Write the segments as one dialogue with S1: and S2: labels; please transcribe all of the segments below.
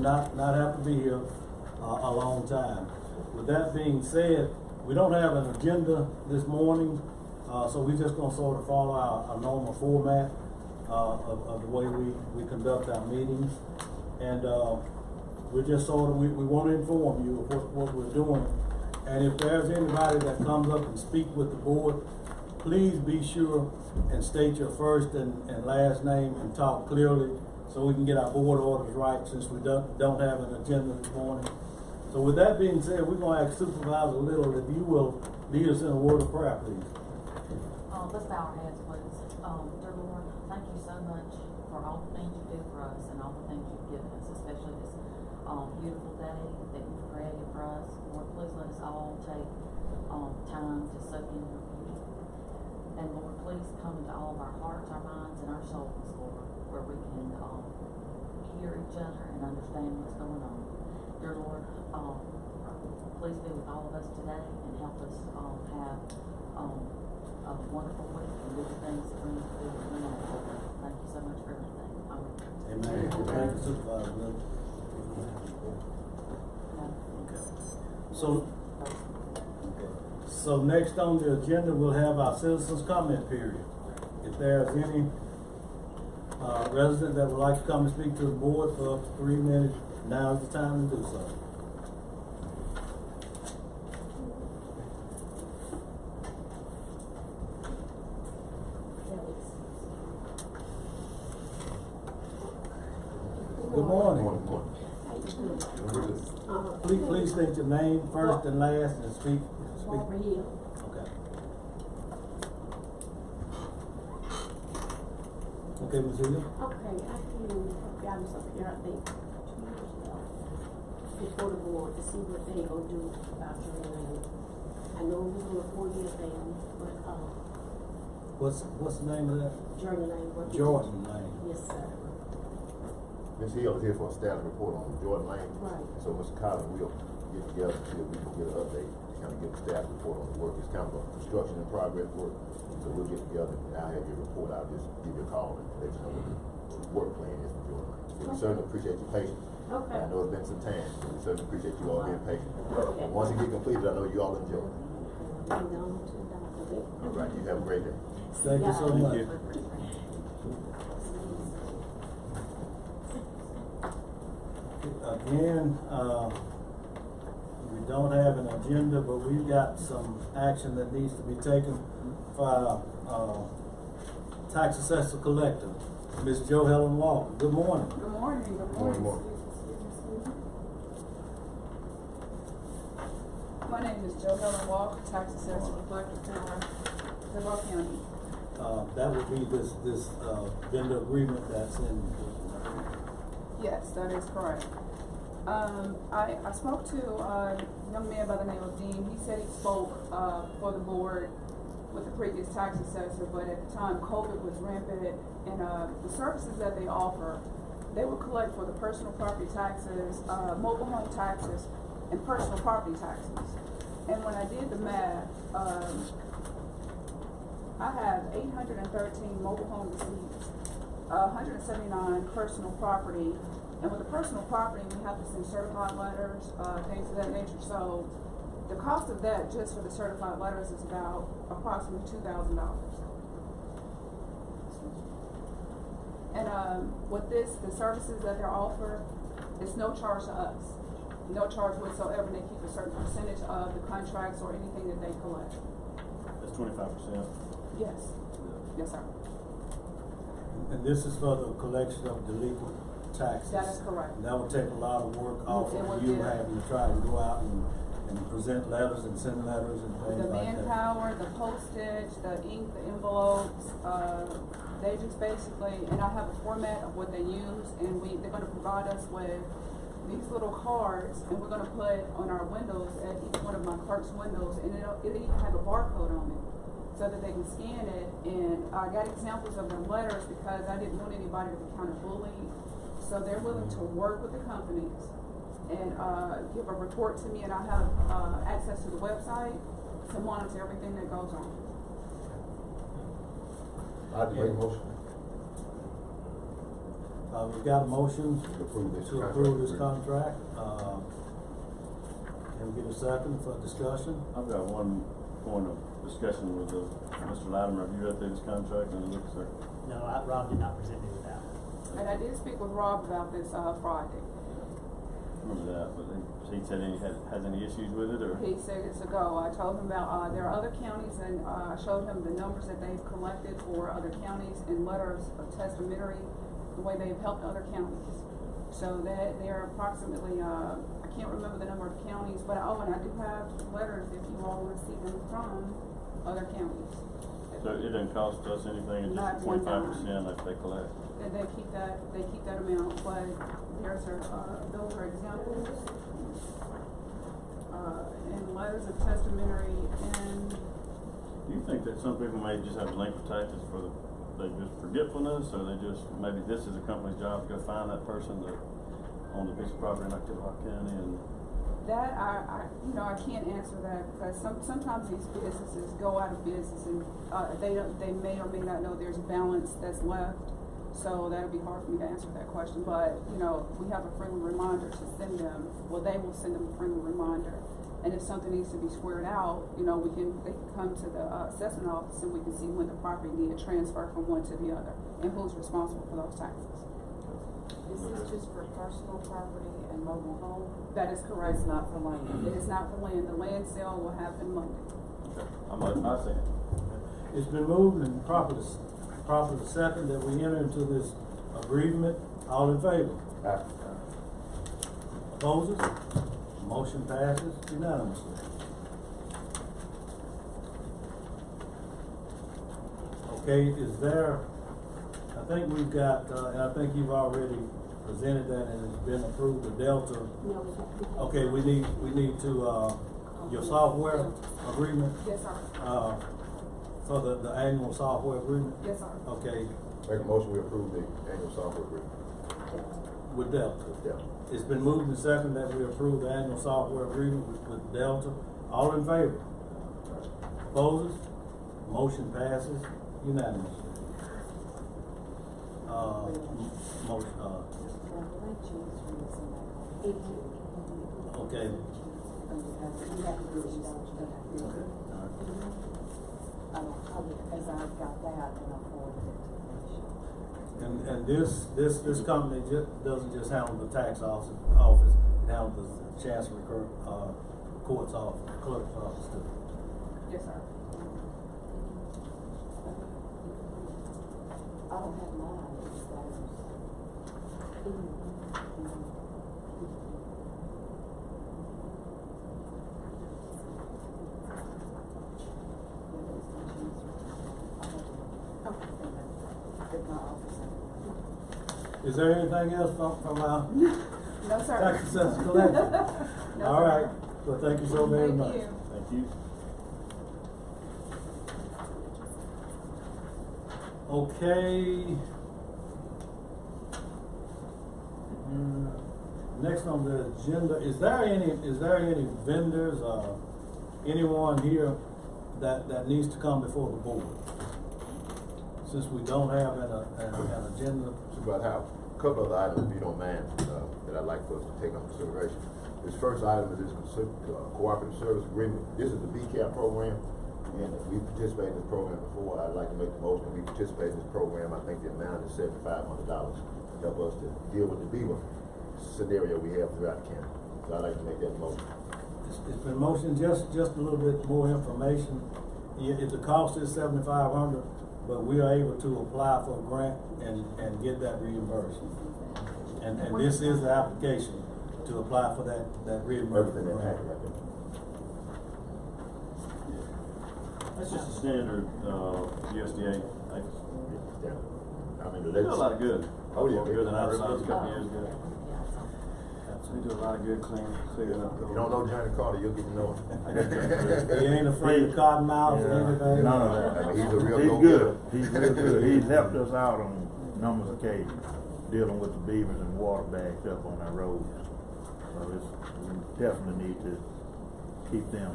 S1: not have to be here a long time. With that being said, we don't have an agenda this morning, so we're just gonna sort of follow our normal format of the way we conduct our meetings. And we're just sort of, we want to inform you of what we're doing. And if there's anybody that comes up and speak with the board, please be sure and state your first and last name and talk clearly so we can get our board orders right, since we don't have an agenda this morning. So with that being said, we're going to ask Supervisor Little if you will lead us in a word of prayer, please.
S2: Let's bow our heads, please. Dear Lord, thank you so much for all the things you do for us and all the things you've given us, especially this beautiful day that you've created for us. Lord, please let us all take time to soak in your beauty. And Lord, please come into all of our hearts, our minds, and our souls, Lord, where we can hear each other and understand what's going on. Dear Lord, please be with all of us today and help us have a wonderful week and do the things that bring us to the Lord. Thank you so much for everything.
S1: Amen. Thank you, Supervisor Little. So next on the agenda, we'll have our citizens' comment period. If there's any resident that would like to come and speak to the board for up to 3 minutes, now is the time to do so. Good morning. Please state your name first and last and speak.
S3: Barbara Hill.
S1: Okay. Okay, Ms. Hill.
S3: Okay, I got us up here, I think, 2 years ago, before the board to see what they gonna do about Journey Lane. I know it was on a 4-year thing, but,
S1: What's the name of that?
S3: Journey Lane.
S1: Jordan Lane.
S3: Yes, sir.
S4: Ms. Hill is here for a status report on Jordan Lane.
S3: Right.
S4: So Mr. Collins will get together and see if we can get an update, kind of get a status report on the work. It's kind of a construction in progress work. So we'll get together and I'll have your report. I'll just give you a call and let you know what the work plan is for Jordan Lane. So we certainly appreciate your patience.
S3: Okay.
S4: I know it's been some time, but we certainly appreciate you all being patient.
S3: Okay.
S4: And once it get completed, I know you all enjoy it.
S3: All
S4: All right, you have a great day.
S1: Thank you so much. Again, we don't have an agenda, but we've got some action that needs to be taken for our tax assessor collector, Ms. Jo Helen Walker. Good morning.
S5: Good morning. Good
S4: Morning,
S5: morning. My name is Jo Helen Walker, tax assessor collector for Monroe County.
S1: That would be this vendor agreement that's in.
S5: Yes, that is correct. I spoke to a young man by the name of Dean. He said he spoke for the board with the previous tax assessor, but at the time COVID was rampant, and the services that they offer, they would collect for the personal property taxes, mobile home taxes, and personal property taxes. And when I did the math, I have 813 mobile home receipts, 179 personal property. And with the personal property, we have to send certified letters, things of that nature. So the cost of that just for the certified letters is about approximately $2,000. And with this, the services that they're offered, it's no charge to us. No charge whatsoever. They keep a certain percentage of the contracts or anything that they collect.
S6: That's 25%.
S5: Yes. Yes, sir.
S1: And this is for the collection of delinquent taxes.
S5: That is correct.
S1: And that would take a lot of work off
S5: It
S1: of
S5: would,
S1: you
S5: yeah.
S1: having to try to go out and present letters and send letters and things
S5: The
S1: like that.
S5: manpower, the postage, the ink, the envelopes, they just basically, and I have a format of what they use, and they're gonna provide us with these little cards, and we're gonna put on our windows, at each one of my clerk's windows, and it'll even have a barcode on it, so that they can scan it. And I got examples of their letters because I didn't want anybody to be kind of bullied. So they're willing to work with the companies and give a report to me, and I have access to the website to monitor everything that goes on.
S4: I'd make a motion.
S1: We've got a motion
S4: To approve this
S1: to
S4: contract.
S1: approve this contract. Can we get a second for discussion?
S6: I've got one point of discussion with Mr. Latimer. Have you read through this contract and it looks like?
S7: No, Rob did not present me with that.
S5: And I did speak with Rob about this, Friday.
S6: Remember that, but he said has any issues with it, or?
S5: He said it's a go. I told him about, there are other counties, and, I showed him the numbers that they've collected for other counties and letters of testamentary, the way they've helped other counties. So that there are approximately, I can't remember the number of counties, but, and I do have letters if you all wanna see them from other counties.
S6: So it doesn't cost us anything, it's
S5: Not
S6: just
S5: one
S6: 25% that they collect?
S5: And they keep that amount, but there's those are examples. And letters of testamentary and,
S6: Do you think that some people may just have delinquent taxes for they just forgetfulness, or they just, maybe this is a company's job to go find that person that owns a piece of property in Ocklawaha County and?
S5: that I can't answer that because sometimes these businesses go out of business and they may or may not know there's a balance that's left. So that'd be hard for me to answer that question. But we have a friendly reminder to send them. Well, they will send them a friendly reminder. And if something needs to be squared out, they can come to the assessment office and we can see when the property needed transfer from one to the other and who's responsible for those taxes.
S2: This is just for personal property and mobile home?
S5: That is correct.
S2: It's not for land?
S5: It is not for land. The land sale will happen Monday.
S6: Okay. I see it.
S1: It's been moved and properly second that we enter into this agreement. All in favor?
S4: Aye.
S1: Opposes? Motion passes unanimously. Okay, is there, I think we've got, and I think you've already presented that and it's been approved, the Delta.
S3: No, it's not.
S1: Okay, we need to, your software agreement,
S5: Yes, sir.
S1: for the annual software agreement?
S5: Yes, sir.
S1: Okay,
S4: Make a motion, we approve the annual software agreement.
S1: with Delta.
S4: Yeah.
S1: It's been moved and seconded that we approve the annual software agreement with Delta. All in favor? Opposes? Motion passes unanimously. Motion, okay.
S2: As I've got that and I'll forward it to
S1: And this company doesn't just handle the tax office, it handles the chancery court's office, clerk's office too.
S5: Yes, sir.
S2: I don't have mine, it's theirs.
S1: Is there anything else from our
S5: No, sir.
S1: tax assessor collector?
S5: No,
S1: All
S5: sir.
S1: right, well, thank you so very
S5: Thank
S1: much.
S5: you.
S6: Thank you.
S1: Okay. Next on the agenda, is there any vendors, anyone here that needs to come before the board? Since we don't have an agenda.
S4: But I have a couple other items, if you don't mind, that I'd like for us to take under consideration. This first item is this cooperative service agreement. This is the BCAP program, and we participated in this program before. I'd like to make the motion. We participate in this program. I think the amount is $7,500 to help us to deal with the beaver scenario we have throughout the county. So I'd like to make that motion.
S1: It's been motioned, just a little bit more information. If the cost is $7,500, but we are able to apply for a grant and get that reimbursed. And this is the application to apply for that reimbursement
S4: Everything that
S1: grant.
S4: happened right there.
S6: That's just a standard USDA.
S4: Yeah. I mean,
S6: They do a lot of good.
S4: Oh, yeah.
S6: More good than I
S4: Very
S6: realized a
S4: good.
S6: couple years ago. They do a lot of good clearing up.
S4: If you don't know Johnny Carter, you'll get to know him.
S1: He ain't afraid of cotton mouths or anything.
S8: None of that.
S4: I mean, he's a real
S8: He's
S4: go-getter.
S8: good. He's real good. He's helped us out on numerous occasions, dealing with the beavers and water bags up on our roads. So we definitely need to keep them.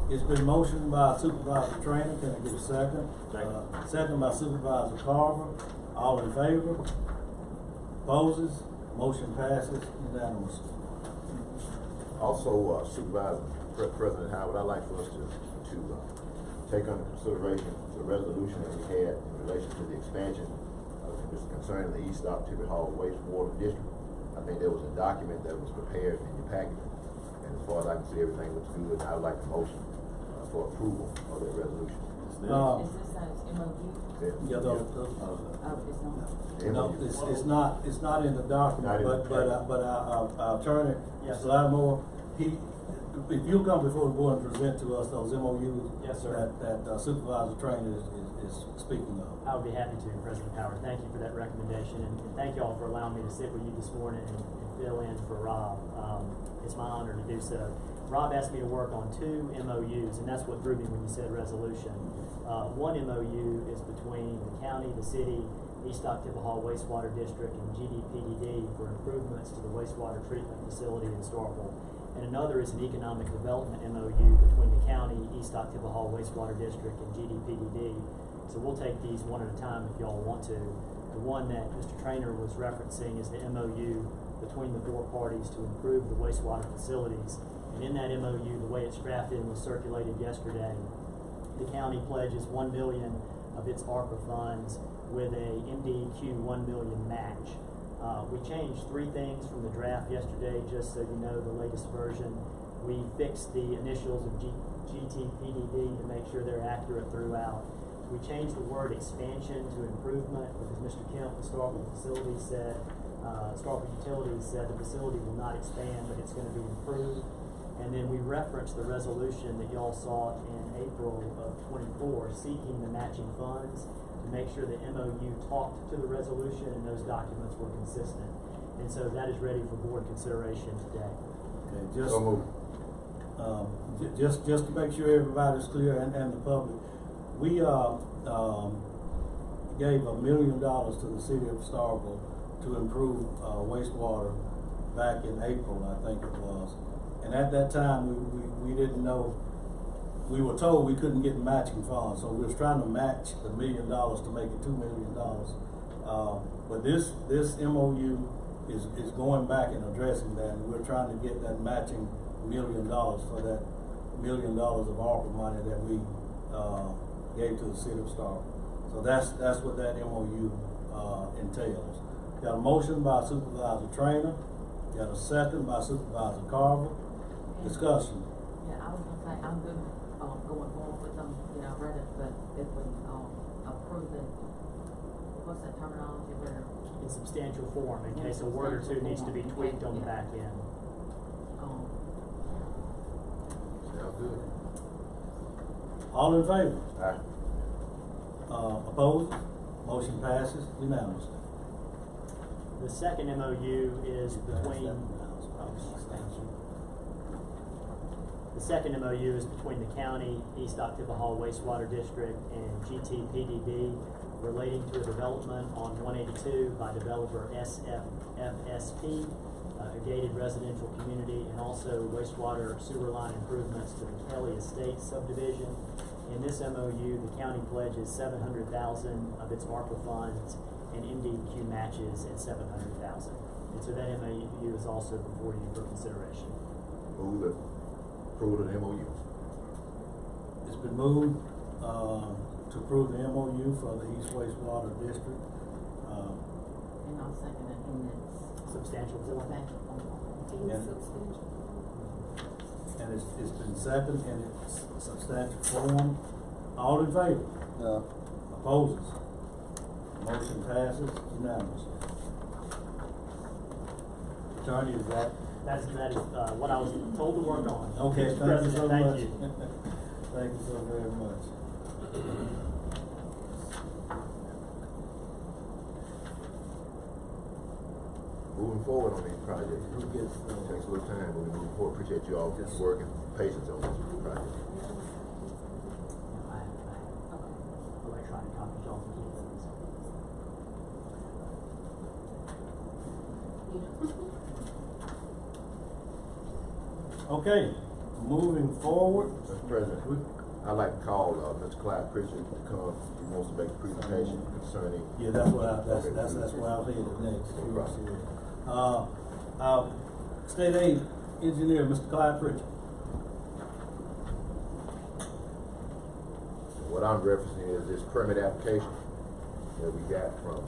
S1: It's been motioned by Supervisor Trainer. Can I get a second?
S6: Second.
S1: Second by Supervisor Carver. All in favor? Opposes? Motion passes unanimously.
S4: Also, Supervisor, President Howard, I'd like for us to take under consideration the resolution that we had in relation to the expansion concerning the East Stop Tippy Hall wastewater district. I think there was a document that was prepared in your packet, and as far as I can see, everything looks good. I'd like a motion for approval of that resolution.
S2: Is this MOU?
S1: Yeah,
S2: Oh, it's not?
S1: no, it's not in the document,
S4: Not in the
S1: but our attorney,
S7: Yes,
S1: Mr. Lattimore, if you'll come before the board and present to us those MOUs.
S7: Yes, sir.
S1: That Supervisor Trainer is speaking of.
S7: I would be happy to, President Howard. Thank you for that recommendation, and thank you all for allowing me to sit with you this morning and fill in for Rob. It's my honor to do so. Rob asked me to work on 2 MOUs, and that's what drew me when you said resolution. One MOU is between the county, the city, East Octavia Hall Wastewater District, and GDPDD for improvements to the wastewater treatment facility in Starkville. And another is an economic development MOU between the county, East Octavia Hall Wastewater District, and GDPDD. So we'll take these one at a time if y'all want to. The one that Mr. Trainer was referencing is the MOU between the 4 parties to improve the wastewater facilities. And in that MOU, the way it's drafted and was circulated yesterday, the county pledges $1 million of its ARPA funds with a MDEQ $1 million match. We changed 3 things from the draft yesterday, just so you know the latest version. We fixed the initials of GTPDD to make sure they're accurate throughout. We changed the word expansion to improvement because Mr. Kemp, the Starkville facility said, Starkville Utilities said the facility will not expand, but it's going to be improved. And then we referenced the resolution that y'all saw in April of 24 seeking the matching funds to make sure the MOU talked to the resolution and those documents were consistent. And so that is ready for board consideration today.
S1: Okay, just,
S4: So moved.
S1: just to make sure everybody's clear and the public, we gave $1 million to the city of Starkville to improve wastewater back in April, I think it was. And at that time, we didn't know, we were told we couldn't get matching funds, so we was trying to match the $1 million to make it $2 million. But this MOU is going back and addressing that, and we're trying to get that matching $1 million for that $1 million of ARPA money that we gave to the city of Starkville. So that's what that MOU entails. Got a motion by Supervisor Trainer, got a second by Supervisor Carver. Discussion.
S2: Yeah, I was gonna say, I'm good, going forward with them, you know, rather, but if we, approve it, what's that terminology where?
S7: In substantial form, in case a word or two needs to be tweaked on the back end.
S4: Sounds good.
S1: All in favor?
S4: Aye.
S1: Opposed? Motion passes unanimously.
S7: The second MOU is between, the second MOU is between the county, East Octavia Hall Wastewater District, and GTPDD relating to a development on 182 by developer SFSP, a gated residential community, and also wastewater sewer line improvements to the Kelly Estates subdivision. In this MOU, the county pledges $700,000 of its ARPA funds, and MDEQ matches at $700,000. And so that MOU is also before you for consideration.
S4: Move the approval of the MOU.
S1: It's been moved to approve the MOU for the East Wastewater District.
S2: And I'll second it in its
S7: Substantial form.
S2: substantial form.
S1: And it's been seconded in its substantial form. All in favor? Opposes? Motion passes unanimously. Attorney, is that?
S7: That is what I was told to work on.
S1: Okay,
S7: Mr.
S1: thank you so
S7: President,
S1: much.
S7: thank you.
S1: Thank you so very much.
S4: Moving forward on these projects.
S1: Who gets,
S4: Takes a little time, but we move forward. Appreciate you all just working patience on this project.
S7: Electronic copies, y'all can keep those.
S1: Okay, moving forward.
S4: Mr. President, I'd like to call, Mr. Clyde Pritchard to come, he wants to make a presentation concerning.
S1: Yeah, that's where I was headed next.
S4: No problem.
S1: Our state aid engineer, Mr. Clyde Pritchard.
S4: What I'm referencing is this permit application that we got from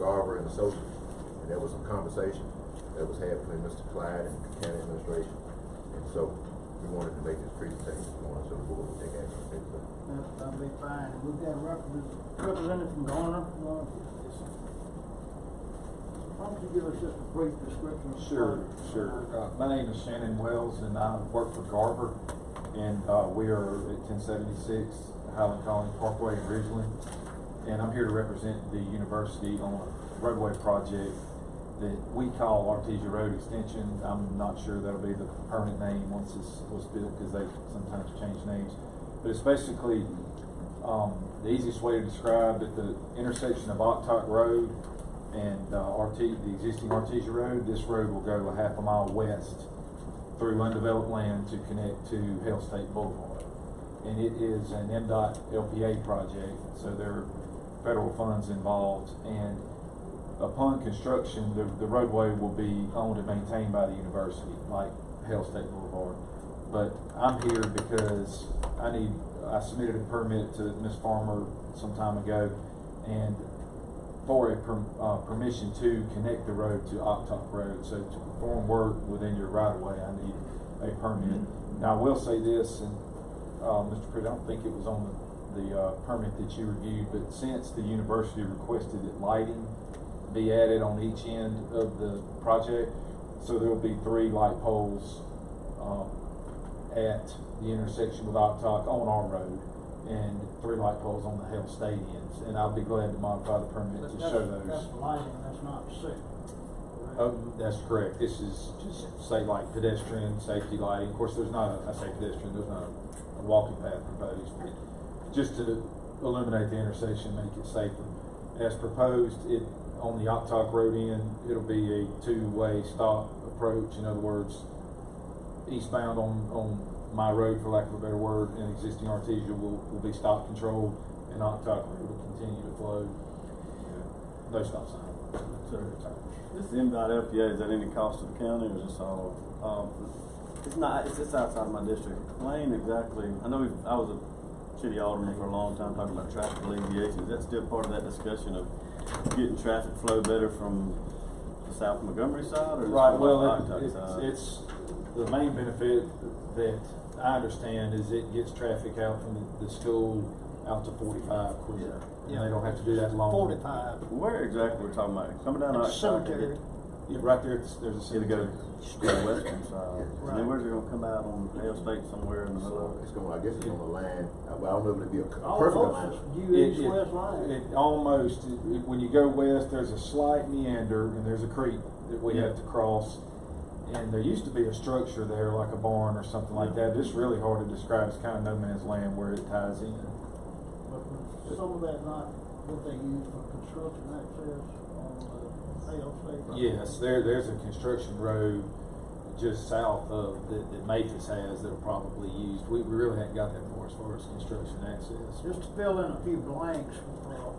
S4: Garver and Associates. And there was some conversation that was had between Mr. Clyde and the county administration. And so we wanted to make this presentation, we wanted to the board to take action.
S9: That'll be fine. We've got a representative from Garner. Why don't you give us just a brief description?
S10: Sure. My name is Shannon Wells, and I work for Garver, and we are at 1076 Highland Colony Parkway in Ridgeland, and I'm here to represent the university on a roadway project that we call Artesia Road Extension. I'm not sure that'll be the permanent name once this was built, because they sometimes change names. But it's basically the easiest way to describe at the intersection of Octoc Road and the existing Artesia Road. This road will go a half a mile west through undeveloped land to connect to Hale State Boulevard. And it is an MDOT LPA project, so there are federal funds involved. And upon construction, the roadway will be owned and maintained by the university, like Hale State Boulevard. But I'm here because I submitted a permit to Ms. Farmer some time ago, and for a permission to connect the road to Octoc Road. So to perform work within your right of way, I need a permit. Now I will say this, and Mr. Pritchard, I don't think it was on the permit that you reviewed, but since the university requested that lighting be added on each end of the project, so there will be 3 light poles at the intersection with Octoc on our road, and 3 light poles on the Hale State ends. And I'll be glad to modify the permit to show those.
S9: That's lighting, that's not signal.
S10: That's correct. This is just, say, like pedestrian safety lighting. Of course, there's not I say pedestrian, there's not a walking path proposed, but just to illuminate the intersection, make it safer. As proposed, on the Octoc Road end, it'll be a 2-way stop approach. In other words, eastbound on my road, for lack of a better word, and existing Artesia will be stop controlled, and Octoc Road will continue to flow. No stop sign.
S6: This MDOT LPA, is that any cost to the county, or is this all? It's not. It's just outside of my district. Explain exactly. I know I was a city alderman for a long time talking about traffic alleviation. Is that still part of that discussion of getting traffic flow better from the South Montgomery side, or
S10: Right. Well,
S6: side?
S10: it's the main benefit that I understand is it gets traffic out from the school out to 45 quicker. And they don't have to do that long.
S9: 45.
S6: Where exactly we're talking about? Coming down
S9: It's cemetery.
S10: Yeah, right there, there's a
S6: It'll go
S10: cemetery.
S6: to the western side.
S9: Right.
S6: And then where's it gonna come out on Hale State somewhere in the middle of it?
S4: It's going, I guess it's on the line, well, I don't know if it'll be a
S9: All
S4: perfect
S9: of
S4: line.
S9: it's due east-west line.
S10: It almost, when you go west, there's a slight meander, and there's a creek that we have to cross. And there used to be a structure there, like a barn or something like that. It's really hard to describe. It's kind of no man's land where it ties in.
S9: But some of that not what they use for construction access on Hale State.
S10: Yes, there's a construction road just south of that Mathis has that'll probably use. We really haven't got that far as construction access.
S9: Just to fill in a few blanks,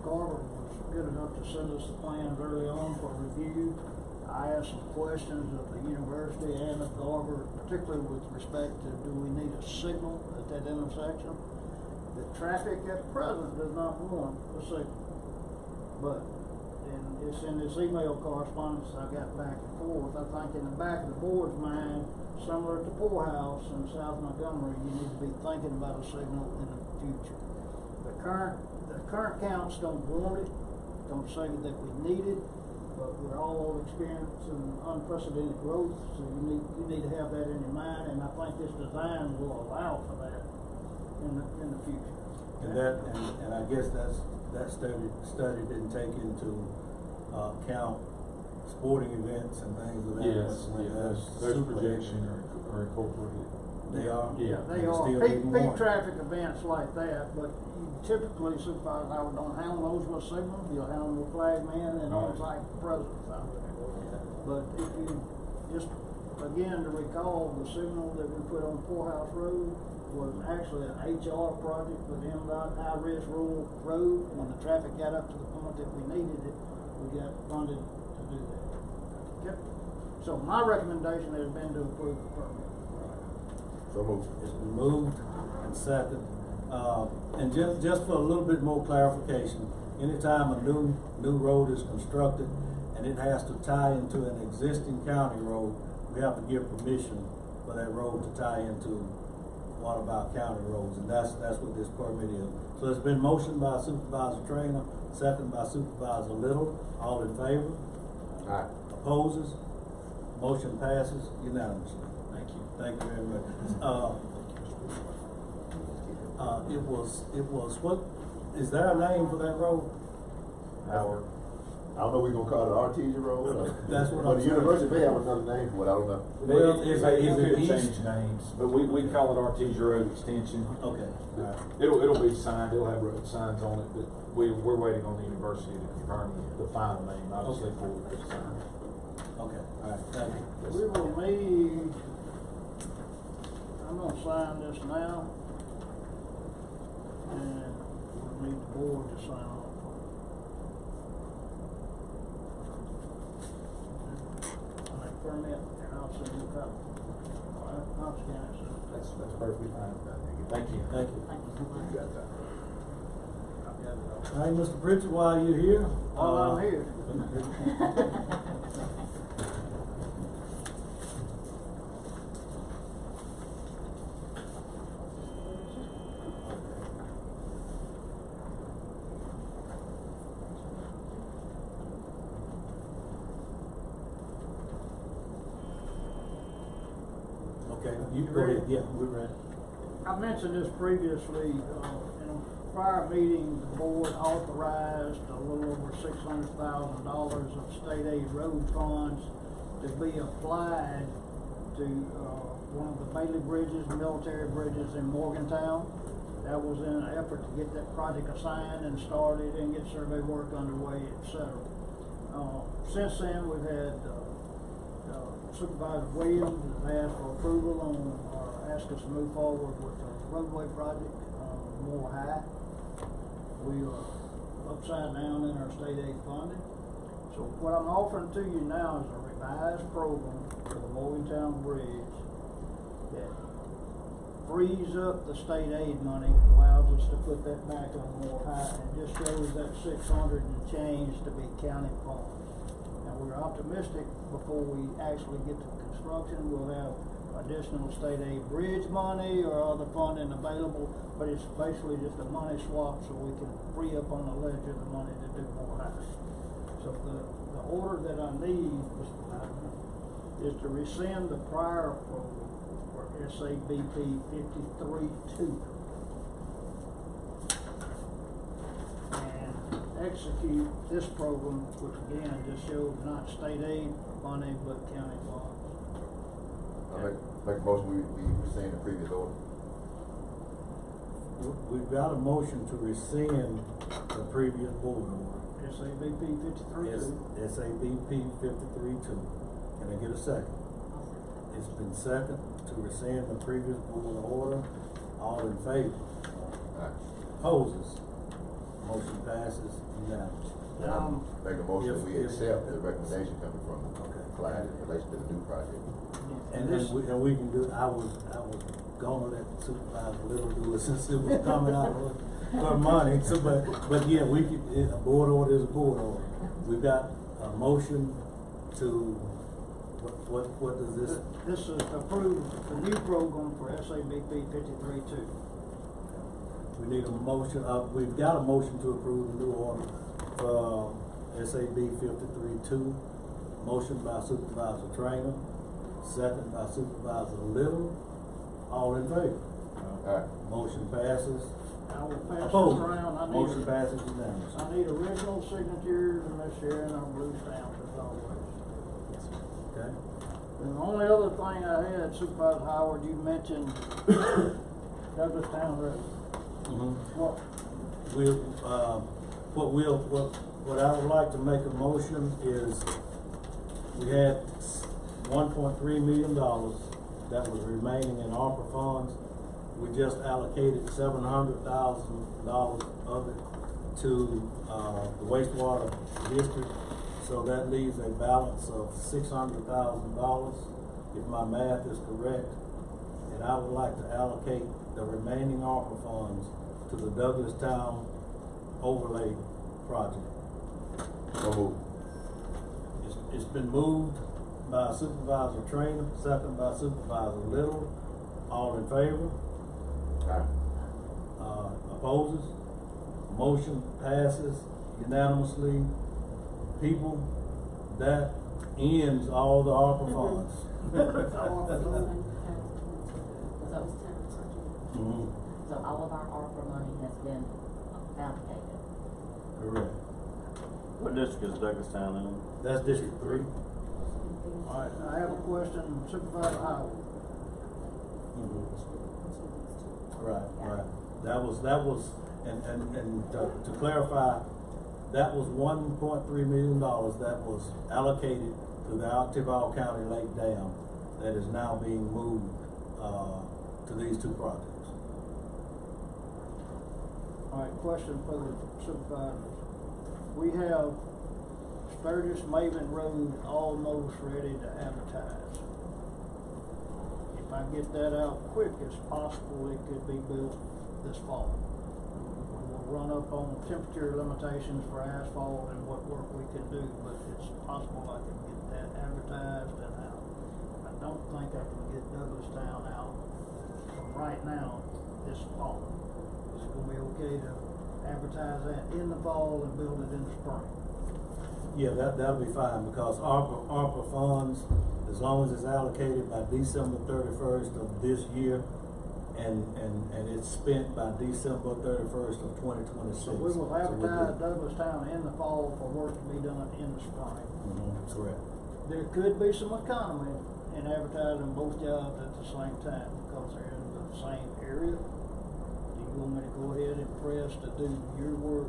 S9: Garver was good enough to send us the plans early on for review. I asked some questions of the university and of Garver, particularly with respect to do we need a signal at that intersection? The traffic at present does not want a signal. But, and it's in this email correspondence I got back and forth, I think in the back of the board's mind, similar to Poorhouse in South Montgomery, you need to be thinking about a signal in the future. The current counts don't want it, don't say that we need it, but we're all experiencing unprecedented growth, so you need to have that in your mind, and I think this design will allow for that in the future.
S1: And I guess that study didn't take into account sporting events and things of that.
S10: Yes, those projections are incorporated.
S1: They are?
S10: Yeah.
S9: They
S1: Still
S9: are
S1: need
S9: peak
S1: more.
S9: traffic events like that, but you typically, Supervisor Howard, don't have those with signals, you'll have them with flag men and things like the president's out there. But if you just, again, to recall the signal that we put on Poorhouse Road, was actually an HR project with MDOT high-risk rural road. When the traffic got up to the point that we needed it, we got funded to do that. Yep. So my recommendation has been to approve the permit.
S4: So moved.
S1: It's been moved and second. And just for a little bit more clarification, anytime a new road is constructed and it has to tie into an existing county road, we have to give permission for that road to tie into one of our county roads, and that's what this permit is. So it's been motioned by Supervisor Trainer, second by Supervisor Little. All in favor?
S4: Aye.
S1: Opposes? Motion passes unanimously. Thank you. Thank you very much. It was what, is there a name for that road?
S4: Howard. I don't know, we gonna call it Artesia Road?
S1: That's what
S4: But
S1: I'm
S4: the
S1: saying.
S4: university may have another name for it, I don't know.
S1: Well, is it
S10: could
S1: east?
S10: change names, but we call it Artesia Road Extension.
S1: Okay, all right.
S10: It'll be signed, it'll have road signs on it, but we're waiting on the university to confirm the final name, obviously, before we put the sign.
S1: Okay, all right, thank you.
S9: We will need, I'm gonna sign this now. And we'll need the board to sign off. On that permit, and I'll send you a copy. All right, I'll scan it.
S10: That's perfectly fine. Thank you.
S1: Thank you.
S2: Thank you so much.
S4: You got that.
S9: I've got it all.
S1: All right, Mr. Pritchard, while you're here.
S9: While I'm here.
S1: Okay, you go ahead, yeah, we're ready.
S9: I mentioned this previously, in a prior meeting, the board authorized a little over $600,000 of state aid road funds to be applied to, one of the Bailey bridges, military bridges in Morgantown. That was in an effort to get that project assigned and started and get survey work underway, etc. Since then, we've had, Supervisor Williams has asked for approval on, or asked us to move forward with the roadway project, Moore High. We are upside down in our state aid funding. So what I'm offering to you now is a revised program for the Morgantown Bridge that frees up the state aid money, allows us to put that back on Moore High, and just shows that 600 and change to be county funds. Now, we're optimistic before we actually get to construction, we'll have additional state aid bridge money or other funding available, but it's basically just a money swap so we can free up on the ledger the money to do more high. So the order that I need, Mr. President, is to rescind the prior approval for SABP 53-2. Execute this program, which again just shows not state aid money, but county funds.
S4: I make a motion, we rescind the previous order.
S1: We've got a motion to rescind the previous board order.
S9: SABP 53-2.
S1: SABP 53-2. Can I get a second? It's been second to rescind the previous board order. All in favor?
S4: Aye.
S1: Opposes? Motion passes unanimously.
S4: Make a motion,
S1: If-
S4: we
S1: if-
S4: accept the recommendation coming from
S1: Okay.
S4: Clyde in relation to the new project.
S1: And we can do, I was gonna let Supervisor Little do it since it was coming out of her money, so, but yeah, we could, a board order is a board order. We've got a motion to, what does this?
S9: This is approved the new program for SABP 53-2.
S1: We need a motion, we've got a motion to approve the new order for SAB 53-2. Motion by Supervisor Trainer, second by Supervisor Little. All in favor?
S4: Aye.
S1: Motion passes.
S9: I will pass this
S1: Opposed?
S9: around.
S1: Motion passes unanimously.
S9: I need original signatures and this here and our blue stamp as always.
S1: Okay?
S9: And the only other thing I had, Supervisor Howard, you mentioned Douglas Town Road. What?
S1: What I would like to make a motion is, we had $1.3 million that was remaining in ARPA funds. we just allocated $700,000 of it to, the wastewater district. So that leaves a balance of $600,000, if my math is correct. And I would like to allocate the remaining ARPA funds to the Douglastown overlay project.
S4: So moved.
S1: It's been moved by Supervisor Trainer, second by Supervisor Little. All in favor?
S4: Aye.
S1: Opposes? Motion passes unanimously. People, that ends all the ARPA funds. Mhm.
S2: So all of our ARPA money has been allocated.
S1: Correct.
S6: What district is Douglastown in?
S1: That's District 3.
S9: All right, I have a question, Supervisor Howard.
S1: Right. That was, and to clarify, that was $1.3 million that was allocated to the Oktibbeha County Lake Dam that is now being moved, to these two projects.
S9: All right, question for the supervisors. We have Sturgis Maven Road almost ready to advertise. If I get that out quick as possible, it could be built this fall. We'll run up on temperature limitations for asphalt and what work we can do, but it's possible I can get that advertised and out. I don't think I can get Douglastown out from right now this fall. It's gonna be okay to advertise that in the fall and build it in the spring.
S1: Yeah, that'll be fine, because ARPA funds, as long as it's allocated by December 31st of this year, and it's spent by December 31st of 2026.
S9: So we will
S1: So we're
S9: advertise
S1: good.
S9: Douglastown in the fall for work to be done in the spring.
S1: Correct.
S9: There could be some economy in advertising both jobs at the same time, because they're in the same area. Do you want me to go ahead and press to do your work,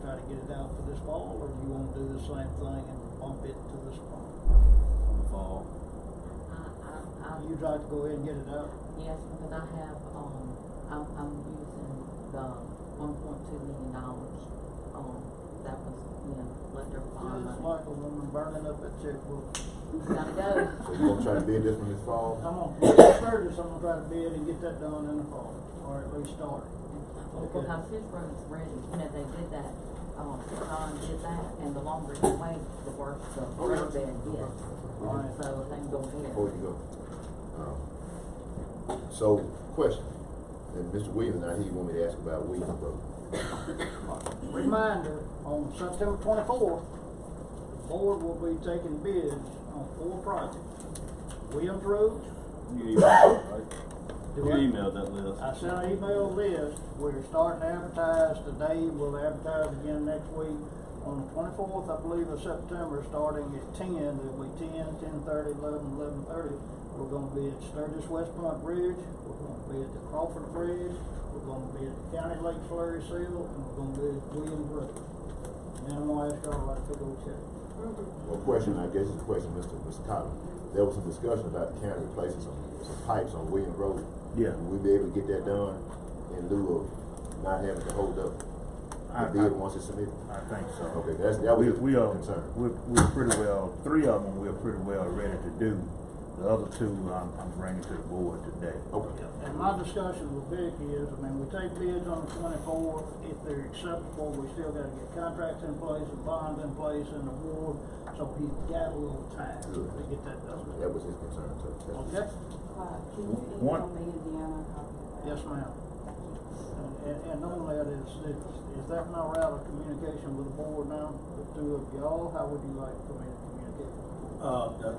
S9: try to get it out for this fall, or do you want to do the same thing and bump it to the spring?
S6: On the fall.
S9: You'd like to go ahead and get it out?
S2: Yes, because I have, I'm using the $1.2 million, that was, left over bond
S9: Just
S2: money.
S9: like a woman burning up that checkbook.
S2: Gotta go.
S4: So you gonna try to bid this one this fall?
S9: I'm gonna, Sturgis, I'm gonna try to bid and get that done in the fall, or at least start.
S2: Because his road's ready, they did that, John did that, and the longer you wait, the worse the road bed gets.
S9: Alright.
S2: So they can go ahead.
S4: Before you go. So, question, and Mr. Williams, now he want me to ask about Williams Road.
S9: Reminder, on September 24th, the board will be taking bids on 4 projects. Williams Road,
S6: You emailed, right?
S9: Do
S6: You
S9: I?
S6: emailed that list.
S9: I sent an email list, we're starting to advertise today, we'll advertise again next week. On the 24th, I believe, of September, starting at 10, there'll be 10, 10:30, 11, 11:30. We're gonna be at Sturgis West Point Bridge, we're gonna be at the Crawford Bridge, we're gonna be at the County Lake Slurry Seal, and we're gonna be at Williams Road. And I'm gonna ask y'all like to go check.
S4: Well, question, I guess is a question, Mr. Collins. There was some discussion about the county replacing some pipes on Williams Road.
S8: Yeah.
S4: Will we be able to get that done in lieu of not having to hold up the bid once it's submitted?
S8: I think so.
S4: Okay, that was
S8: We are,
S4: a concern.
S8: we're pretty well, 3 of them we're pretty well ready to do. The other 2, I'm bringing to the board today.
S4: Okay.
S9: And my discussion with Vic is, we take bids on the 24th, if they're acceptable, we still gotta get contracts in place, and bonds in place, and the board, so he's got a little time to get that done.
S4: That was his concern, so.
S9: Okay?
S5: Can you
S8: One-
S5: email me and Deanna a copy of that?
S9: Yes, ma'am. And on that is that my route of communication with the board now, the 2 of y'all, how would you like for me to communicate?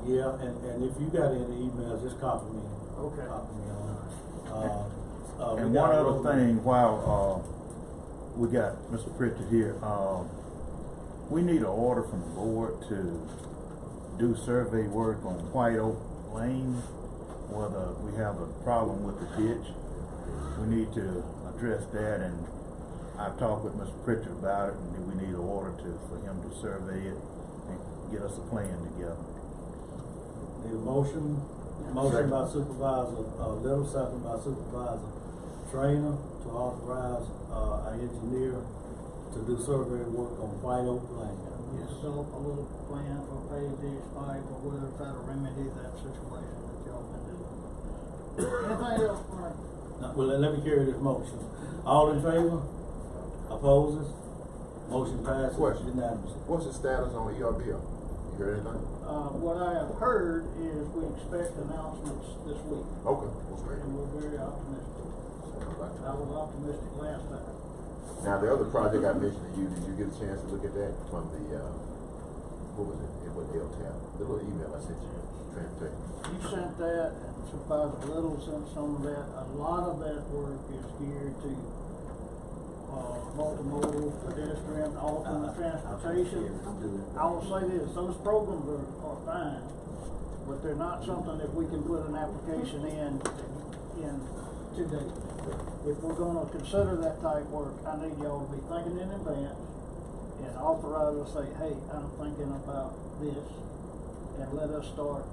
S1: Yeah, and if you got any emails, just copy me.
S9: Okay.
S1: Copy me on.
S8: And one other thing, while, we got Mr. Pritchard here, we need an order from the board to do survey work on White Oak Lane, whether we have a problem with the ditch. We need to address that, and I've talked with Mr. Pritchard about it, and we need an order for him to survey it and get us a plan together.
S1: Need a motion by Supervisor Little, second by Supervisor Trainer to authorize, our engineer to do survey work on White Oak Lane.
S9: We'll develop a little plan for paved ditch pipe or whether try to remedy that situation that y'all been doing. Anything else, Frank?
S1: Now, well, let me carry this motion. All in favor? Opposes? Motion passes
S4: Question.
S1: unanimously.
S4: What's the status on ERBL? You heard anything?
S9: What I have heard is we expect announcements this week,
S4: Okay, that's great.
S9: and we're very optimistic. I was optimistic last time.
S4: Now, the other project I mentioned to you, did you get a chance to look at that from the, what was it? It was LTAP, the little email I sent you, transportation.
S9: You sent that, and Supervisor Little sent some of that. A lot of that work is geared to, multimodal, pedestrian, alternate transportation. I will say this, those programs are fine, but they're not something that we can put an application in 2 days. If we're gonna consider that type work, I need y'all to be thinking in advance and authorize us, say, hey, I'm thinking about this, and let us start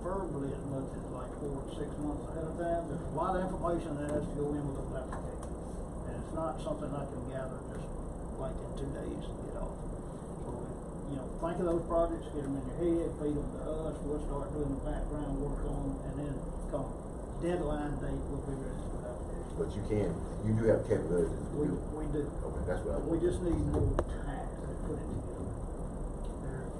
S9: preferably as much as like 4 to 6 months ahead of time. There's a lot of information that has to go in with those applications. And it's not something I can gather just like in 2 days to get off. So, think of those projects, get them in your head, feed them to us, we'll start doing the background work on them, and then come deadline date, we'll be ready to put applications.
S4: But you do have capabilities to do it.
S9: We do.
S4: Okay, that's what I.
S9: We just need more time to put it together.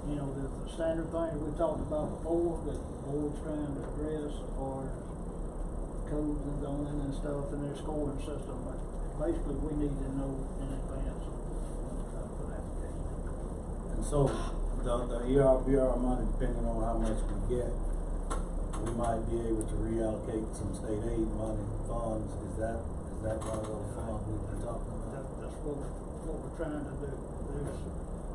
S9: There's the standard thing that we talked about before, that the board's trying to address as far as codes and zoning and stuff and their scoring system, but basically we need to know in advance when to come for application.
S1: And so, the ERBR money, depending on how much we get, we might be able to reallocate some state aid money funds. Is that one of those funds we've been talking about?
S9: That's what we're trying to do.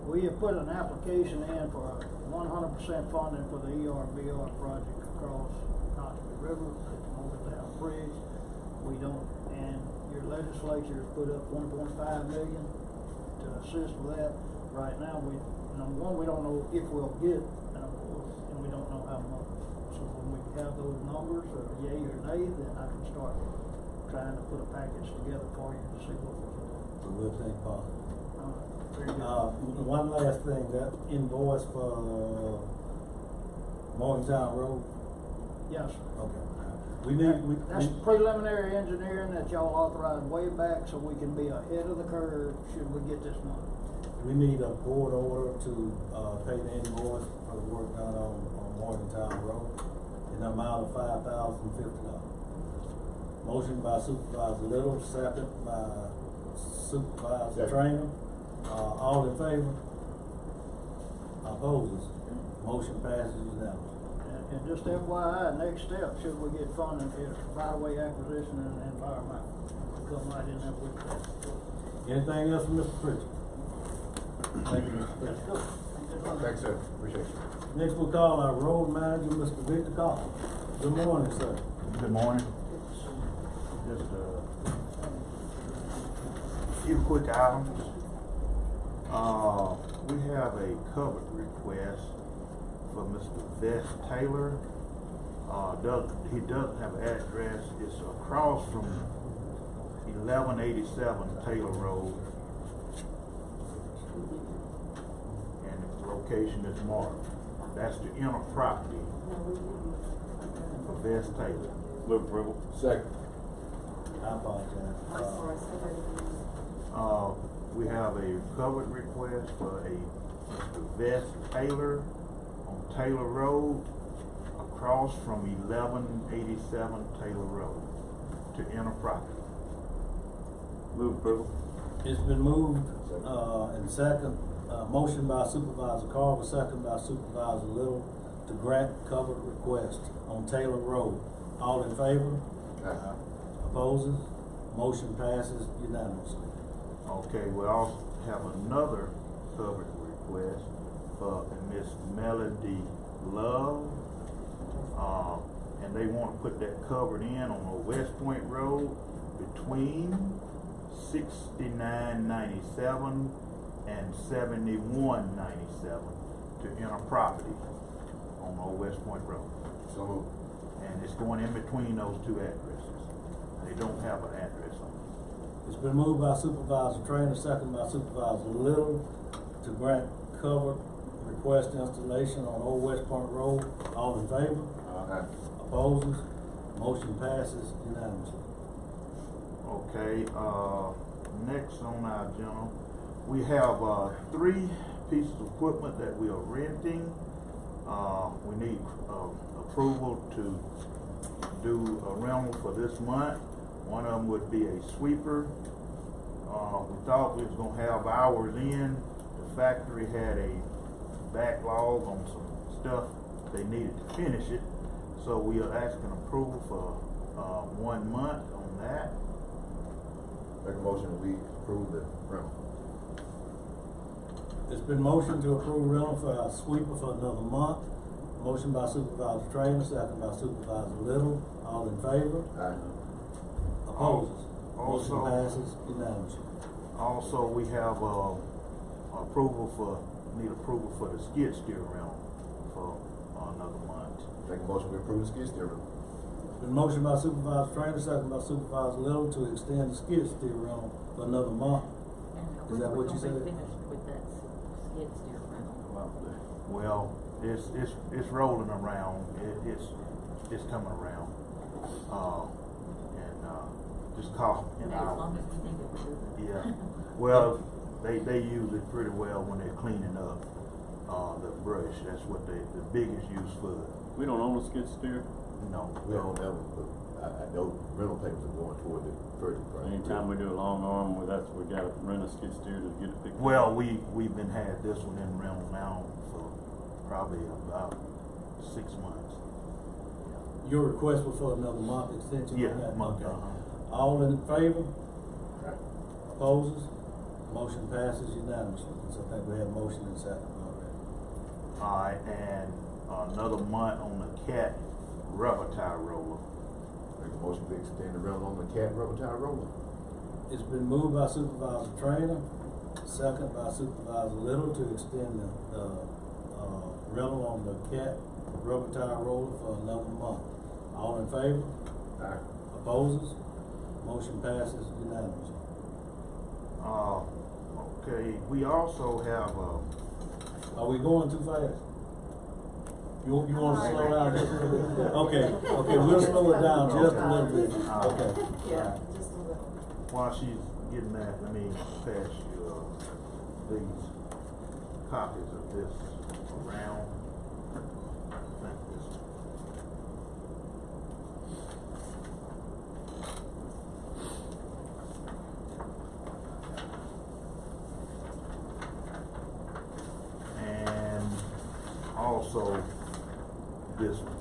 S9: We have put an application in for 100% funding for the ERBR project across Constable River, at the Morgantown Bridge. We don't, and your legislature has put up $1.5 million to assist with that. Right now, number one, we don't know if we'll get an award, and we don't know how much. So when we have those numbers, yay or nay, then I can start trying to put a package together for you to see what we can do.
S1: So we'll think positive.
S9: Very good.
S1: One last thing, that invoice for Morgantown Road.
S9: Yes, sir.
S1: Okay.
S9: That's preliminary engineering that y'all authorized way back so we can be ahead of the curve should we get this money.
S1: We need a board order to, pay the invoice for the work done on Morgantown Road in the amount of $5,050. Motion by Supervisor Little, second by Supervisor Trainer. All in favor? Opposes? Motion passes unanimously.
S9: And just FYI, next step, should we get funding, is right-of-way acquisition and environmental. Come right in there with that.
S1: Anything else from Mr. Pritchard? Thank you, Mr.
S9: That's
S1: Pritchard.
S9: good.
S4: Thanks, sir. Appreciate you.
S1: Next we'll call our road manager, Mr. Victor Collins. Good morning, sir.
S8: Good morning. Just a few quick items. We have a covered request for Mr. Vest Taylor. He doesn't have an address. It's across from 1187 Taylor Road. And the location is marked. That's the inner property for Vest Taylor.
S6: Move approval.
S4: Second.
S1: I apologize.
S8: We have a covered request for a Mr. Vest Taylor on Taylor Road, across from 1187 Taylor Road to enter property.
S6: Move approval.
S1: It's been moved, and second, motion by Supervisor Carver, second by Supervisor Little, to grant covered request on Taylor Road. All in favor?
S4: Aye.
S1: Opposes? Motion passes unanimously.
S8: Okay, we also have another covered request for Miss Melody Love. And they want to put that covered in on the West Point Road between 6997 and 7197 to enter property on Old West Point Road.
S4: So moved.
S8: And it's going in between those two addresses. they don't have an address on it.
S1: It's been moved by Supervisor Trainer, second by Supervisor Little, to grant covered request installation on Old West Point Road. All in favor?
S4: Aye.
S1: Opposes? Motion passes unanimously.
S8: Okay, next on our agenda, we have, 3 pieces of equipment that we are renting. We need, approval to do a rental for this month. One of them would be a sweeper. We thought we was gonna have hours in. The factory had a backlog on some stuff. They needed to finish it. So we are asking approval for, 1 month on that.
S4: Make a motion, we approve the rental.
S1: It's been motioned to approve rental for our sweeper for another month. Motion by Supervisor Trainer, second by Supervisor Little. All in favor?
S4: Aye.
S1: Opposes?
S8: Also-
S1: Motion passes unanimously.
S8: Also, we have, need approval for the skid steer rental for another month.
S4: Make a motion, we approve the skid steer rental.
S1: Been motioned by Supervisor Trainer, second by Supervisor Little to extend the skid steer rental for another month.
S2: And
S1: Is that what you
S2: we're
S1: said?
S2: gonna be finished with that skid steer rental.
S8: Well, it's rolling around, it's coming around. Just call in
S2: As
S8: our.
S2: long as we think it will do it.
S8: Yeah, well, they use it pretty well when they're cleaning up, the brush, that's what the biggest use for it.
S6: We don't own a skid steer.
S8: No.
S4: We don't have, but I know rental payments are going toward the purchase price.
S6: Anytime we do a long arm, we gotta rent a skid steer to get it picked up.
S8: Well, we've been had this one in rental now for probably about 6 months.
S1: Your request was for another month extension? on
S8: Yeah,
S1: that?
S8: month,
S1: Okay.
S8: uh-huh.
S1: All in favor?
S4: Aye.
S1: Opposes? Motion passes unanimously. So I think we have a motion and second already.
S8: Alright, and another month on the cat rubber tire roller.
S4: Make a motion, we extend the rental on the cat rubber tire roller.
S1: It's been moved by Supervisor Trainer, second by Supervisor Little to extend the rental on the cat rubber tire roller for another month. All in favor?
S4: Aye.
S1: Opposes? Motion passes unanimously.
S8: Okay, we also have,
S1: Are we going too fast? You want to slow down just a little bit? Okay, we'll slow it down just a little bit. Okay.
S2: Yeah, just a little.
S8: while she's getting that, let me pass you, these copies of this around. I think this. And also this one.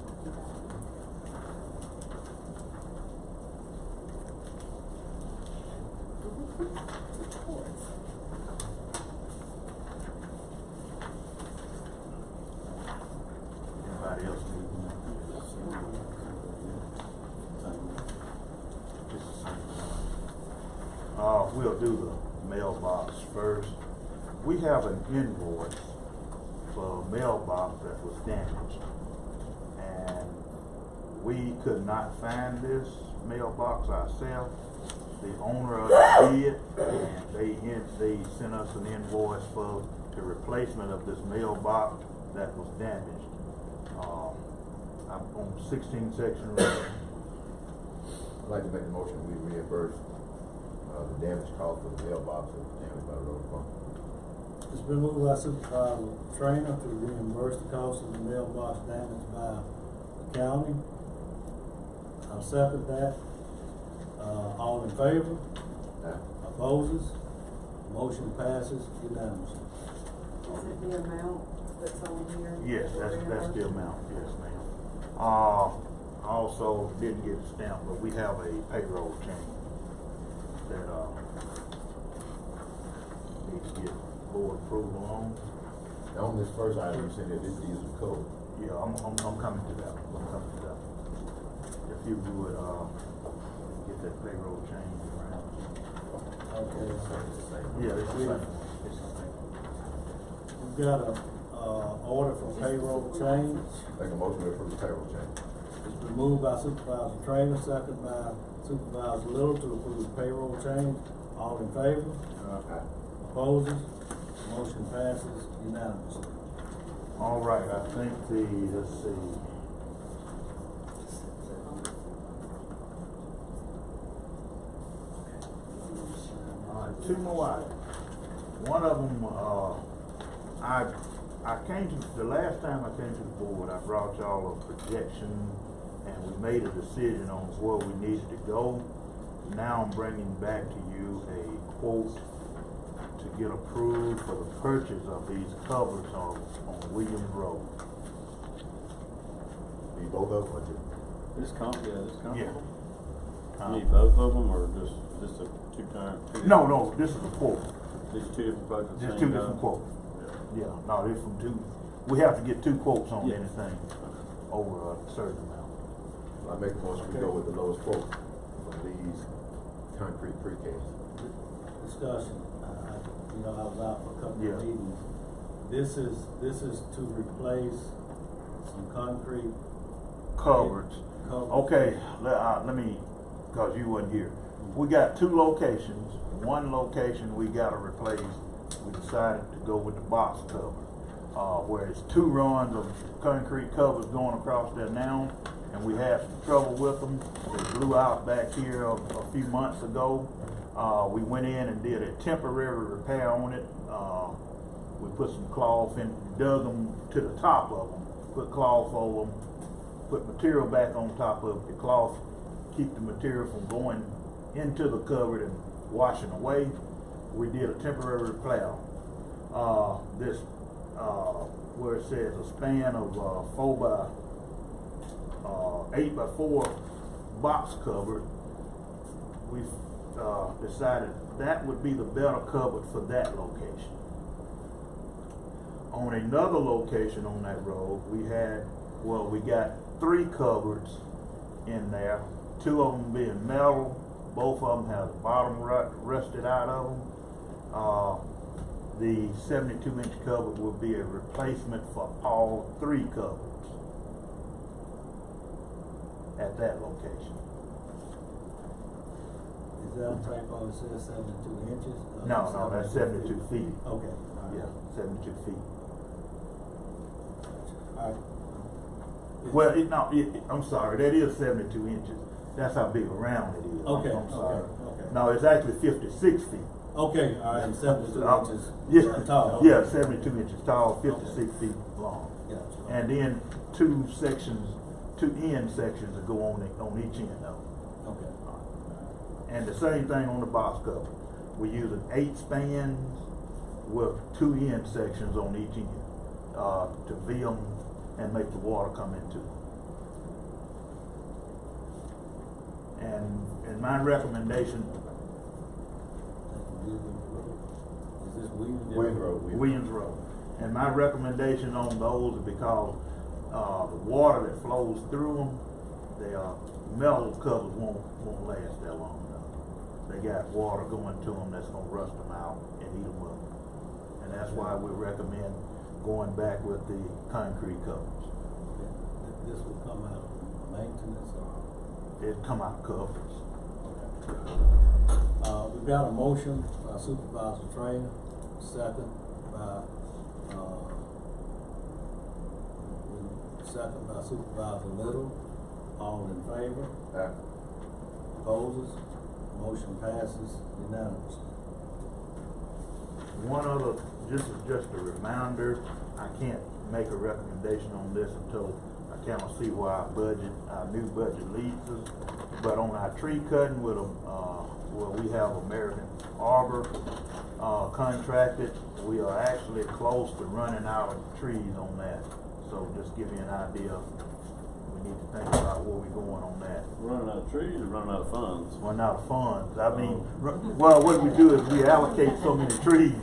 S8: Anybody else need one? Just the same one. We'll do the mailbox first. We have an invoice for a mailbox that was damaged. And we could not find this mailbox ourselves. The owner of it did, and they sent us an invoice for the replacement of this mailbox that was damaged. I'm on 16 Section Road.
S4: I'd like to make the motion, we reimburse, the damage caused for the mailbox that was damaged by the road department.
S1: It's been moved by Supervisor Trainer to reimburse the cost of the mailbox damaged by the county. I'll second that. All in favor?
S4: Aye.
S1: Opposes? Motion passes unanimously.
S5: Is it the amount that's on here?
S8: Yes, that's the amount, yes, ma'am. Also didn't get it stamped, but we have a payroll change that, need to get board approval on.
S4: Now, on this first item, you said that this is the code.
S8: Yeah, I'm coming to that, I'm coming to that. If you would, get that payroll change around.
S1: Okay.
S8: Yeah, it's the same, it's the same.
S1: We've got a, order for payroll change.
S4: Make a motion, we approve the payroll change.
S1: It's been moved by Supervisor Trainer, second by Supervisor Little to approve the payroll change. All in favor? Opposes? Motion passes unanimously.
S8: All right, I think let's see. All right, two more items. One of them, I came to, the last time I came to the board, I brought y'all a projection and we made a decision on where we needed to go. Now I'm bringing back to you a quote to get approved for the purchase of these covers on Williams Road.
S4: Need both of them, or just?
S6: This comfortable?
S8: Yeah.
S6: You need both of them, or just a two-time?
S8: No, this is a quote.
S6: These two different quotes at the
S8: Just
S6: same
S8: two different
S6: time?
S8: quotes. Yeah, no, they're from two. We have to get two quotes on
S6: Yeah.
S8: anything over a certain amount.
S4: I make the motion, we go with the lowest quote for these concrete precast.
S1: Discussion. I was out for a couple
S8: Yeah.
S1: of meetings. This is to replace some concrete
S8: Coverage.
S1: covers.
S8: Okay, let me, cause you wasn't here. We got two locations. One location we gotta replace, we decided to go with the box cover. Where it's two runs of concrete covers going across there now, and we had some trouble with them. They blew out back here a few months ago. We went in and did a temporary repair on it. We put some cloth in, dug them to the top of them, put cloth over them, put material back on top of the cloth, keep the material from going into the cupboard and washing away. We did a temporary repair. This, where it says a span of 8x4 box cupboard, we decided that would be the better cupboard for that location. On another location on that road, we got three cupboards in there, two of them being metal, both of them have the bottom rusted out of them. The 72-inch cupboard will be a replacement for all three cupboards at that location.
S1: Is that a typo? It says 72 inches?
S8: No, that's 72 feet.
S1: Okay. All right.
S8: Yeah, 72 feet.
S1: All right.
S8: Well, I'm sorry, that is 72 inches. That's how big around it is.
S1: Okay,
S8: I'm sorry.
S1: okay.
S8: No, it's actually 56 feet.
S1: Okay, all right, 72 inches
S8: Yeah,
S1: tall.
S8: yeah, 72 inches tall, 56 feet long.
S1: Gotcha.
S8: And then two end sections that go on each end of it.
S1: Okay.
S8: And the same thing on the box cover. We're using 8 spans with 2 end sections on each end to V them and make the water come into them. And my recommendation,
S1: Is this Williams?
S8: Williams Road. And my recommendation on those is because the water that flows through them, the metal covers won't last that long enough. They got water going to them that's gonna rust them out and eat them up. And that's why we recommend going back with the concrete covers.
S1: This will come out of maintenance or?
S8: It come out covers.
S1: We've got a motion by Supervisor Trainer, second by Supervisor Little. All in favor? Opposes? Motion passes unanimously.
S8: One other, this is just a reminder, I can't make a recommendation on this until I kind of see where our new budget leads us. But on our tree cutting with where we have American Arbor contracted, we are actually close to running out of trees on that. So just give you an idea, we need to think about where we're going on that.
S6: Running out of trees or running out of funds?
S8: Running out of funds. I mean, well, what we do is we allocate so many trees.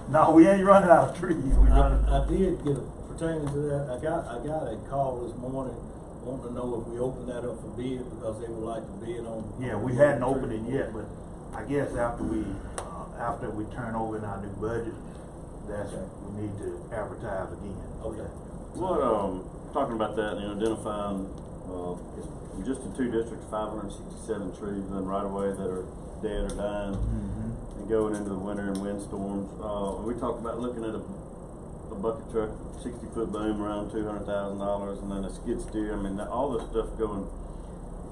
S8: No, we ain't running out of trees.
S1: I did get pertaining to that. I got a call this morning wanting to know if we opened that up for bid because they would like to bid on.
S8: Yeah, we hadn't opened it yet, but I guess after we turn over in our new budget, we need to advertise again.
S1: Okay.
S6: What, talking about that, identifying, It's just in 2 districts, 567 trees in right away that are dead or dying, and going into the winter and windstorms. We talked about looking at a bucket truck, 60-foot boom around $200,000, and then a skid steer. I mean, all this stuff going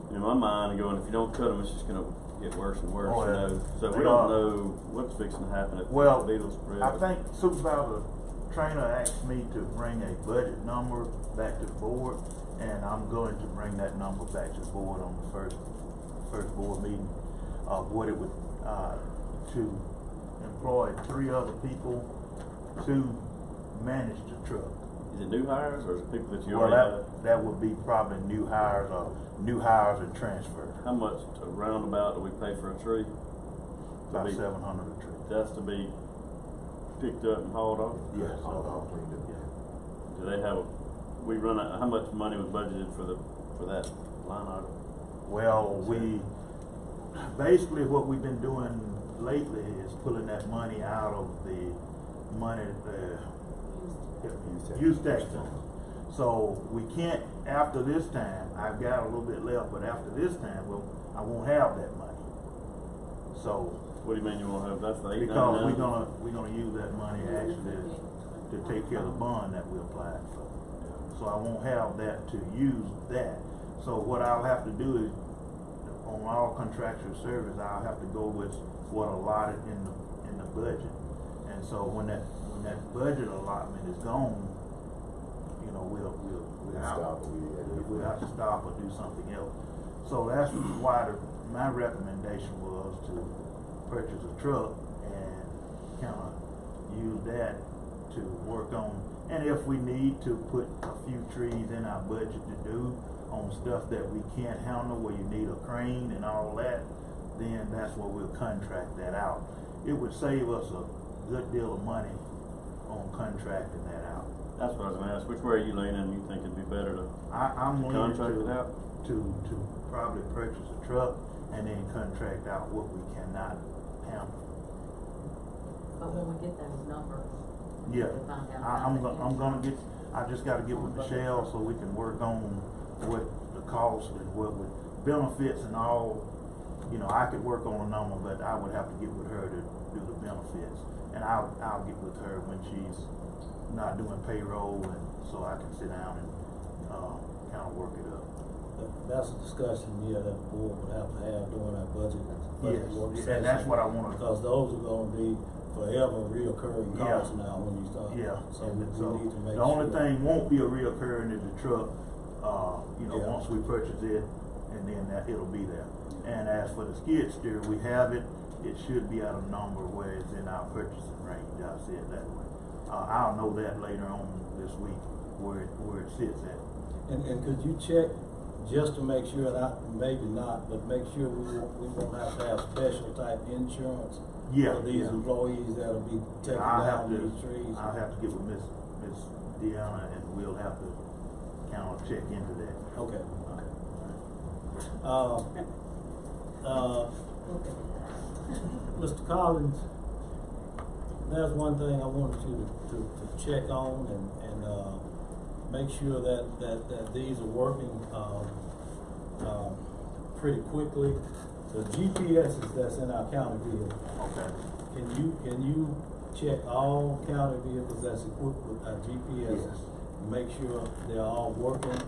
S6: in my mind, going, if you don't cut them, it's just going to get worse and worse.
S8: Oh, yeah.
S6: You know? So we
S8: They
S6: don't
S8: are.
S6: know what's fixing to happen if
S8: Well,
S6: the beetles spread.
S8: I think Supervisor Trainer asked me to bring a budget number back to the board, and I'm going to bring that number back to the board on the first board meeting of what it would, to employ 3 other people to manage the truck.
S6: Is it new hires or is it people that you
S8: Well,
S6: already have?
S8: that would be probably new hires and transfer.
S6: How much to roundabout do we pay for a tree?
S8: About
S6: be-
S8: 700 a tree.
S6: That's to be picked up and hauled off?
S8: Yes.
S4: All cleaned up.
S6: Do they have how much money was budgeted for that line item?
S8: Well, basically what we've been doing lately is pulling that money out of the money, use tax funds. So we can't, after this time, I've got a little bit left, but after this time, well, I won't have that money. So,
S6: What do you mean you won't have, that's the
S8: because
S6: $899?
S8: we're gonna use that money actually to take care of the bond that we applied for. So I won't have that to use that. So what I'll have to do is, on all contractual service, I'll have to go with what allotted in the budget. And so when that budget allotment is gone, you know, we'll have to stop or do something else. So that's why my recommendation was to purchase a truck and kind of use that to work on. And if we need to put a few trees in our budget to do on stuff that we can't handle, where you need a crane and all that, then that's where we'll contract that out. It would save us a good deal of money on contracting that out.
S6: That's what I was gonna ask, which way are you leaning, you think it'd be better to
S8: I'm leaning
S6: contract it out?
S8: to probably purchase a truck and then contract out what we cannot handle.
S2: But when we get those numbers,
S8: Yeah,
S2: we find out.
S8: I'm gonna get, I just gotta get with Michelle so we can work on what the cost and what would benefits and all. You know, I could work on a number, but I would have to get with her to do the benefits. And I'll get with her when she's not doing payroll, and so I can sit down and, kind of work it up.
S1: That's a discussion, that the board would have to have during our budget
S8: Yes,
S1: work
S8: and that's what I wanna.
S1: Because those are gonna be forever reoccurring costs now when you start.
S8: Yeah,
S1: So we need to make
S8: the only
S1: sure.
S8: thing won't be a reoccurring is the truck,
S1: Yeah.
S8: once we purchase it, and then it'll be there. And as for the skid steer, we have it should be at a number where it's in our purchasing range, I'll say it that way. I'll know that later on this week, where it sits at.
S1: And could you check, just to make sure, maybe not, but make sure we won't have to have special type insurance
S8: Yeah,
S1: for these
S8: yeah.
S1: employees that'll be taking
S8: I'll
S1: down
S8: have to,
S1: these trees?
S8: I'll have to get with Miss Deanna, and we'll have to kind of check into that.
S1: Okay. Mr. Collins, there's one thing I wanted you to check on and make sure that these are working, pretty quickly. The GPSs that's in our county vehicle,
S8: Okay.
S1: can you check all county vehicles that's equipped with our GPSs?
S8: Yes.
S1: Make sure they're all working,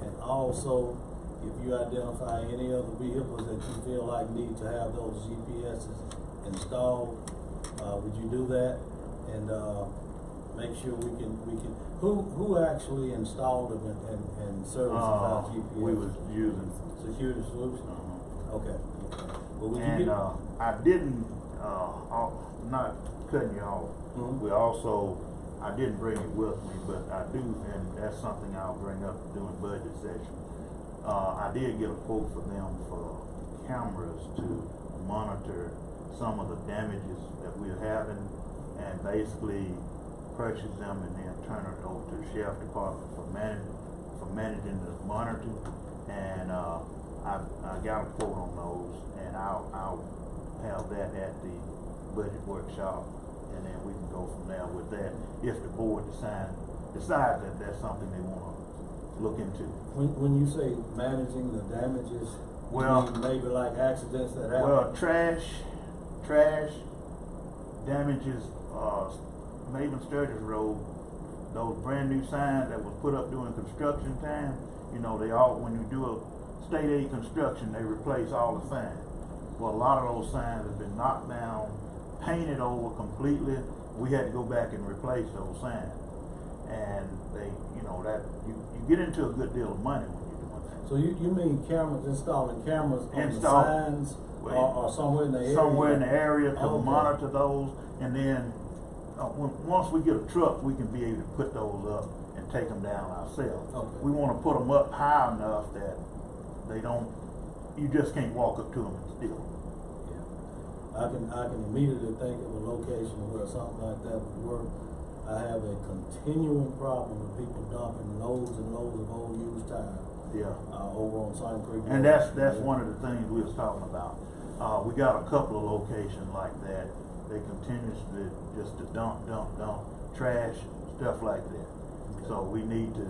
S1: and also, if you identify any other vehicles that you feel like need to have those GPSs installed, would you do that? And, make sure we can, who actually installed them and services our GPS?
S8: We was using.
S1: Security Solutions? Okay. Well, would you
S8: And,
S1: get?
S8: I didn't, not cutting you off.
S1: Mhm.
S8: We also, I didn't bring it with me, but I do, and that's something I'll bring up during budget session. I did get a quote for them for cameras to monitor some of the damages that we're having, and basically purchase them and then turn it over to the sheriff department for managing the monitoring. And, I got a quote on those, and I'll have that at the budget workshop, and then we can go from there with that, if the board decides that that's something they wanna look into.
S1: When you say managing the damages,
S8: Well-
S1: you mean maybe like accidents that happen?
S8: Well, trash damages, Maven Sturgis Road, those brand new signs that was put up during construction time, you know, when you do a state aid construction, they replace all the signs. Well, a lot of those signs have been knocked down, painted over completely. We had to go back and replace those signs. And they, you know, that, you get into a good deal of money when you're doing that.
S1: So you mean cameras, installing cameras on the
S8: Install-
S1: signs or somewhere in the area?
S8: Somewhere in the area to
S1: Okay.
S8: monitor those, and then, once we get a truck, we can be able to put those up and take them down ourselves.
S1: Okay.
S8: We wanna put them up high enough that they don't, you just can't walk up to them and steal.
S1: Yeah. I can immediately think of a location where something like that would work. I have a continuing problem with people dumping loads and loads of old used tires,
S8: Yeah.
S1: over on Sign Creek.
S8: And
S1: Road.
S8: that's one of the things we was talking about. We got a couple of locations like that. They continuously just to dump trash, stuff like that. So we need to,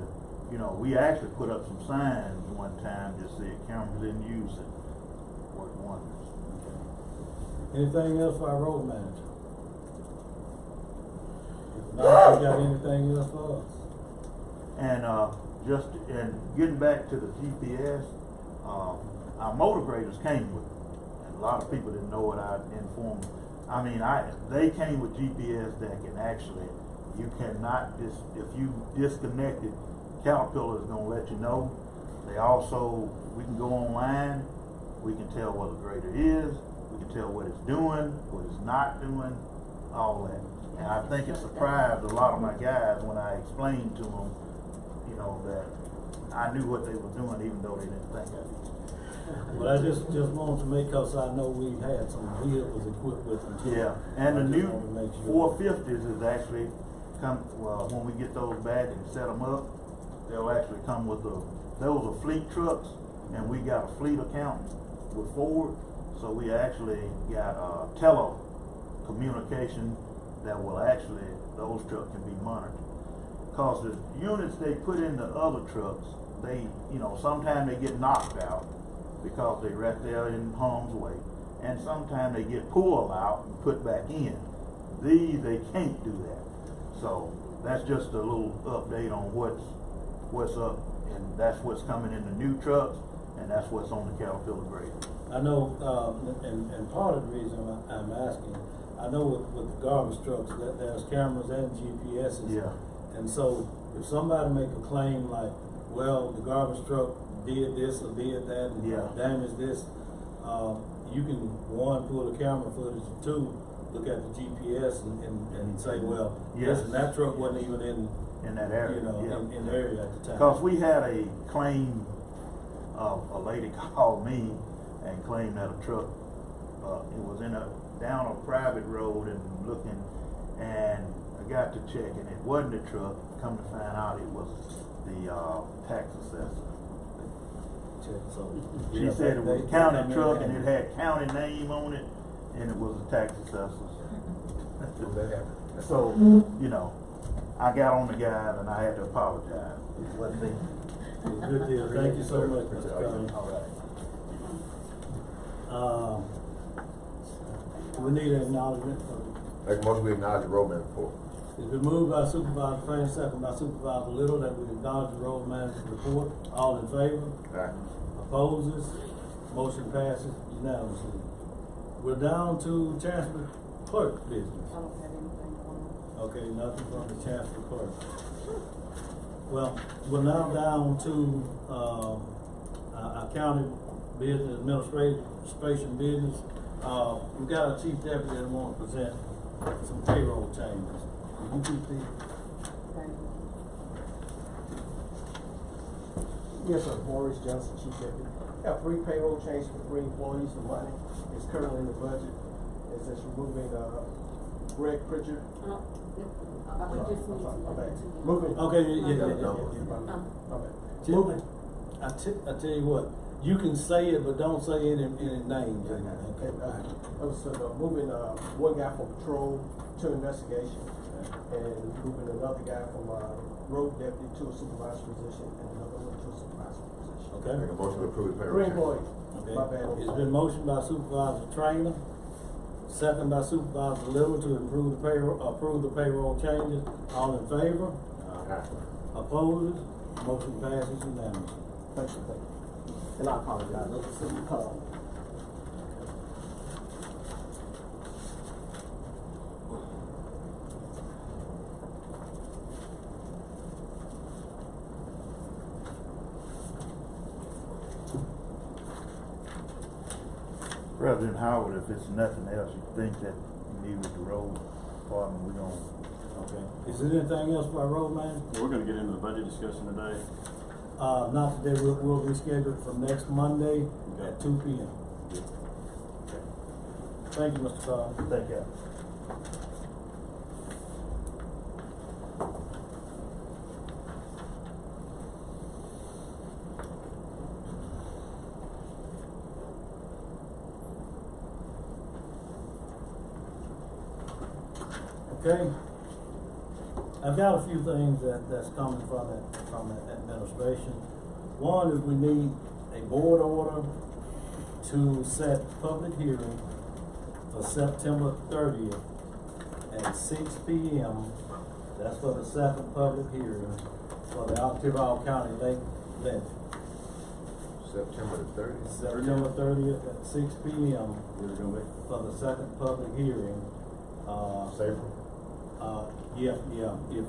S8: you know, we actually put up some signs one time, just said cameras in use, and worked wonders.
S1: Anything else for our road manager? If not, you got anything else for us?
S8: And getting back to the GPS, our motor graders came with it. And a lot of people didn't know it. I informed them. I mean, they came with GPS that can actually, you cannot if you disconnect it, Caterpillar is gonna let you know. They also, we can go online, we can tell what the grader is, we can tell what it's doing, what it's not doing, all that. And I think it surprised a lot of my guys when I explained to them, you know, that I knew what they were doing even though they didn't think of it.
S1: Well, I just wanted to make, cause I know we had some vehicles equipped with them too.
S8: Yeah, and the
S1: I just
S8: new
S1: wanted to make sure.
S8: 450s is actually when we get those back and set them up, they'll actually come with those are fleet trucks, and we got a fleet account with Ford, so we actually got telecommunication that will actually, those trucks can be monitored. Cause the units they put in the other trucks, they, you know, sometimes they get knocked out because they're right there in harm's way, and sometimes they get pulled out and put back in. These, they can't do that. So that's just a little update on what's up, and that's what's coming in the new trucks, and that's what's on the Caterpillar grader.
S1: I know, and part of the reason I'm asking, I know with the garbage trucks that there's cameras and GPSs.
S8: Yeah.
S1: And so if somebody make a claim like, well, the garbage truck did this or did that and
S8: Yeah.
S1: damaged this, you can, one, pull the camera footage, two, look at the GPS and say, well,
S8: Yes.
S1: listen, that truck wasn't even
S8: In that area,
S1: you know,
S8: yeah.
S1: in the area at the time.
S8: Cause we had a claim, a lady called me and claimed that a truck, it was down a private road and looking, and I got to check, and it wasn't a truck. Come to find out, it was the tax assessor.
S1: So,
S8: She
S1: yeah,
S8: said it was
S1: they
S8: a county
S1: come in
S8: truck and it had county name on it, and it was a tax assessor. So, you know, I got on the guy and I had to apologize.
S1: Good deal. Thank you so much, Mr. Cummings.
S8: All right.
S1: We need an acknowledgement.
S4: Make a motion, we acknowledge the roadman report.
S1: It's been moved by Supervisor Frame, second by Supervisor Little, that we acknowledge the road manager's report. All in favor?
S4: Aye.
S1: Opposes? Motion passes unanimously. We're down to Chancellor Clerk business.
S5: I don't have anything going on.
S1: Okay, nothing from the Chancellor Clerk. Well, we're now down to, our county business, administration business. We got a chief deputy that wants to present some payroll changes. Will you keep these?
S5: Okay.
S11: Yes, sir. Maurice Johnson, Chief Deputy. Got 3 payroll changes for 3 employees. The money is currently in the budget. It's just removing Greg Pritchard.
S3: We just need to.
S11: Okay. Moving.
S1: Okay, yeah.
S11: Okay.
S1: Moving. I tell you what, you can say it, but don't say any names. Okay.
S11: So moving one guy from patrol to investigation, and moving another guy from road deputy to a supervisor position and another one to a supervisor position.
S1: Okay?
S4: Make a motion to approve the payroll.
S11: Three
S4: change.
S11: employees.
S1: Okay.
S11: My bad.
S1: It's been motioned by Supervisor Trainer, second by Supervisor Little to approve the payroll changes. All in favor?
S4: Aye.
S1: Opposed? Motion passes unanimously.
S11: Thank you. And I apologize.
S8: President Howard, if it's nothing else you think that you need with the road department, we're gonna.
S1: Okay. Is there anything else by road man?
S6: We're gonna get into the budget discussion today.
S1: Not today, we'll reschedule it for next Monday at 2 p.m. Thank you, Mr. Todd.
S8: Thank you.
S1: Okay. I've got a few things that's coming from the administration. One is we need a board order to set public hearing for September 30th at 6 p.m. That's for the second public hearing for the Octavia County Lake levy.
S4: September the 30th.
S1: September 30th at 6 p.m.
S6: Where's it gonna be?
S1: for the second public hearing.
S4: Safer.
S1: Yeah, if,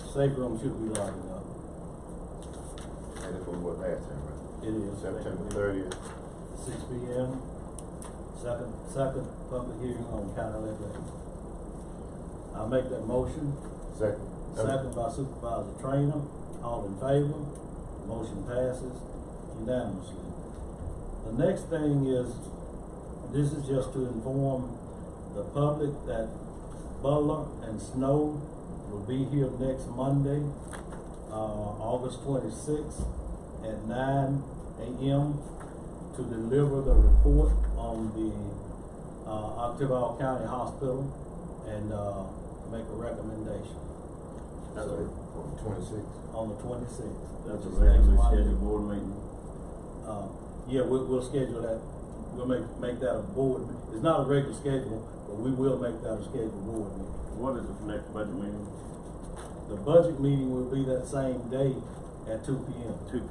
S1: safe room should be lighted up.
S4: And that's what we were last time, right?
S1: It is.
S4: September 30th.
S1: 6 p.m. Second public hearing on county levy. I'll make that motion.
S4: Second.
S1: Second by Supervisor Trainer. All in favor? Motion passes unanimously. The next thing is, this is just to inform the public that Butler and Snow will be here next Monday, August 26th at 9 a.m. to deliver the report on the Octavia County Hospital and make a recommendation.
S4: That's
S1: So,
S4: on the 26th.
S1: on the 26th.
S6: That's a
S1: which is
S6: regularly
S1: next Monday.
S6: scheduled board meeting.
S1: Yeah, we'll schedule that. We'll make that a board. It's not a regular schedule, but we will make that a scheduled board meeting.
S6: What is the next budget meeting?
S1: The budget meeting will be that same day at 2 p.m.
S6: 2 p.m.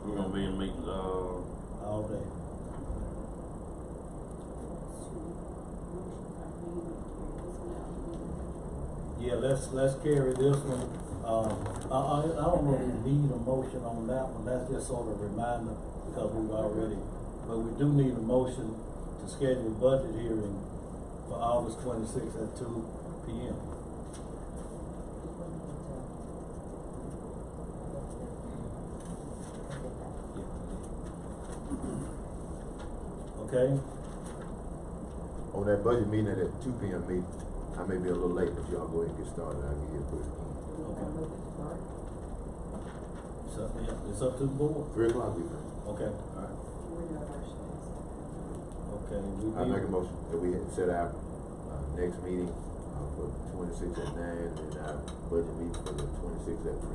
S6: We're gonna be in meetings,
S1: all day. Yeah, let's carry this one. I don't know if we need a motion on that one. That's just sort of a reminder because we've already, but we do need a motion to schedule budget hearing for August 26th at 2 p.m. Okay?
S4: On that budget meeting at 2 p.m. meeting, I may be a little late, but y'all go ahead and get started. I'll get here quick.
S1: Okay. So, yeah, it's up to the board.
S4: 3 o'clock we finish.
S1: Okay, all right. Okay,
S4: I make a motion that we set our next meeting for 26 at 9 and our budget meeting for the 26 at 3.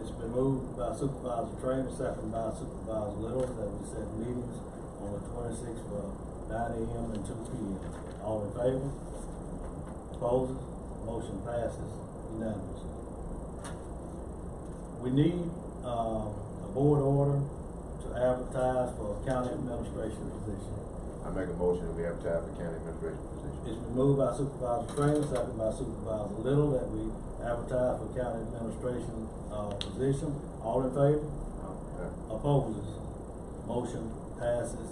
S1: It's been moved by Supervisor Trainer, second by Supervisor Little, that we set meetings on the 26th for 9 a.m. and 2 p.m. All in favor? Opposed? Motion passes unanimously. We need a board order to advertise for a county administration position.
S4: I make a motion that we advertise for county administration position.
S1: It's been moved by Supervisor Trainer, second by Supervisor Little, that we advertise for county administration position. All in favor? Opposes? Motion passes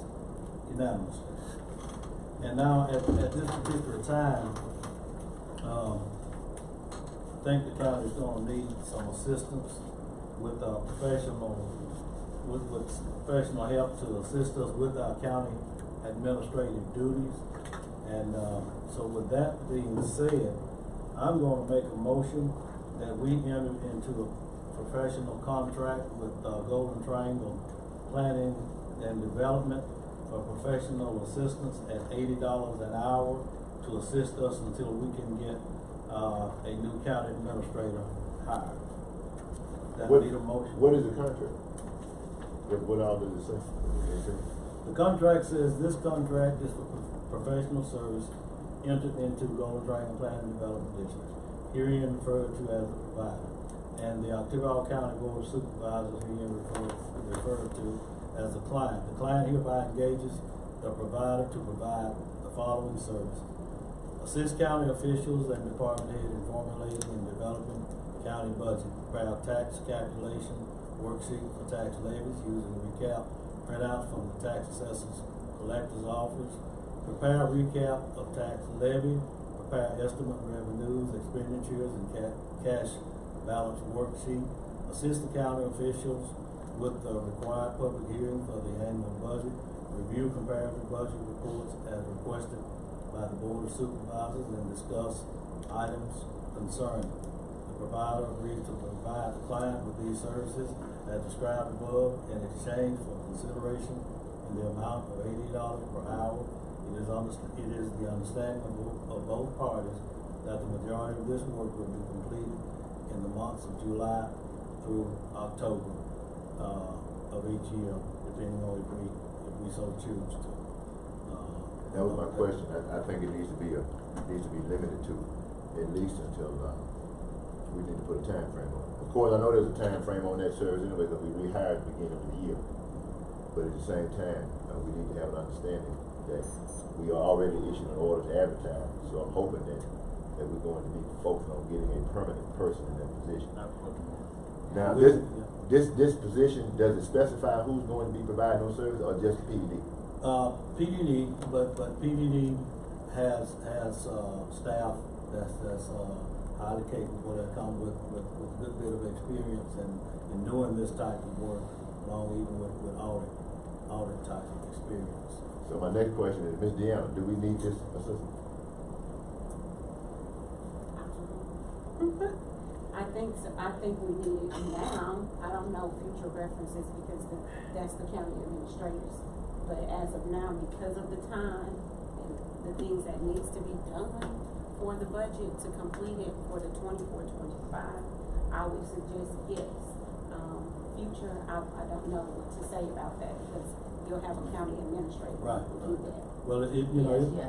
S1: unanimously. And now, at this particular time, I think the county is gonna need some assistance with professional help to assist us with our county administrative duties. And so with that being said, I'm gonna make a motion that we enter into a professional contract with Golden Triangle Planning and Development for professional assistance at $80 an hour to assist us until we can get a new county administrator hired. That
S4: What-
S1: need a motion.
S4: What is the contract? What all does it say?
S1: The contract says this contract is for professional service entered into Golden Dragon Planning and Development District, herein referred to as the provider, and the Octavia County Board of Supervisors herein referred to as the client. The client hereby engages the provider to provide the following service: assist county officials and department head in formulating and developing county budget, prepare tax calculation worksheet for tax levies using recap printout from the tax assessor's collector's office, prepare recap of tax levy, prepare estimate revenues, expenditures, and cash balance worksheet, assist the county officials with the required public hearing for the annual budget, review comparative budget reports as requested by the Board of Supervisors, and discuss items concerning. The provider agrees to provide the client with these services as described above in exchange for consideration in the amount of $80 per hour. It is the understanding of both parties that the majority of this work will be completed in the months of July through October of each year, depending on if we so choose to.
S4: That was my question. I think it needs to be limited to at least until we need to put a time frame on it. Of course, I know there's a time frame on that service anyway because we rehired at the beginning of the year. But at the same time, we need to have an understanding that we are already issuing an order to advertise. So I'm hoping that we're going to be focused on getting a permanent person in that position. Now, this position, does it specify who's going to be providing those services or just PDD?
S1: PDD, but PDD has staff that's highly capable, that come with a good bit of experience in doing this type of work, along even with audit type of experience.
S4: So my next question is, Ms. Deanna, do we need this assistant?
S3: I think we need it now. I don't know future references because that's the county administrators. But as of now, because of the time and the things that needs to be done for the budget to complete it for the 24-25, I would suggest yes. Future, I don't know what to say about that because you'll have a county administrator who will do that.
S1: Well,
S2: Yes,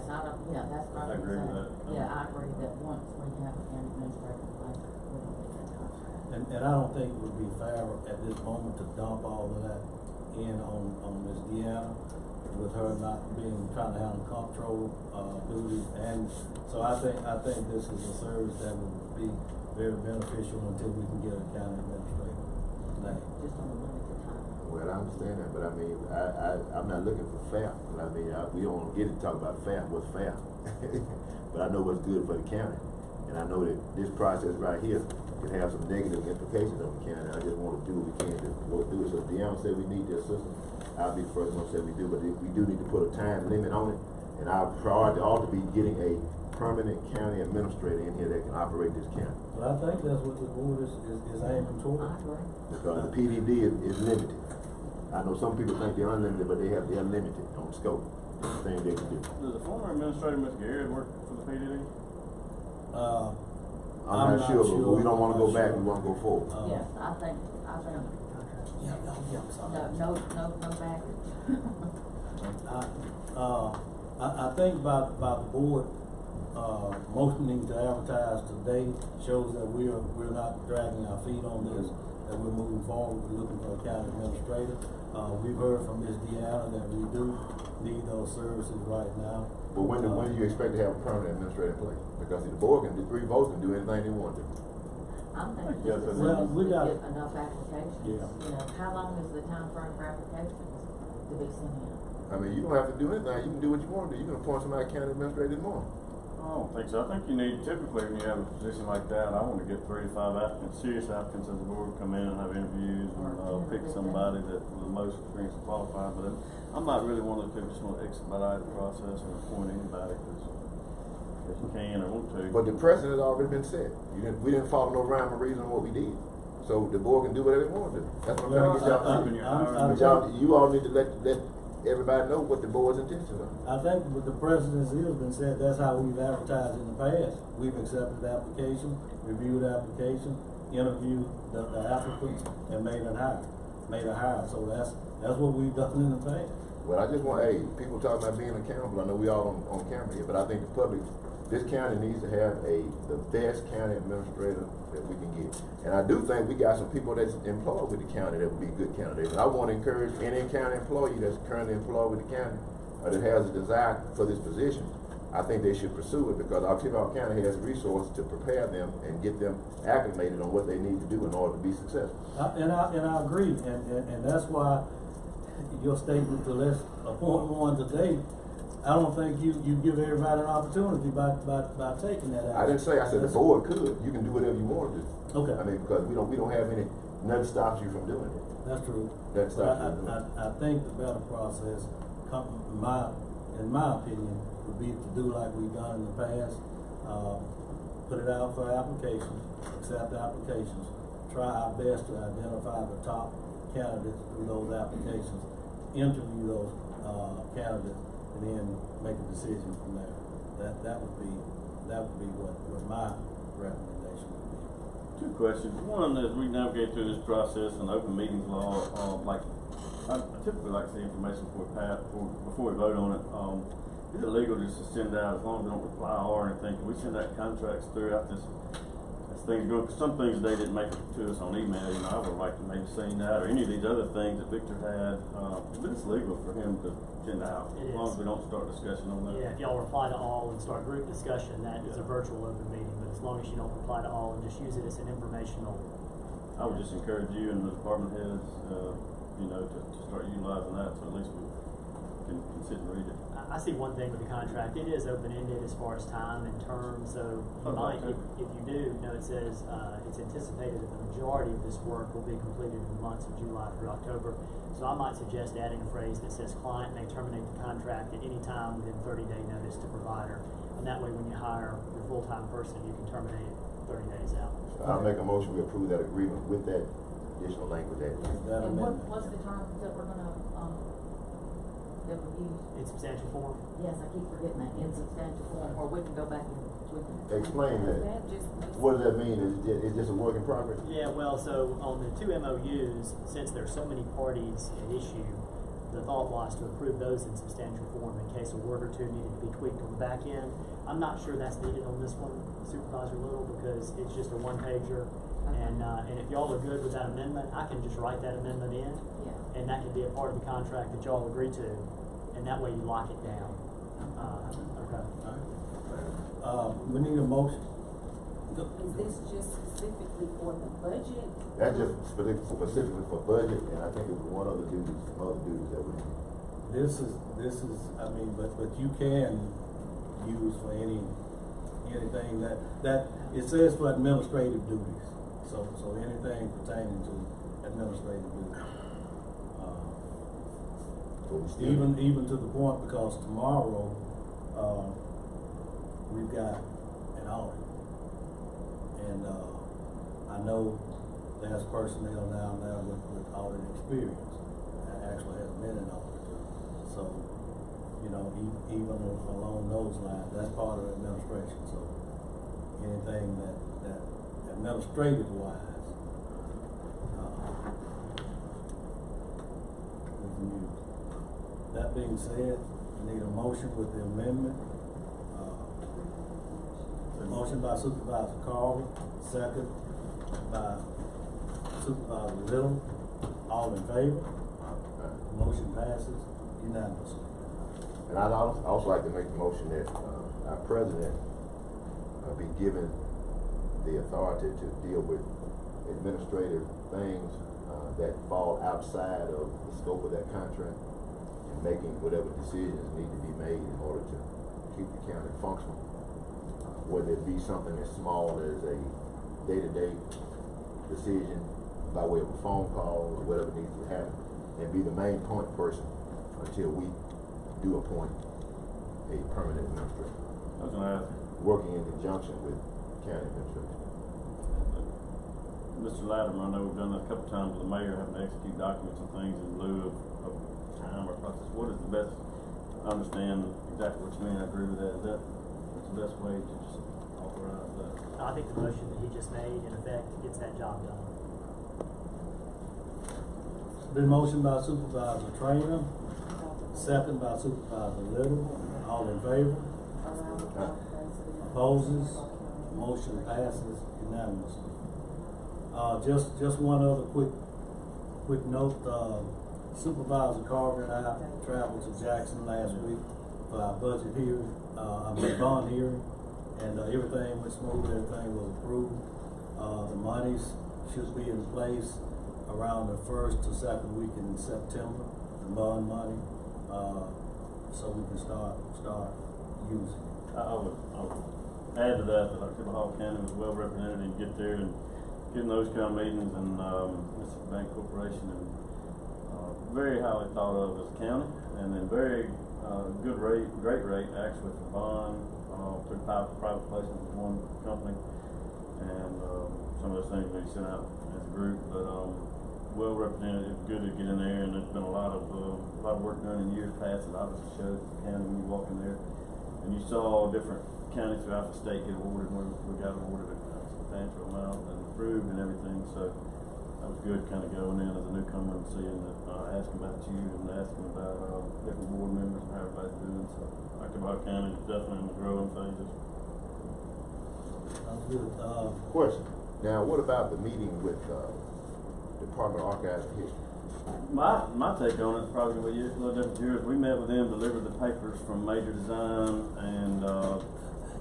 S2: that's what
S6: I agree with that.
S2: Yeah, I agree that once we have a county administrator in place, we don't need that contract.
S1: and I don't think it would be fair at this moment to dump all of that in on Ms. Deanna, with her not trying to handle control duties, and so I think this is a service that would be very beneficial until we can get a county administrator.
S2: Just on a limited time.
S4: Well, I understand that, but I mean, I'm not looking for fair. I mean, we don't get to talk about fair, what's fair. But I know what's good for the county. And I know that this process right here can have some negative implications on the county. I just want to do what we can to go through it. So if Deanna said we need the assistance, I'll be the first one to say we do, but we do need to put a time limit on it. And our priority ought to be getting a permanent county administrator in here that can operate this county.
S1: But I think that's what the board is aiming toward.
S2: I agree.
S4: Because the PDD is limited. I know some people think they're unlimited, but they're limited on scope. The thing they can do.
S6: Does the former administrator, Mr. Garrett, work for the PDD?
S4: I'm not sure, but we don't want to go back. We want to go forward.
S2: Yes, I think,
S1: Yeah, I'm sorry.
S2: no baggage.
S1: I think by the board motioning to advertise today shows that we're not dragging our feet on this, that we're moving forward, we're looking for a county administrator. We've heard from Ms. Deanna that we do need those services right now.
S4: But when do you expect to have a permanent administrator in place? Because the board can do 3 votes and do anything they want to.
S2: I'm thinking
S6: Yes,
S2: just as
S1: well,
S2: soon as
S1: we
S2: we
S1: got-
S2: get enough applications.
S1: Yeah.
S2: You know, how long is the time frame for applications to be sent in?
S4: I mean, you don't have to do anything. You can do what you want to do. You can appoint somebody county administrator tomorrow.
S6: I don't think so. I think you need, typically when you have a position like that, I want to get 3 to 5 applicants, serious applicants as a board, come in and have interviews and pick somebody that was the most experienced and qualified. But I'm not really one of those people just want to expedite the process or appoint anybody because you can or want to.
S4: But the precedent has already been set. We didn't follow no rhyme or reason on what we did. So the board can do whatever they want to do. That's what I'm trying to get y'all to do. But you all need to let everybody know what the board's intentions are.
S1: I think with the precedence has been said, that's how we've advertised in the past. We've accepted the application, reviewed the application, interviewed the applicants and made a hire. So that's what we've done in the past.
S4: Well, I just want, hey, people talk about being accountable, I know we all on camera here, but I think the public, this county needs to have the best county administrator that we can get. And I do think we got some people that's employed with the county that would be good candidates. And I want to encourage any county employee that's currently employed with the county, that has a desire for this position, I think they should pursue it, because Occidental County has resources to prepare them and get them acclimated on what they need to do in order to be successful.
S1: And I agree, and that's why your statement to let's appoint one today, I don't think you give everybody an opportunity by taking that action.
S4: I didn't say, I said the board could, you can do whatever you want to do.
S1: Okay.
S4: I mean, because we don't have nothing stops you from doing it.
S1: That's true.
S4: That stops you from doing it.
S1: I think the better process, in my opinion, would be to do like we've done in the past, put it out for applications, accept applications, try our best to identify the top candidates through those applications, interview those candidates, and then make a decision from there. That would be what my recommendation would be.
S6: Two questions. One, as we navigate through this process and open meetings law, I typically like to see information before we vote on it. Is it legal just to send out, as long as we don't reply or anything, can we send out contracts throughout this as things go? Because some things they didn't make it to us on email, I would like to maybe seen that, or any of these other things that Victor had, but it's legal for him to send out, as long as we don't start discussion on that.
S7: Yeah, if y'all reply to all and start group discussion, that is a virtual open meeting, but as long as you don't reply to all and just use it as an informational.
S6: I would just encourage you and the department heads, to start utilizing that, so at least we can sit and read it.
S7: I see one thing with the contract, it is open-ended as far as time and term, so you might, if you do, it says, it's anticipated that the majority of this work will be completed in the months of July through October. So I might suggest adding a phrase that says client may terminate the contract at any time within 30-day notice to provider. And that way, when you hire your full-time person, you can terminate it 30 days out.
S4: I'll make a motion, we approve that agreement with that additional language added.
S1: That
S2: And
S1: amendment.
S2: what's the term that we're gonna, that we use?
S7: In substantial form?
S2: Yes, I keep forgetting that, in substantial form, or we can go back and we can.
S4: Explain that. What does that mean? Is this a work in progress?
S7: Yeah, well, so on the two MOUs, since there's so many parties at issue, the thought was to approve those in substantial form in case a word or two needed to be tweaked on the back end. I'm not sure that's needed on this one, Supervisor Little, because it's just a one-pager. And if y'all are good with that amendment, I can just write that amendment in.
S2: Yeah.
S7: And that can be a part of the contract that y'all agree to, and that way you lock it down. Okay.
S1: We need a motion.
S3: Is this just specifically for the budget?
S4: That's just specifically for budget, and I think it was one other duties that we.
S1: This is, but you can use for anything that it says for administrative duties. So anything pertaining to administrative duties. Even to the point, because tomorrow, we've got an audit. And, I know there's personnel down there with audit experience that actually has been an auditor. So, even along those lines, that's part of the administration. So anything that administrative wise, we can use. That being said, we need a motion with the amendment. Motion by Supervisor Carver, second by Supervisor Little. All in favor? Motion passes unanimously.
S4: And I'd also like to make the motion that our president be given the authority to deal with administrative things that fall outside of the scope of that contract, and making whatever decisions need to be made in order to keep the county functional. Whether it be something as small as a day-to-day decision by way of a phone call or whatever needs to happen, and be the main point person until we do appoint a permanent administrator.
S6: I was gonna ask,
S4: Working in conjunction with county administration.
S6: Mr. Latimer, I know we've done that a couple times with the mayor having to execute documents and things in lieu of time or process. What is the best, I understand exactly what you mean, I agree with that. Is that what's the best way to just authorize that.
S7: I think the motion that he just made, in effect, gets that job done.
S1: Been motioned by Supervisor Trainer, second by Supervisor Little. All in favor? Opposes? Motion passes unanimously. Just one other quick note. Supervisor Carver and I traveled to Jackson last week for our budget hearing, bond hearing, and everything went smooth. Everything was approved. The monies should be in place around the first to second week in September. The bond money, so we can start using it.
S6: I would add to that I feel Hall County was well represented and get there and getting those kind of meetings, and Mississippi Bank Corporation, and very highly thought of as a county, and then very great rate actually for bond through private placement with one company, and some of those things we sent out as a group, but well represented. It's good to get in there, and there's been a lot of work done in years past that obviously shows the county when you walk in there, and you saw different counties throughout the state get awarded. We got awarded a substantial amount and approved and everything, so that was good kind of going in as a newcomer and seeing that, asking about you and asking about different board members and how everybody's doing. So Hall County is definitely in the growing phases.
S1: Sounds good.
S4: Question. Now, what about the meeting with Department of Archives and History?
S6: My take on it is probably going to be a little different here. We met with them, delivered the papers from Major Design, and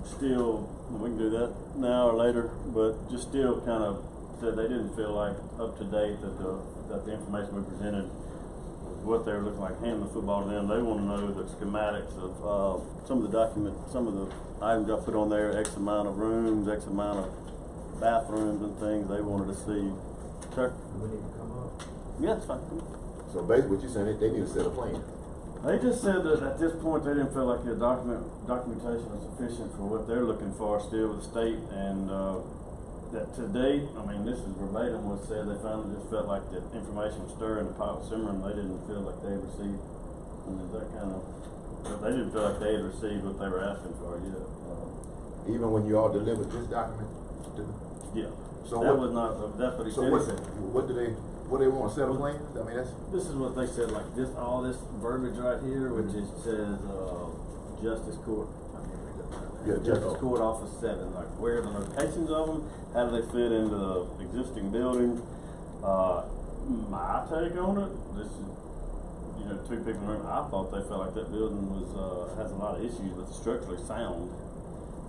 S6: still, we can do that now or later, but just still kind of said they didn't feel like up to date that the information we presented was what they were looking like handing the football to them. They want to know the schematics of some of the items I put on there, X amount of rooms, X amount of bathrooms and things they wanted to see. Sir?
S11: Do we need to come up?
S6: Yeah, that's fine.
S4: So basically what you're saying, they need a set of plans.
S6: They just said that at this point they didn't feel like the documentation was sufficient for what they're looking for still with the state, and that to date, I mean, this is verbatim was said, they finally just felt like the information was stirring, the pot was simmering. They didn't feel like they received, they didn't feel like they had received what they were asking for yet.
S4: Even when you all delivered this document to them?
S6: Yeah.
S4: So
S6: that
S4: what-
S6: was not, that's what he
S4: So
S6: said.
S4: what do they want, a set of plans? I mean,
S6: This is what they said, like all this verbiage right here, which is says, Justice Court.
S4: Yeah,
S6: Justice Court Office 7, like where are the locations of them, how do they fit into the existing building? My take on it, this is, two people in the room, I thought they felt like that building was, has a lot of issues, but it's structurally sound.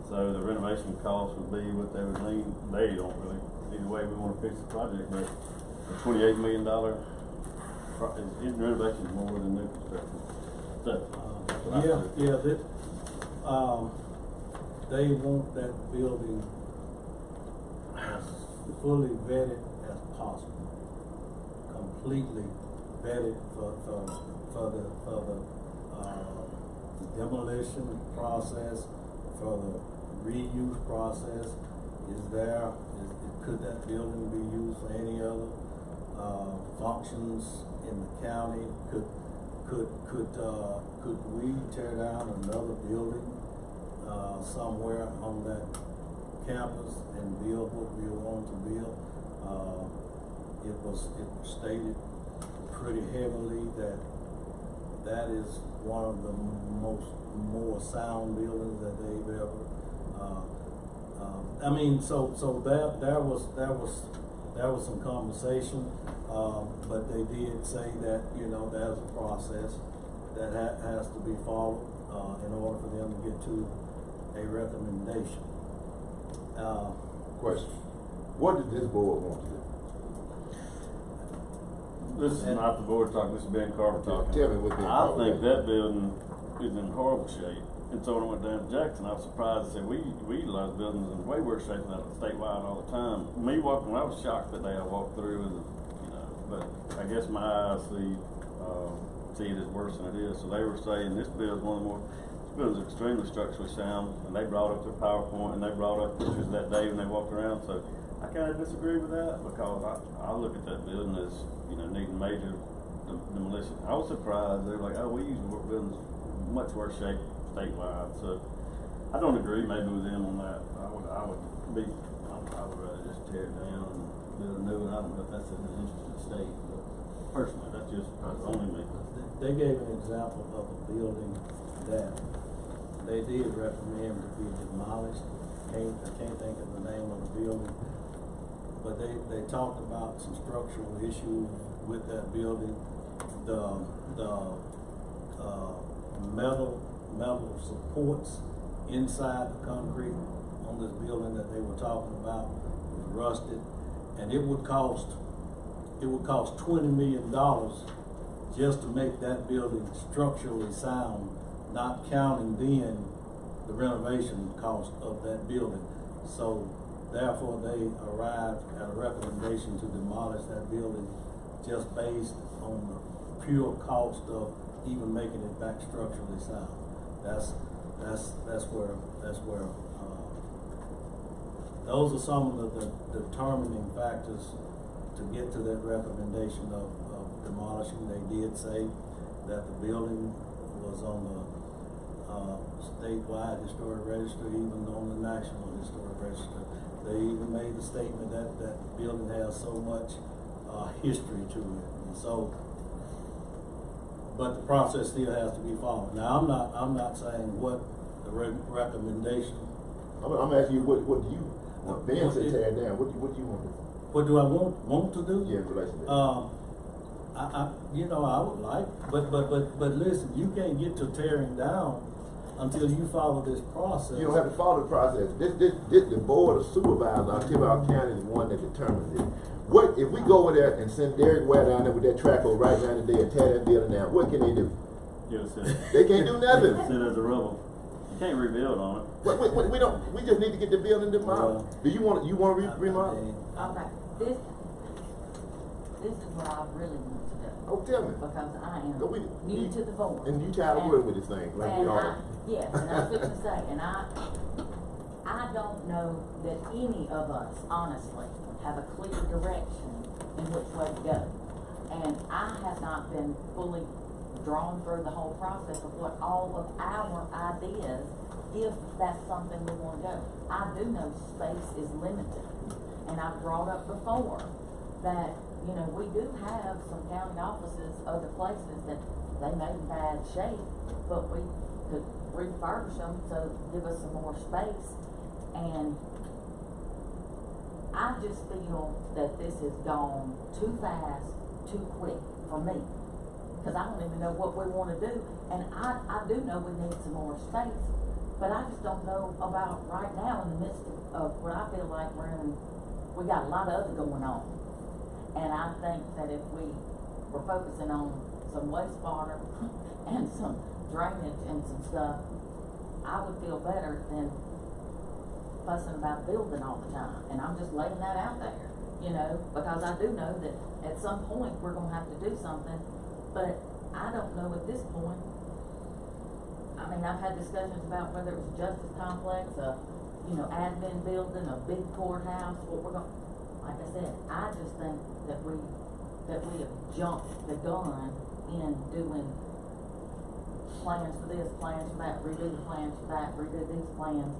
S6: So the renovation cost would be what they would need. They don't really, either way we want to fix the project, but the $28 million renovation is more than new construction. So,
S1: they want that building as fully vetted as possible, completely vetted for the demolition process, for the reuse process. Could that building be used for any other functions in the county? Could we tear down another building somewhere on that campus and build what we want to build? It was stated pretty heavily that is one of the more sound buildings that they've ever. There was some conversation, but they did say that there's a process that has to be followed in order for them to get to a recommendation.
S4: Question. What did this board want to do?
S6: this is not the board talking, this is Ben Carver talking.
S4: Tell me what Ben
S6: I
S4: Carver
S6: think
S4: did.
S6: that building is in horrible shape. And so when I went down to Jackson, I was surprised to say we utilize buildings in way worse shape than that statewide all the time. Me walking, I was shocked that day I walked through with but I guess my eyes see it as worse than it is. So they were saying this building's extremely structurally sound, and they brought up their PowerPoint and they brought up pictures that day when they walked around. So I kind of disagree with that because I look at that building as needing major demolition. I was surprised. They were like, oh, we use buildings much worse shape statewide. So I don't agree maybe with them on that. I would rather just tear it down and build a new one. I don't know if that's in the interest of the state, but personally, that's just only me.
S1: They gave an example of a building that they did recommend to be demolished. I can't think of the name of the building. But they talked about some structural issues with that building. The metal supports inside the concrete on this building that they were talking about was rusted, and it would cost $20 million just to make that building structurally sound, not counting then the renovation cost of that building. So therefore they arrived at a recommendation to demolish that building just based on the pure cost of even making it back structurally sound. That's where those are some of the determining factors to get to that recommendation of demolishing. They did say that the building was on the statewide historic register, even on the national historic register. They even made the statement that that building has so much history to it, and so. But the process still has to be followed. Now, I'm not saying what the recommendation.
S4: I'm asking you, what do you, Ben said tear it down, what do you want to do?
S1: What do I want to do?
S4: Yeah, in relation to that.
S1: I would like, but listen, you can't get to tearing down until you follow this process.
S4: You don't have to follow the process. This the board of supervisors of Tillamook County is the one that determines it. What if we go over there and send Derek Ware down there with that track over right down there and tear that building down? What can they do? They can't do nothing.
S6: Sit as a rubble. You can't rebuild on it.
S4: We don't. We just need to get the building demolished. Do you want remodel?
S2: Okay, this is what I really want to do.
S4: Oh, tell me.
S2: Because I am
S4: Go with it.
S2: new to the board.
S4: And you tired of working with this thing, like we are.
S2: Yes, and I was fixing to say, and I don't know that any of us, honestly, have a clear direction in which way to go. And I have not been fully drawn through the whole process of what all of our ideas, if that's something we want to go. I do know space is limited. And I've brought up before that, we do have some county offices, other places that they may be bad shape, but we could refurbish them to give us some more space. And I just feel that this has gone too fast, too quick for me. Because I don't even know what we want to do. And I do know we need some more space. But I just don't know about right now in the midst of what I feel like we got a lot of other going on. And I think that if we were focusing on some wastewater and some drainage and some stuff, I would feel better than fussing about building all the time. And I'm just laying that out there, because I do know that at some point we're going to have to do something, but I don't know at this point. I mean, I've had discussions about whether it was a justice complex, admin building, a big courthouse, what we're going. Like I said, I just think that we have jumped the gun in doing plans for this, plans for that, redo the plans for that, redo these plans.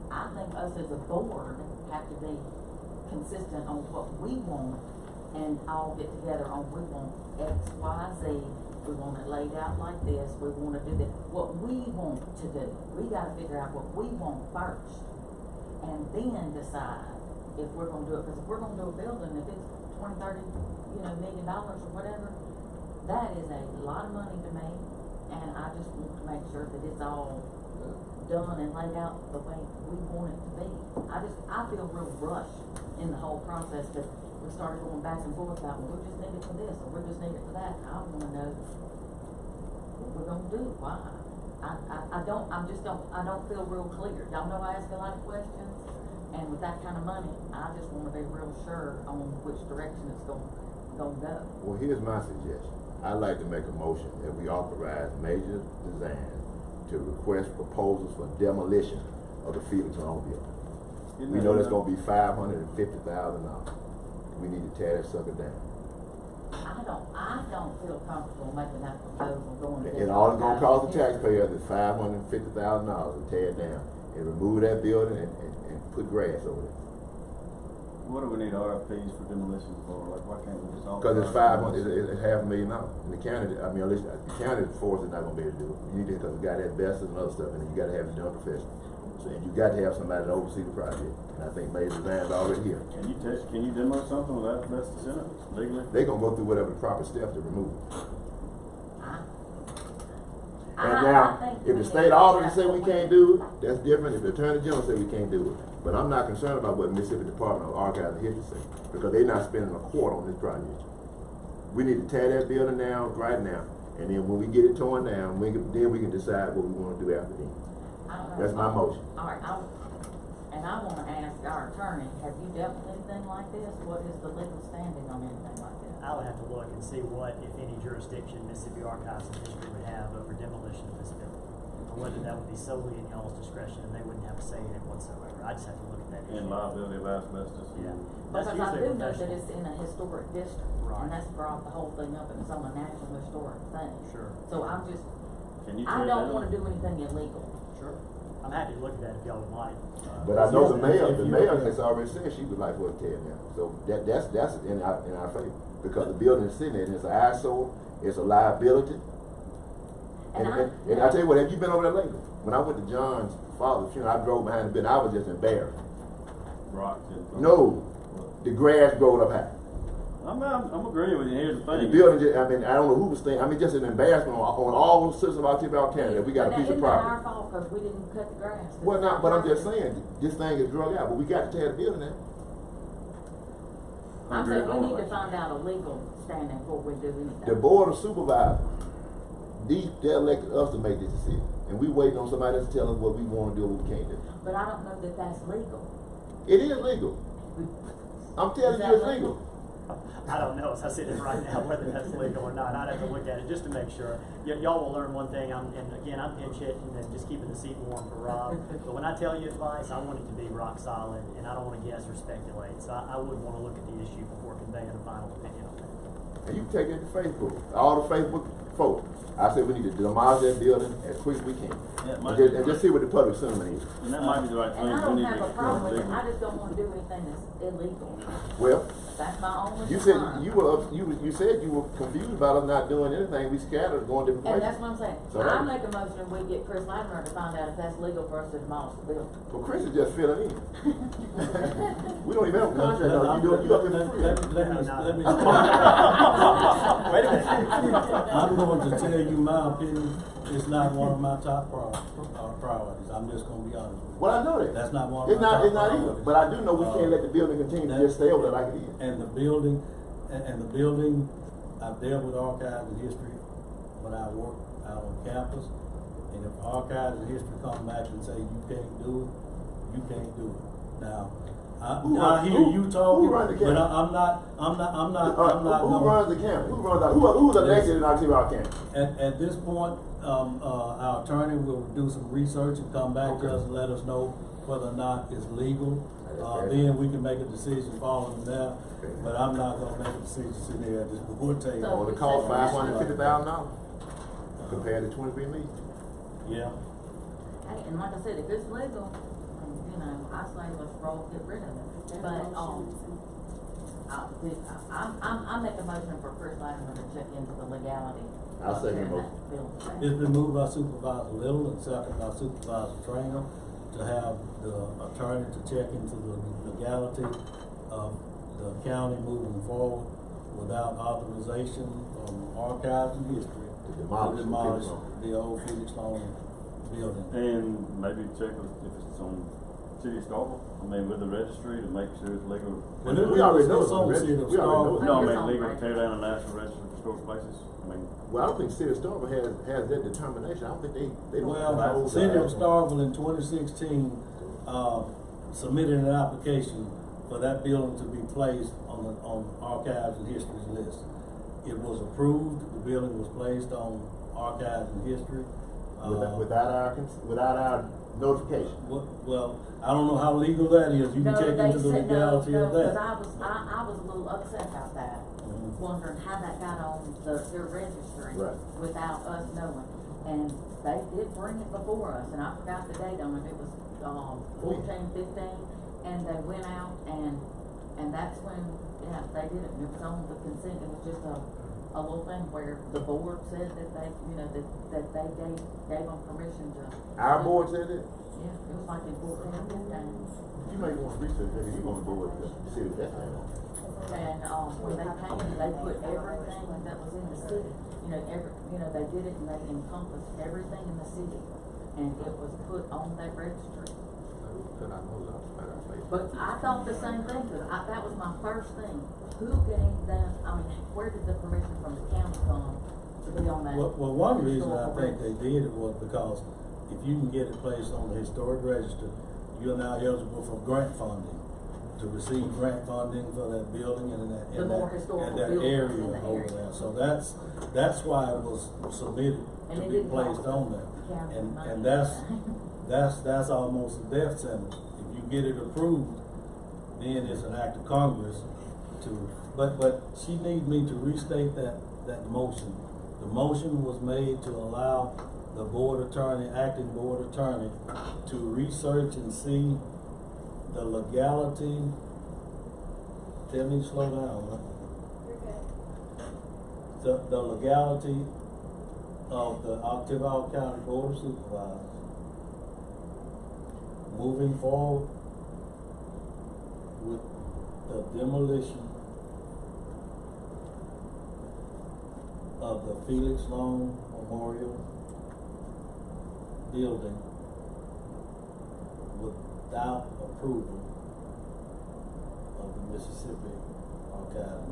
S2: I think us as a board have to be consistent on what we want and all get together on we want X, Y, Z. We want it laid out like this. We want to do this. What we want to do. We got to figure out what we want first, and then decide if we're going to do it. Because if we're going to do a building, if it's $20, $30, million or whatever, that is a lot of money to me, and I just want to make sure that it's all done and laid out the way we want it to be. I feel real rushed in the whole process that we started going back and forth about, well, we just need it for this, or we just need it for that. I want to know what we're going to do, why. I don't feel real clear. Y'all know I ask a lot of questions, and with that kind of money, I just want to be real sure on which direction it's going to go.
S4: Well, here's my suggestion. I'd like to make a motion that we authorize Major Design to request proposals for demolition of the Felix Long building. We know that's going to be $550,000. We need to tear that sucker down.
S2: I don't feel comfortable making that proposal going to.
S4: And all it's going to cost the taxpayers is $550,000 to tear it down. and remove that building and put grass over there.
S6: What do we need RFPs for demolition for? Like, why can't we just all?
S4: Cause it's it's $500,000. And the county, I mean, at least the county force is not gonna be able to do it. You need to, cause you gotta have asbestos and other stuff, and then you gotta have it done professionally. So, and you gotta have somebody to oversee the project. And I think Major Design's already here.
S6: Can you demo something without asbestos in it legally?
S4: They gonna go through whatever the proper steps to remove it. And
S2: I
S4: now,
S2: think
S4: if
S2: we
S4: the state
S2: need to
S4: auditor
S2: have
S4: say we
S2: a
S4: can't do it, that's different. If the attorney general say we can't do it. But I'm not concerned about what Mississippi Department of Archives and History say, because they're not spending a quarter on this project. We need to tear that building down right now, and then when we get it torn down, then we can decide what we wanna do after then. That's my motion.
S2: All right, and I wanna ask our attorney, have you dealt with anything like this? What is the legal standing on anything like this?
S7: I would have to look and see what, if any, jurisdiction Mississippi Archives and History would have over demolition of this building. Or whether that would be solely in y'all's discretion and they wouldn't have a say in it whatsoever. I just have to look at that issue.
S6: And liability of asbestos.
S7: Yeah.
S2: Because
S7: That's
S2: I
S7: usually
S2: do know that
S7: professional.
S2: it's in a historic district,
S7: Right.
S2: and that's brought the whole thing up, and it's on a national historic thing.
S7: Sure.
S2: So I'm just,
S6: Can you
S2: I
S6: tear
S2: don't
S6: down?
S2: wanna do anything illegal.
S7: Sure. I'm happy to look at that if y'all would like.
S4: But I know the mayor
S1: if you-
S4: has already said she would like for it teared down. So that's in our favor. Because the building is sitting there, and it's an eyesore, it's a liability. And I tell you what, have you been over there lately? When I went to John's father's funeral, I drove behind the building, I was just embarrassed.
S6: Rocks and.
S4: No, the grass growing up high.
S6: I'm agreeing with you. Here's the
S4: And
S6: thing.
S4: the building just, I mean, I don't know who was thinking, I mean, just an embarrassment on all the citizens of Altivar County that we got a piece of
S2: Isn't that our
S4: property.
S2: fault, cause we didn't cut the grass?
S4: Well, not, but I'm just saying, this thing is drug out, but we got to tear the building down.
S2: I'm saying we need to find out a legal standing before we do anything.
S4: The board of supervisors, they elected us to make this decision, and we waiting on somebody else to tell us what we wanna do and what we can't do.
S2: But I don't know that that's legal.
S4: It is legal. I'm telling you, it's legal.
S7: I don't know, as I sit here right now, whether that's legal or not. I'd have to look at it just to make sure. Y'all will learn one thing, and again, I'm pinch hitting and just keeping the seat warm for Rob. But when I tell you advice, I want it to be rock solid, and I don't want to guess or speculate. So I would want to look at the issue before conveying a final opinion on that.
S4: And you can take it to Facebook, all the Facebook folks. I said we need to demolish that building as quick as we can.
S6: Yeah,
S4: And just see what the public sentiment is.
S6: And that might be the right thing.
S2: And I
S6: We
S2: don't
S6: need
S2: have
S6: to
S2: a problem with it,
S6: legal.
S2: I just don't wanna do anything that's illegal.
S4: Well,
S2: That's my only
S4: you said
S2: concern.
S4: you said you were confused about us not doing anything. We scattered, going different
S2: And
S4: places.
S2: that's what I'm saying.
S4: So
S2: I
S4: that-
S2: make a motion, we get Chris Latimer to find out if that's legal for us to demolish the building.
S4: Well, Chris is just filling in. We don't even have a contract. No, you up in the free.
S1: Let me.
S7: Wait a minute.
S1: I'm going to tell you my opinion, it's not one of my top priorities, I'm just gonna be honest with you.
S4: Well, I know that.
S1: That's not one of
S4: It's
S1: my top
S4: not. It's not either.
S1: priorities.
S4: But I do know we can't let the building continue to just stay over there like it is.
S1: And the building, I've dealt with archives and history when I work out on campus. And if archives and history come back and say you can't do it, you can't do it. Now, I hear you talking,
S4: who runs the
S1: but
S4: campus?
S1: I'm not
S4: Who
S1: going.
S4: runs the county? Who's elected in Altivar County?
S1: At this point, our attorney will do some research and come back to
S4: Okay.
S1: us and let us know whether or not it's legal.
S4: Okay.
S1: Then we can make a decision following that,
S4: Okay.
S1: but I'm not gonna make a decision sitting here at this board table.
S2: So-
S4: Well, it cost $550,000 compared to 23 million.
S1: Yeah,
S2: Hey, and like I said, if it's legal, you know, I say let's roll, get rid of it. But, I make a motion for Chris Latimer to check into the legality.
S4: I'll
S2: of
S4: second
S2: tearing
S4: the
S2: that building down.
S1: it's been moved by Supervisor Little and second by Supervisor Trainer to have the attorney to check into the legality of the county moving forward without authorization from archives and history
S4: To demolish
S1: the old Felix Loan building.
S6: And maybe check if it's on City of Starkville. I mean, with the registry to make sure it's legal.
S1: Well,
S4: We already know
S1: it's on the city of
S4: we already know
S1: Starkville.
S6: No, I
S2: It's
S6: mean,
S2: on
S6: legal to
S2: record.
S6: tear down a national register of historic places. I mean,
S4: Well, I don't think City of Starkville has that determination. I don't think they don't.
S1: Well,
S4: hold
S1: City
S4: that.
S1: of Starkville in 2016, submitted an application for that building to be placed on archives and history's list. It was approved, the building was placed on archives and history.
S4: Without our notification.
S1: Well, I don't know how legal that is, you can
S2: No,
S1: check
S2: they
S1: into the
S2: said-
S1: legality
S2: no,
S1: of that.
S2: Cause I was a little upset about that,
S1: Mhm.
S2: wondering how that got on their registry
S4: Right.
S2: without us knowing. And they did bring it before us, and I forgot the date on it, it was, 14, 15, and they went out and that's when, yeah, they did it, and it was on the consent, it was just a little thing where the board said that they, you know, that they gave them permission to.
S4: Our board said that?
S2: Yeah, it was like in 14 or 15.
S4: You may want to research that, you on the board, to see if that's right.
S2: And, when they came, they put everything that was in the city, they did it and they encompassed everything in the city. And it was put on that registry. But I thought the same thing, cause that was my first thing. Who gave them, where did the permission from the county come to be on that?
S1: Well, one reason I
S2: historical
S1: think they
S2: register?
S1: did it was because if you can get it placed on the historic register, you're now eligible for grant funding, to receive grant funding for that building and that,
S2: The more historical
S1: and that
S2: buildings
S1: area
S2: in the
S1: over
S2: area.
S1: there. So that's why it was submitted
S2: And
S1: to
S2: it
S1: be
S2: didn't
S1: placed
S2: cost
S1: on
S2: the
S1: there.
S2: county money.
S1: And that's almost a death sentence. If you get it approved, then it's an act of Congress to, but she needs me to restate that motion. The motion was made to allow the acting board attorney, to research and see the legality. Tell me to slow down, huh? The legality of the Occidental County Board of Supervisors moving forward with the demolition of the Felix Long Memorial building without approval of the Mississippi Archives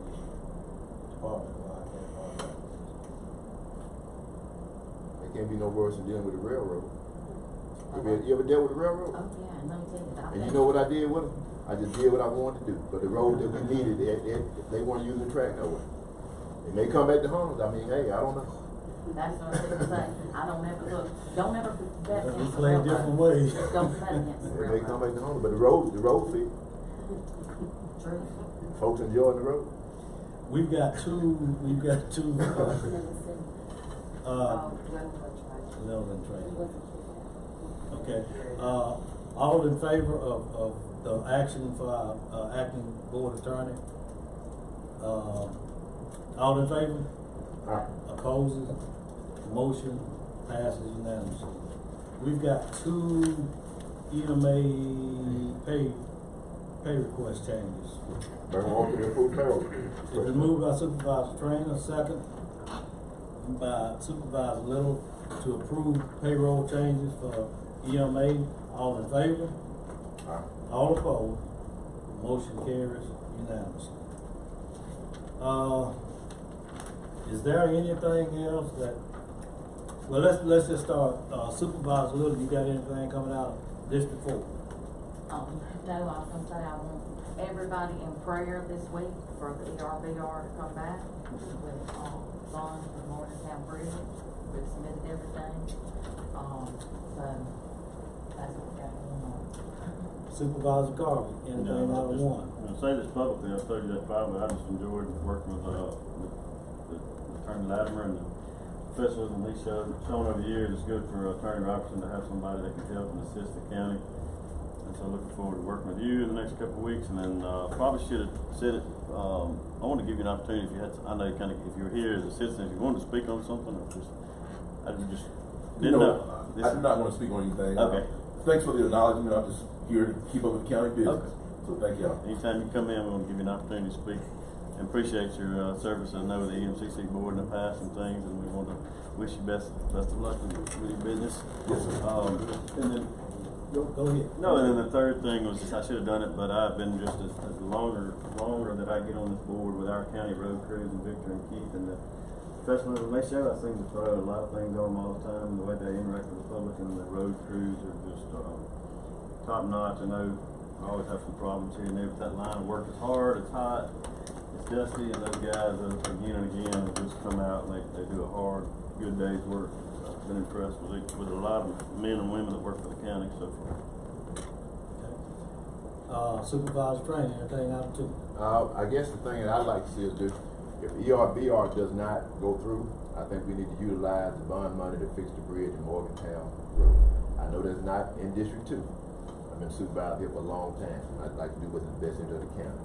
S1: Department of Archives.
S4: It can't be no worse than dealing with the railroad. You ever dealt with the railroad?
S2: Oh, yeah, and let me tell you that.
S4: And you know what I did with them? I just did what I wanted to do. But the road that we needed, they weren't using the track no way. It may come back to homes. I mean, hey, I don't know.
S2: That's what I was gonna say. Don't ever bet
S1: We
S2: against the
S1: play
S2: railroad.
S1: different ways.
S2: Don't bet against the
S4: It may come back
S2: railroad.
S4: to homes, but the road fit.
S2: True.
S4: Folks enjoying the road.
S1: We've got two, Level training. Okay, all in favor of the action for our acting board attorney? All in favor? Opposes? Motion passes unanimously. We've got two EMA pay request changes.
S4: Better walk to the full payroll.
S1: It's been moved by Supervisor Trainer, second by Supervisor Little, to approve payroll changes for EMA. All in favor? All opposed? Motion carries unanimously. Is there anything else that, well, let's just start, Supervisor Little, you got anything coming out of District 4?
S2: No, I was gonna say, I want everybody in prayer this week for the ERBR to come back with, funds for Morgantown Bridge. We've submitted everything, so that's what we got going on.
S1: Supervisor Carver, anything out of one?
S6: I'll say this publicly, I'll tell you that privately, I just enjoyed working with Attorney Latimer and the professionalism he's shown over the years. It's good for Attorney Robertson to have somebody that can help and assist the county. And so looking forward to working with you in the next couple of weeks. And then, probably should have said it, I want to give you an opportunity if you had, I know you kind of, if you were here as a citizen, if you wanted to speak on something or just, I just didn't know.
S12: I do not want to speak on anything.
S6: Okay.
S12: Thanks for the acknowledgement. I'm just here to keep up with the county business.
S6: Okay.
S12: So thank y'all.
S6: Anytime you come in, we want to give you an opportunity to speak. And appreciate your service. I know the EMCC board in the past and things, and we want to wish you best of luck with your business.
S12: Yes, sir.
S6: And then,
S1: Go ahead.
S6: no, and then the third thing was just I should have done it, but I've been just as longer that I get on this board with our county road crews and Victor and Keith and the professionalism they show. I seem to throw a lot of things on them all the time. The way they interact with the public and the road crews are just top notch. I know I always have some problems here and there, but that line of work is hard, it's hot, it's dusty, and those guys again and again just come out and they do a hard, good day's work. I've been impressed with a lot of men and women that work for the county so far.
S1: Supervisor Trainer, anything out of two?
S4: I guess the thing that I'd like to see us do, if ERBR does not go through, I think we need to utilize the bond money to fix the bridge in Morgantown Road. I know that's not in District 2. I've been supervisor here for a long time. I'd like to do what's in the best interest of the county.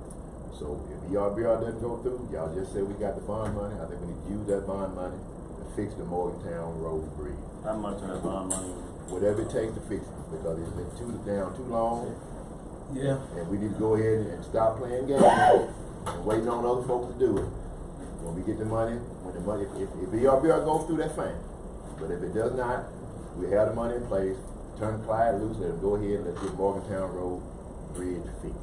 S4: So if ERBR doesn't go through, y'all just say we got the bond money. I think we need to use that bond money to fix the Morgantown Road bridge.
S6: How much of that bond money?
S4: Whatever it takes to fix it, because it's been too long.
S1: Yeah.
S4: And we need to go ahead and stop playing games and waiting on other folks to do it. When we get the money, if ERBR goes through, that's fine. But if it does not, we have the money in place, turn Clyde loose, let them go ahead and let's get Morgantown Road bridge fixed.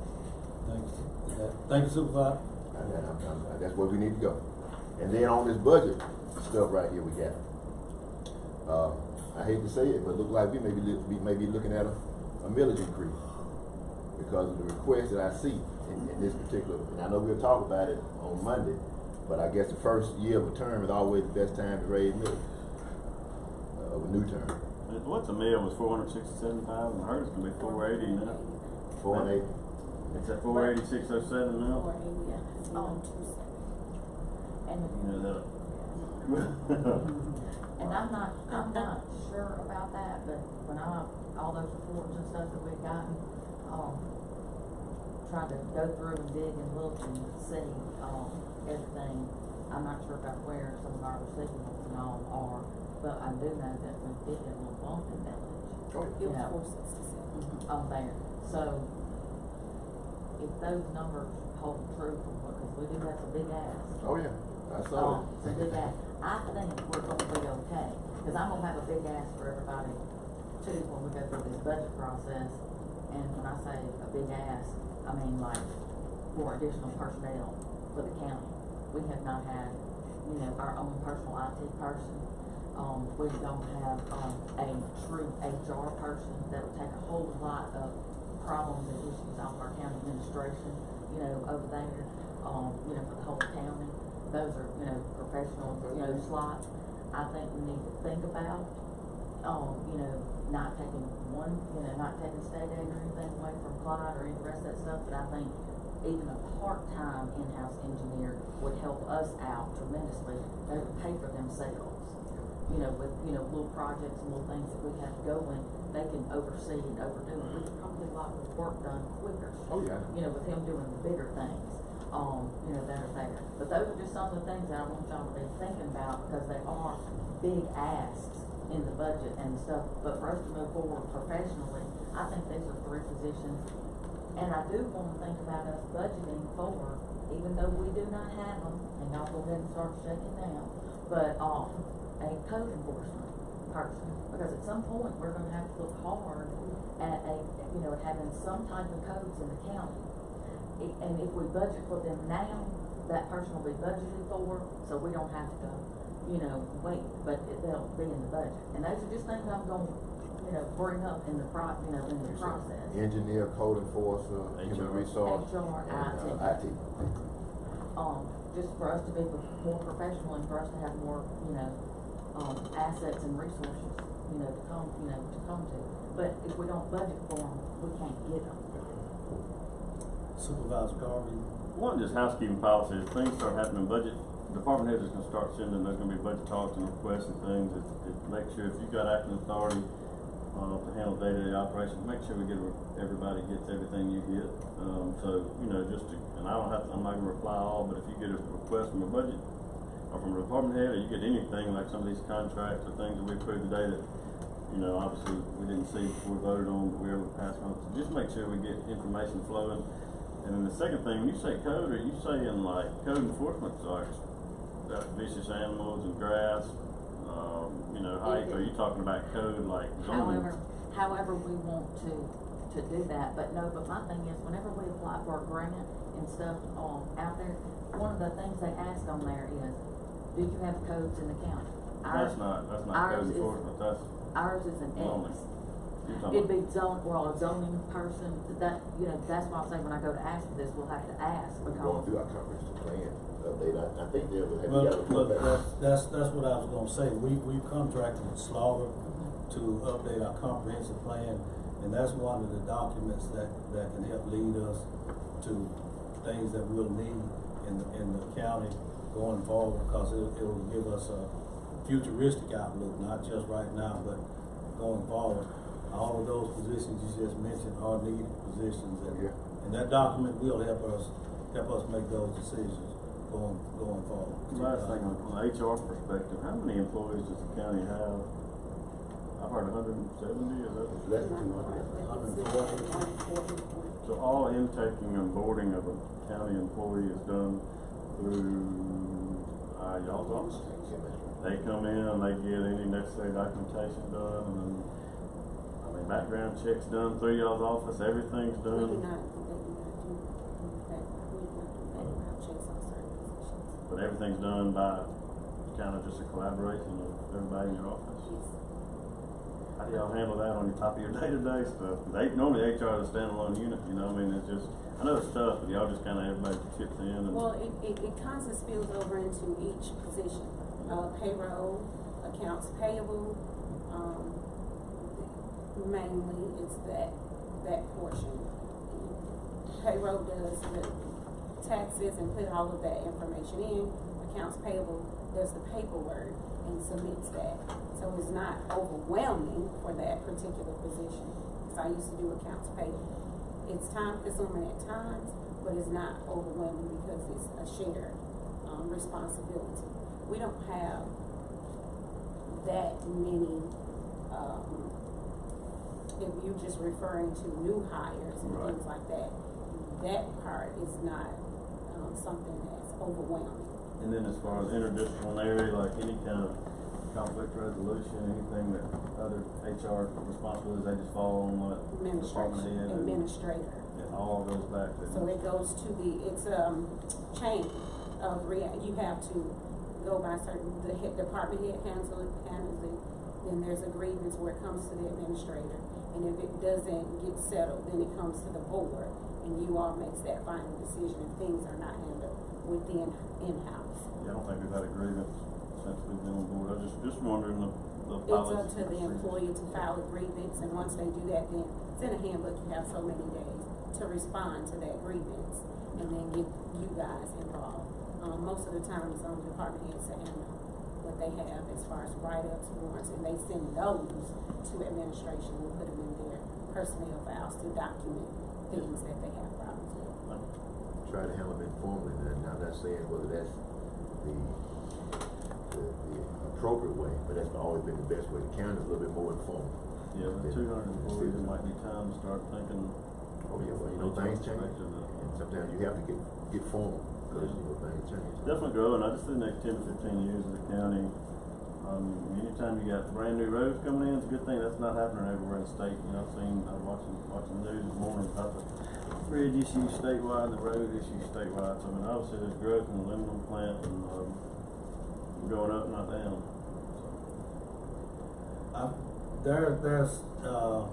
S1: Thank you, Supervisor.
S4: That's where we need to go. And then on this budget stuff right here we got. I hate to say it, but it looks like we may be looking at a millage increase because of the request that I see in this particular, and I know we'll talk about it on Monday, but I guess the first year of a term is always the best time to raise millage, a new term.
S6: What's a mill was 467,000, I heard it's gonna be 480 now.
S4: 480.
S6: It's at 48607 now?
S3: 480, yeah, it's on 27.
S2: And,
S6: You know that.
S2: and I'm not sure about that, but when all those reports and stuff that we've gotten, tried to go through and dig and look and see, everything. I'm not sure about where some of our receivables and all are, but I do know that we did get a little bump in millage.
S3: It was 467.
S2: On there. So, if those numbers hold true, because we do have some big ass.
S4: Oh yeah, I saw it.
S2: Some big ass. I think we're gonna be okay, because I'm gonna have a big ask for everybody too when we go through this budget process. And when I say a big ask, I mean like for additional personnel for the county. We have not had, our own personal IT person. We don't have, a true HR person that would take a whole lot of problems and issues off our county administration, over there, for the whole county. Those are, professional, slots. I think we need to think about, not taking not taking state aid or anything away from Clyde or any rest of that stuff, but I think even a part-time in-house engineer would help us out tremendously. They would pay for themselves, with, little projects and little things that we have going, they can oversee and overdo it. We could probably get a lot of work done quicker.
S4: Oh yeah.
S2: With him doing the bigger things, that are there. But those are just some of the things that I want y'all to be thinking about, because they are big asks in the budget and stuff. But for us to move forward professionally, I think these are 3 positions. And I do want to think about us budgeting for, even though we do not have them, and y'all go ahead and start shaking down, but, a code enforcement person. Because at some point, we're gonna have to look hard at having some type of codes in the county. And if we budget for them now, that person will be budgeted for, so we don't have to, wait, but they'll be in the budget. And those are just things I'm gonna, bring up in the process.
S4: Engineer, code enforcer, human resource,
S2: HR,
S4: and
S2: IT.
S4: IT.
S2: Just for us to be more professional and for us to have more, assets and resources, to come to. But if we don't budget for them, we can't get them.
S1: Supervisor Garvey.
S6: One, just housekeeping policy, if things start happening, budget, department heads is gonna start sending, there's gonna be budget talks and requests and things, make sure if you've got acting authority, to handle day-to-day operations, make sure everybody gets everything you get. So, and I'm not gonna reply all, but if you get a request from a budget, or from a department head, or you get anything like some of these contracts or things that we approved today that, obviously we didn't see before we voted on, but we were able to pass on. So just make sure we get information flowing. And then the second thing, when you say code, are you saying like code enforcement, like vicious animals and grass, height? Are you talking about code like zoning?
S2: However we want to do that, but my thing is, whenever we apply for a grant and stuff, out there, one of the things they ask on there is, do you have codes in the county?
S6: That's not code enforcement, that's
S2: ours is an
S6: zoning.
S2: X. It'd be a zoning person, that's why I say when I go to ask for this, we'll have to ask,
S4: We're
S2: because.
S4: going through our comprehensive plan update. I think they'll have
S1: Well,
S4: you
S1: look,
S4: back.
S1: that's what I was gonna say. We've contracted with Slaughter to update our comprehensive plan, and that's one of the documents that can help lead us to things that we'll need in the county going forward, because it'll give us futuristic outlook, not just right now, but going forward. All of those positions you just mentioned are needed positions, and that document will help us make those decisions going forward.
S6: Last thing, on the HR perspective, how many employees does the county have? I've heard 170, is that?
S4: Less than 200.
S6: So all intaking and boarding of a county employee is done through, y'all's office? They come in and they get any necessary documentation done, and then, I mean, background checks done through y'all's office, everything's
S3: We do
S6: done.
S3: not do background checks on certain positions.
S6: But everything's done by kind of just a collaboration of everybody in your office.
S3: Yes.
S6: How do y'all handle that on your top of your day-to-day stuff? Normally HR is a standalone unit, you know, I mean, it's just, I know it's tough, but y'all just kind of, everybody chips in and.
S3: Well, it kind of spills over into each position, payroll, accounts payable, mainly it's that portion. Payroll does the taxes and put all of that information in. Accounts payable does the paperwork and submits that. So it's not overwhelming for that particular position. Because I used to do accounts payable. It's time consuming at times, but it's not overwhelming because it's a shared responsibility. We don't have that many, if you're just referring to new hires and
S6: Right.
S3: things like that, that part is not something that's overwhelming.
S6: And then as far as interdisciplinary, like any kind of conflict resolution, anything that other HR responsibilities, they just fall on what department head and
S3: Administrator.
S6: it all goes back to.
S3: So it goes to it's chain of you have to go by the department head handles it, then there's a grievance where it comes to the administrator. And if it doesn't get settled, then it comes to the board, and you all makes that final decision if things are not handled within in-house.
S6: Yeah, I don't think we've had a grievance since we've been on board. I was just wondering the
S3: It's
S6: policy.
S3: up to the employee to file a grievance, and once they do that, then it's in a handbook, you have so many days to respond to that grievance, and then get you guys involved. Most of the time, it's on the department heads to handle what they have as far as write-ups, warrants, and they send those to administration. We'll put them in their personnel files to document things that they have problems with.
S4: Try to handle them informally, and I'm not saying whether that's the appropriate way, but that's always been the best way. The county is a little bit more informal.
S6: Yeah, with 200 employees, it might be time to start thinking.
S4: Oh yeah, well, you know, things change, and sometimes you have to get formal, because, you know, things change.
S6: Definitely growing. I just see the next 10 to 15 years of the county. Anytime you got brand new roads coming in, it's a good thing. That's not happening everywhere in the state. You know, I was watching the news this morning about the bridge issues statewide, the road issues statewide. So I mean, obviously there's growth in the aluminum plant and going up, not down.
S1: There's a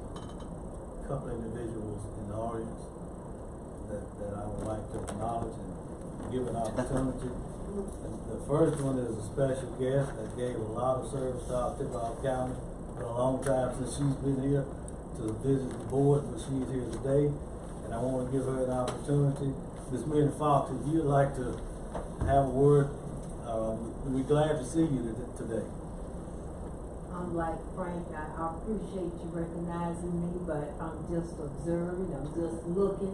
S1: couple individuals in the audience that I would like to acknowledge and give an opportunity. The first one is a special guest that gave a lot of service to our Tippah County for a long time since she's been here to visit the board, but she's here today, and I want to give her an opportunity. Ms. Minnie Fox, if you'd like to have a word, we're glad to see you today.
S13: I'm like Frank, I appreciate you recognizing me, but I'm just observing, I'm just looking,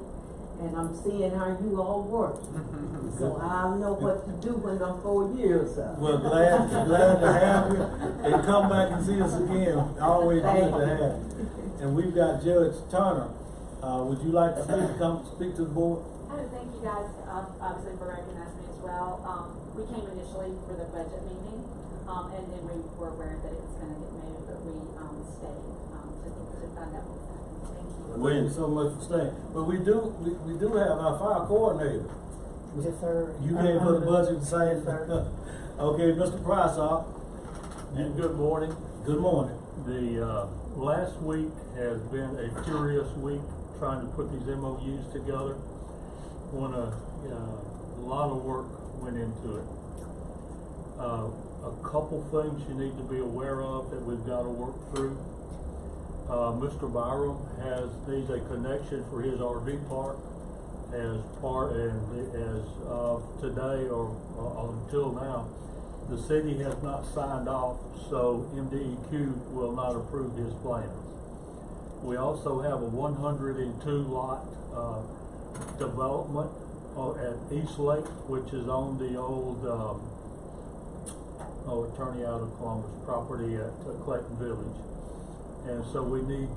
S13: and I'm seeing how you all work. So I'll know what to do when I'm 4 years up.
S1: Well, glad to have you, and come back and see us again. Always good to have you. And we've got Judge Turner. Would you like to come speak to the board?
S14: Thank you guys, obviously for recognizing me as well. We came initially for the budget meeting, and then we were aware that it was gonna get moved, but we, stayed, to find out what was happening. Thank you.
S1: Thank you so much for staying. But we do have our fire coordinator.
S15: Yes, sir.
S1: You came for the budget the same.
S15: Yes, sir.
S1: Okay, Mr. Price,
S16: And good morning.
S1: good morning.
S16: The last week has been a furious week trying to put these MOUs together. A lot of work went into it. A couple things you need to be aware of that we've got to work through. Mr. Byram needs a connection for his RV park as of today or until now, The city has not signed off, so MDEQ will not approve his plans. We also have a 102 lot, development at East Lake, which is on the old, attorney out of Columbus property at Clayton Village. And so we need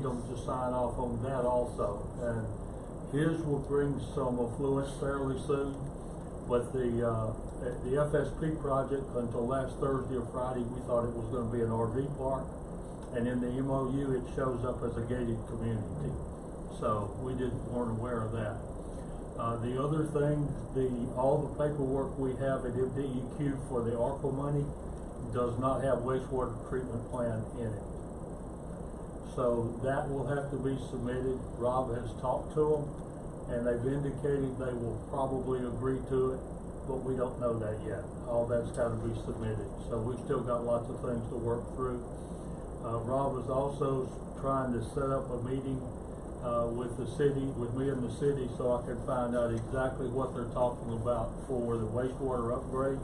S16: them to sign off on that also. And his will bring some affluence fairly soon, but the FSP project, until last Thursday or Friday, we thought it was gonna be an RV park. And in the MOU, it shows up as a gated community. So we weren't aware of that. The other thing, all the paperwork we have at MDEQ for the ARPA money does not have wastewater treatment plant in it. So that will have to be submitted. Rob has talked to them, and they've indicated they will probably agree to it, but we don't know that yet. All that's got to be submitted. So we've still got lots of things to work through. Rob is also trying to set up a meeting with the city, with me and the city, so I can find out exactly what they're talking about for the wastewater upgrades,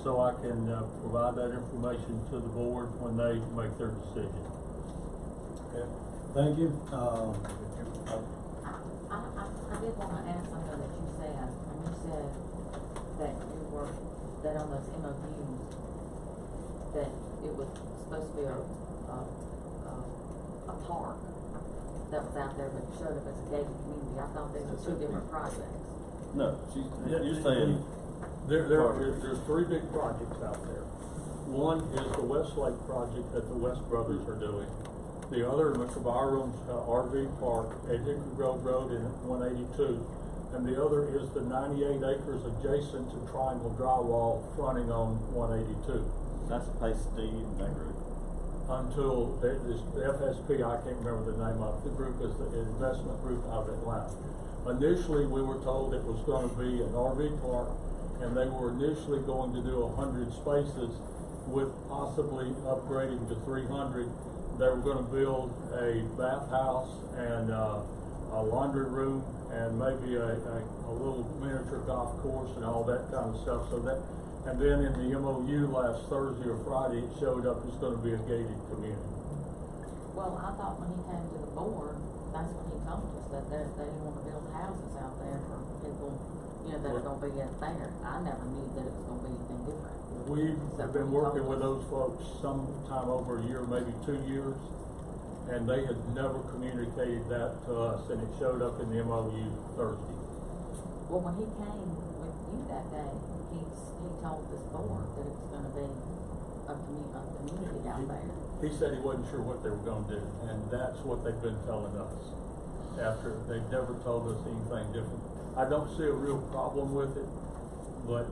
S16: so I can provide that information to the board when they make their decision.
S1: Okay, thank you.
S2: I did want to ask something that you said, when you said that that on those MOUs, that it was supposed to be a park that was out there, but showed up as a gated community. I thought they were two different projects.
S6: No, you're saying.
S16: There's three big projects out there. One is the Westlake project that the West Brothers are doing. The other, Mr. Byram's RV park at Hickory Grove Road in 182. And the other is the 98 acres adjacent to Triangle Drywall fronting on 182.
S6: That's Pace Steve and that group.
S16: Until the FSP, I can't remember the name of it. The group is the investment group out of Atlanta. Initially, we were told it was going to be an RV park, and they were initially going to do 100 spaces with possibly upgrading to 300. They were going to build a bathhouse and a laundry room and maybe a little miniature golf course and all that kind of stuff. So that, and then in the MOU last Thursday or Friday, it showed up as going to be a gated community.
S2: Well, I thought when he came to the board, that's when he told us that they didn't want to build houses out there for people, that are going to be out there. I never knew that it was going to be anything different.
S16: We have been working with those folks sometime over a year, maybe 2 years, and they had never communicated that to us, and it showed up in the MOU Thursday.
S2: Well, when he came with you that day, he told this board that it was going to be a community out there.
S16: He said he wasn't sure what they were going to do, and that's what they've been telling us. After they've never told us anything different. I don't see a real problem with it, but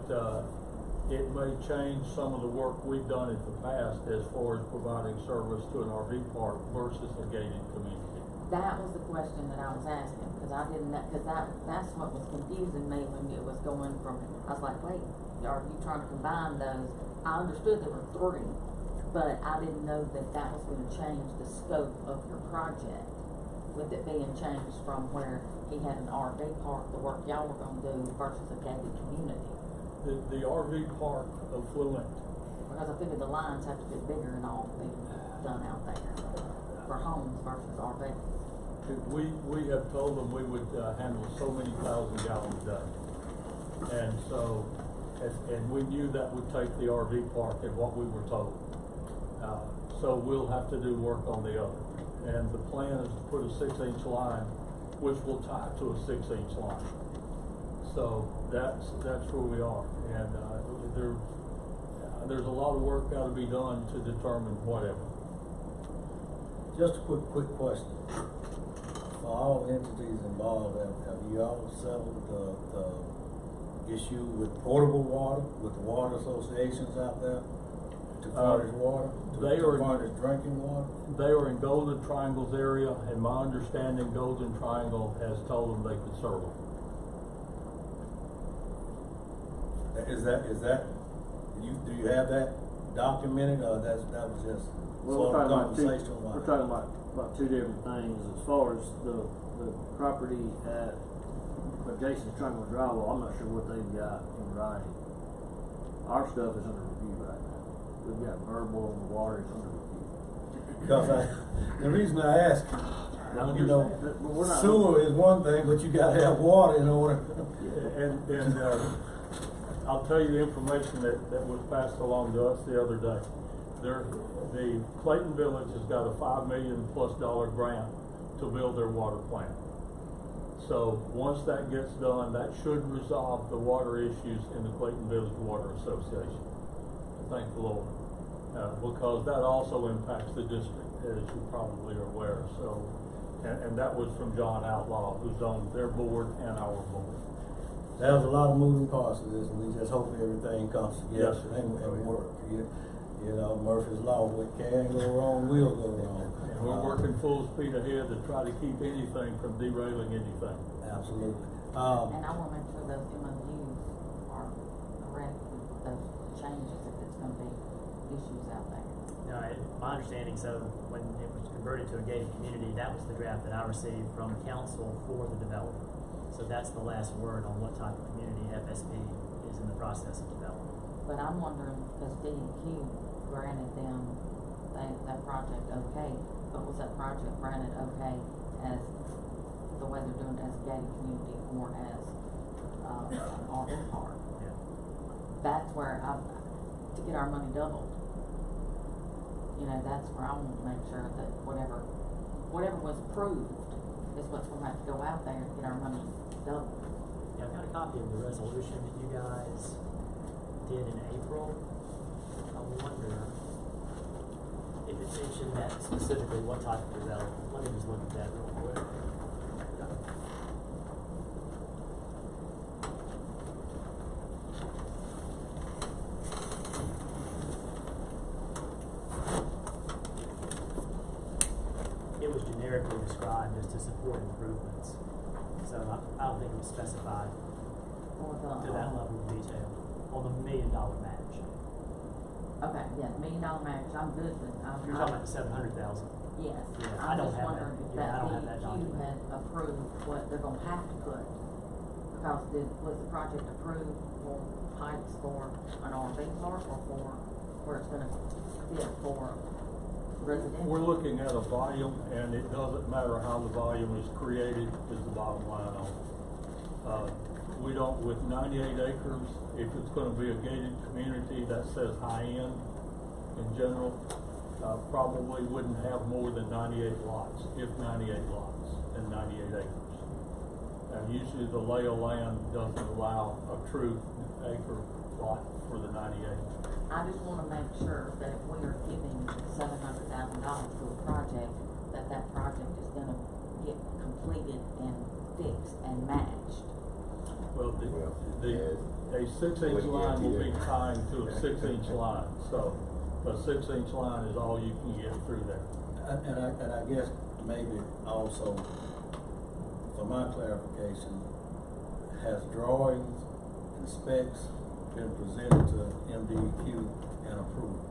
S16: it may change some of the work we've done in the past as far as providing service to an RV park versus a gated community.
S2: That was the question that I was asking, because I didn't know, because that's what was confusing me when it was going from, I was like, wait, are you trying to combine those? I understood there were three, but I didn't know that was going to change the scope of your project, with it being changed from where he had an RV park, the work y'all were going to do, versus a gated community.
S16: The RV park affluent.
S2: Because I figured the lines have to get bigger and all be done out there for homes versus RV.
S16: We have told them we would handle so many thousand gallons a day. And so, and we knew that would take the RV park and what we were told. So we'll have to do work on the other. And the plan is to put a 6-inch line, which will tie to a 6-inch line. So that's where we are, and there's a lot of work got to be done to determine whatever.
S1: Just a quick question. For all entities involved, have you all settled the issue with potable water, with the water associations out there to furnish water, to furnish drinking water?
S16: They are in Golden Triangle's area, and my understanding, Golden Triangle has told them they could serve them. Do you have that documented, or that was just
S15: Well,
S1: sort of conversation?
S15: we're talking about two different things. As far as the property adjacent to Triangle Drywall, I'm not sure what they've got in writing. Our stuff is under review right now. We've got verbal on the water, it's under review.
S1: Because the reason I ask, you know,
S15: But we're not-
S1: sewer is one thing, but you gotta have water in order.
S16: And I'll tell you the information that was passed along to us the other day. The Clayton Village has got a $5 million+ grant to build their water plant. So once that gets done, that should resolve the water issues in the Clayton Village Water Association. Thank the Lord. Because that also impacts the district, as you probably are aware. So, and that was from John Outlaw, who's on their board and our board.
S1: There's a lot of moving parts to this, and we just hope everything comes together
S16: Yes, sir.
S1: and work. You know, Murphy's Law, what can go wrong will go wrong.
S16: And we're working full speed ahead to try to keep anything from derailing anything.
S1: Absolutely.
S2: And I wanna make sure those MOUs are correct with those changes, if it's gonna be issues out there.
S7: No, my understanding, so when it was converted to a gated community, that was the draft that I received from council for the developer. So that's the last word on what type of community FSP is in the process of developing.
S2: But I'm wondering, because D&Q granted them that project okay, but was that project granted okay as the way they're doing it as a gated community or as an RV park?
S7: Yeah.
S2: That's where to get our money doubled. You know, that's where I want to make sure that whatever was approved is what's gonna have to go out there to get our money doubled.
S7: Yeah, I've got a copy of the resolution that you guys did in April. I wonder if it mentioned that specifically what type of development. Let me just look at that real quick. It was generically described as to support improvements. So I don't think it was specified
S2: Or
S7: to that level of detail on the $1 million match.
S2: Okay, yeah, $1 million match, I'm good with.
S7: You're talking about the 700,000.
S2: Yes,
S7: Yeah, I
S2: I'm
S7: don't
S2: just
S7: have
S2: wondering
S7: that.
S2: if
S7: Yeah, I
S2: that
S7: don't have that
S2: DEQ
S7: document.
S2: had approved what they're gonna have to put. Because was the project approved for pipes for an RV park or for where it's gonna fit for residential?
S16: We're looking at a volume, and it doesn't matter how the volume is created, is the bottom line on it. We don't, with 98 acres, if it's gonna be a gated community that says high-end in general, probably wouldn't have more than 98 lots, if 98 lots and 98 acres. And usually the lay of land doesn't allow a true acre lot for the 98.
S2: I just wanna make sure that if we are giving $700,000 to a project, that project is gonna get completed and fixed and matched.
S16: Well, a 6-inch line will be tying to a 6-inch line, so a 6-inch line is all you can get through there.
S1: And I guess maybe also, for my clarification, has drawings and specs been presented to MDEQ and approved?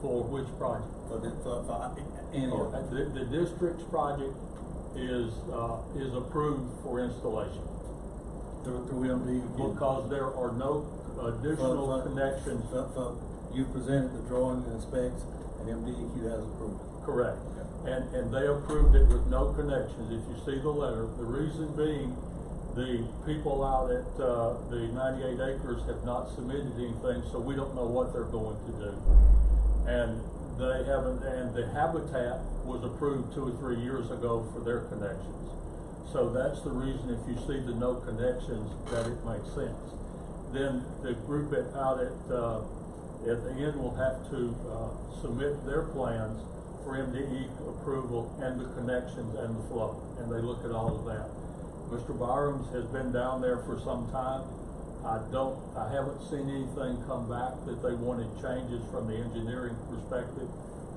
S16: For which project?
S1: For any of it?
S16: The district's project is approved for installation.
S1: Through MDEQ?
S16: Because there are no additional connections.
S1: You presented the drawings and specs, and MDEQ has approved it?
S16: Correct.
S1: Okay.
S16: And they approved it with no connections, if you see the letter. The reason being, the people out at, the 98 acres have not submitted anything, so we don't know what they're going to do. And they haven't, and the Habitat was approved 2 or 3 years ago for their connections. So that's the reason, if you see the no connections, that it makes sense. Then the group out at the end will have to submit their plans for MDE approval and the connections and the flow, and they look at all of that. Mr. Byram's has been down there for some time. I haven't seen anything come back that they wanted changes from the engineering perspective,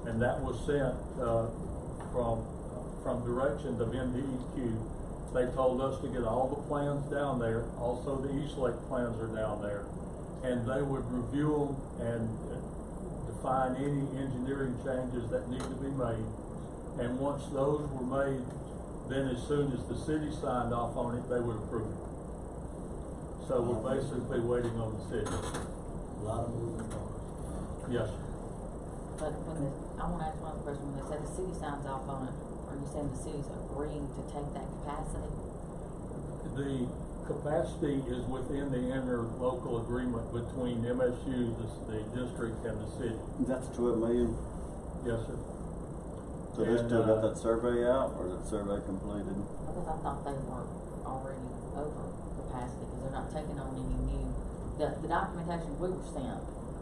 S16: and that was sent from direction of MDEQ. They told us to get all the plans down there, also the East Lake plans are down there, and they would review them and define any engineering changes that need to be made. And once those were made, then as soon as the city signed off on it, they would approve it. So we're basically waiting on the city.
S1: A lot of moving parts.
S16: Yes.
S2: But I wanna ask one other question, when they say the city signs off on it, are you saying the city's agreeing to take that capacity?
S16: The capacity is within the interlocal agreement between MSU, the district, and the city.
S6: That's 12 million.
S16: Yes, sir.
S6: So they
S16: And,
S6: still got that survey out, or is that survey completed?
S2: Because I thought they were already over capacity, because they're not taking on any new, the documentation we were sent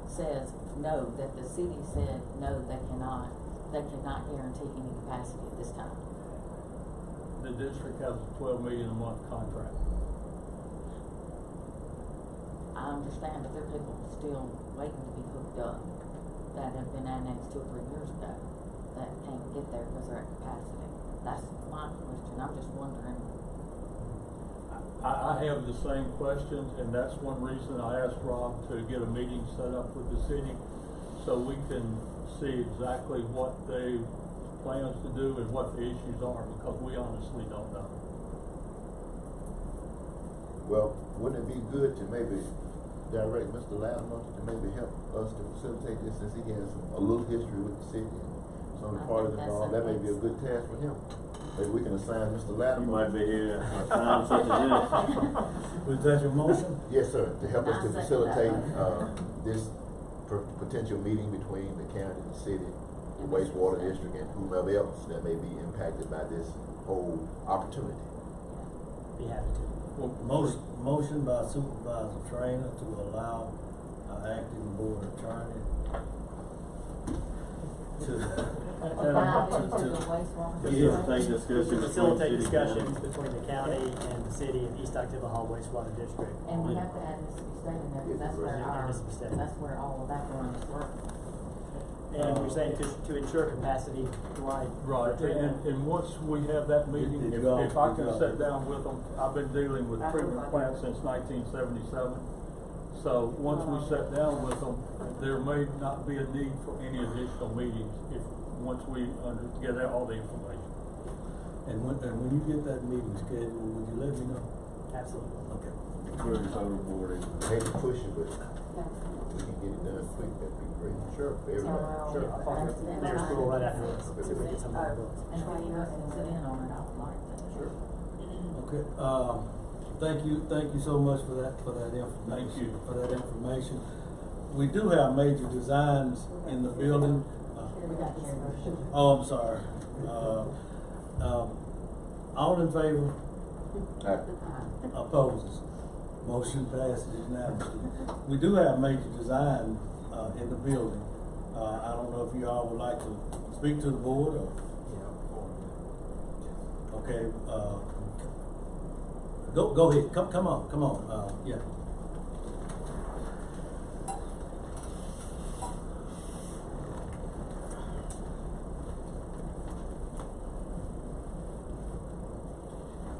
S2: says no, that the city said no, they cannot guarantee any capacity at this time.
S16: The district has a 12 million a month contract.
S2: I understand, but there are people still waiting to be hooked up that have been annexed 2 or 3 years ago that can't get there because they're at capacity. That's my question, I'm just wondering.
S16: I have the same questions, and that's one reason I asked Rob to get a meeting set up with the city so we can see exactly what they plans to do and what the issues are, because we honestly don't know.
S4: Well, wouldn't it be good to maybe direct Mr. Latimer to maybe help us to facilitate this, since he has a little history with the city and some of the parties involved? That may be a good task for him. Maybe we can assign Mr.
S6: You
S4: Latimer.
S6: might be here at a time such as this.
S1: Was that your motion?
S4: Yes, sir, to help us to
S2: I second that
S4: facilitate,
S2: motion.
S4: this potential meeting between the county, the city, the wastewater district, and whomever else that may be impacted by this whole opportunity.
S7: Be happy to.
S1: Motion by Supervisor Trainer to allow our acting board attorney to.
S6: Facilitate discussion.
S7: Facilitate
S6: between city
S7: discussions
S6: council.
S7: between the county and the city of East Octavia Hall wastewater district.
S2: And we have to add Mississippi State in there, because that's where
S7: Yeah,
S2: our,
S7: Mississippi State.
S2: that's where all of that runs through.
S7: And we're saying to ensure capacity, right?
S16: Right, and once we have that meeting,
S1: Did
S16: if
S1: you all-
S16: I
S1: did you
S16: can
S1: all-
S16: sit down with them, I've been dealing with treatment plants since 1977. So once we sit down with them, there may not be a need for any additional meetings once we get out all the information.
S1: And when you get that meeting scheduled, would you let me know?
S7: Absolutely.
S1: Okay.
S6: Very total board.
S4: Hate to push it, but we can get it done quick, that'd be great. Sure. For everybody.
S7: Sure, I'll talk to the mayor's school right after this, see if we can get some more books.
S2: And if you can sit in on it, I would like to.
S4: Sure.
S1: Okay, thank you so much for that information.
S16: Thank you.
S1: For that information. We do have major designs in the building.
S2: We got your motion.
S1: Oh, I'm sorry. All in favor? Opposes? Motion passes unanimously. We do have major design, in the building. I don't know if you all would like to speak to the board or? Okay, go ahead, come on, yeah.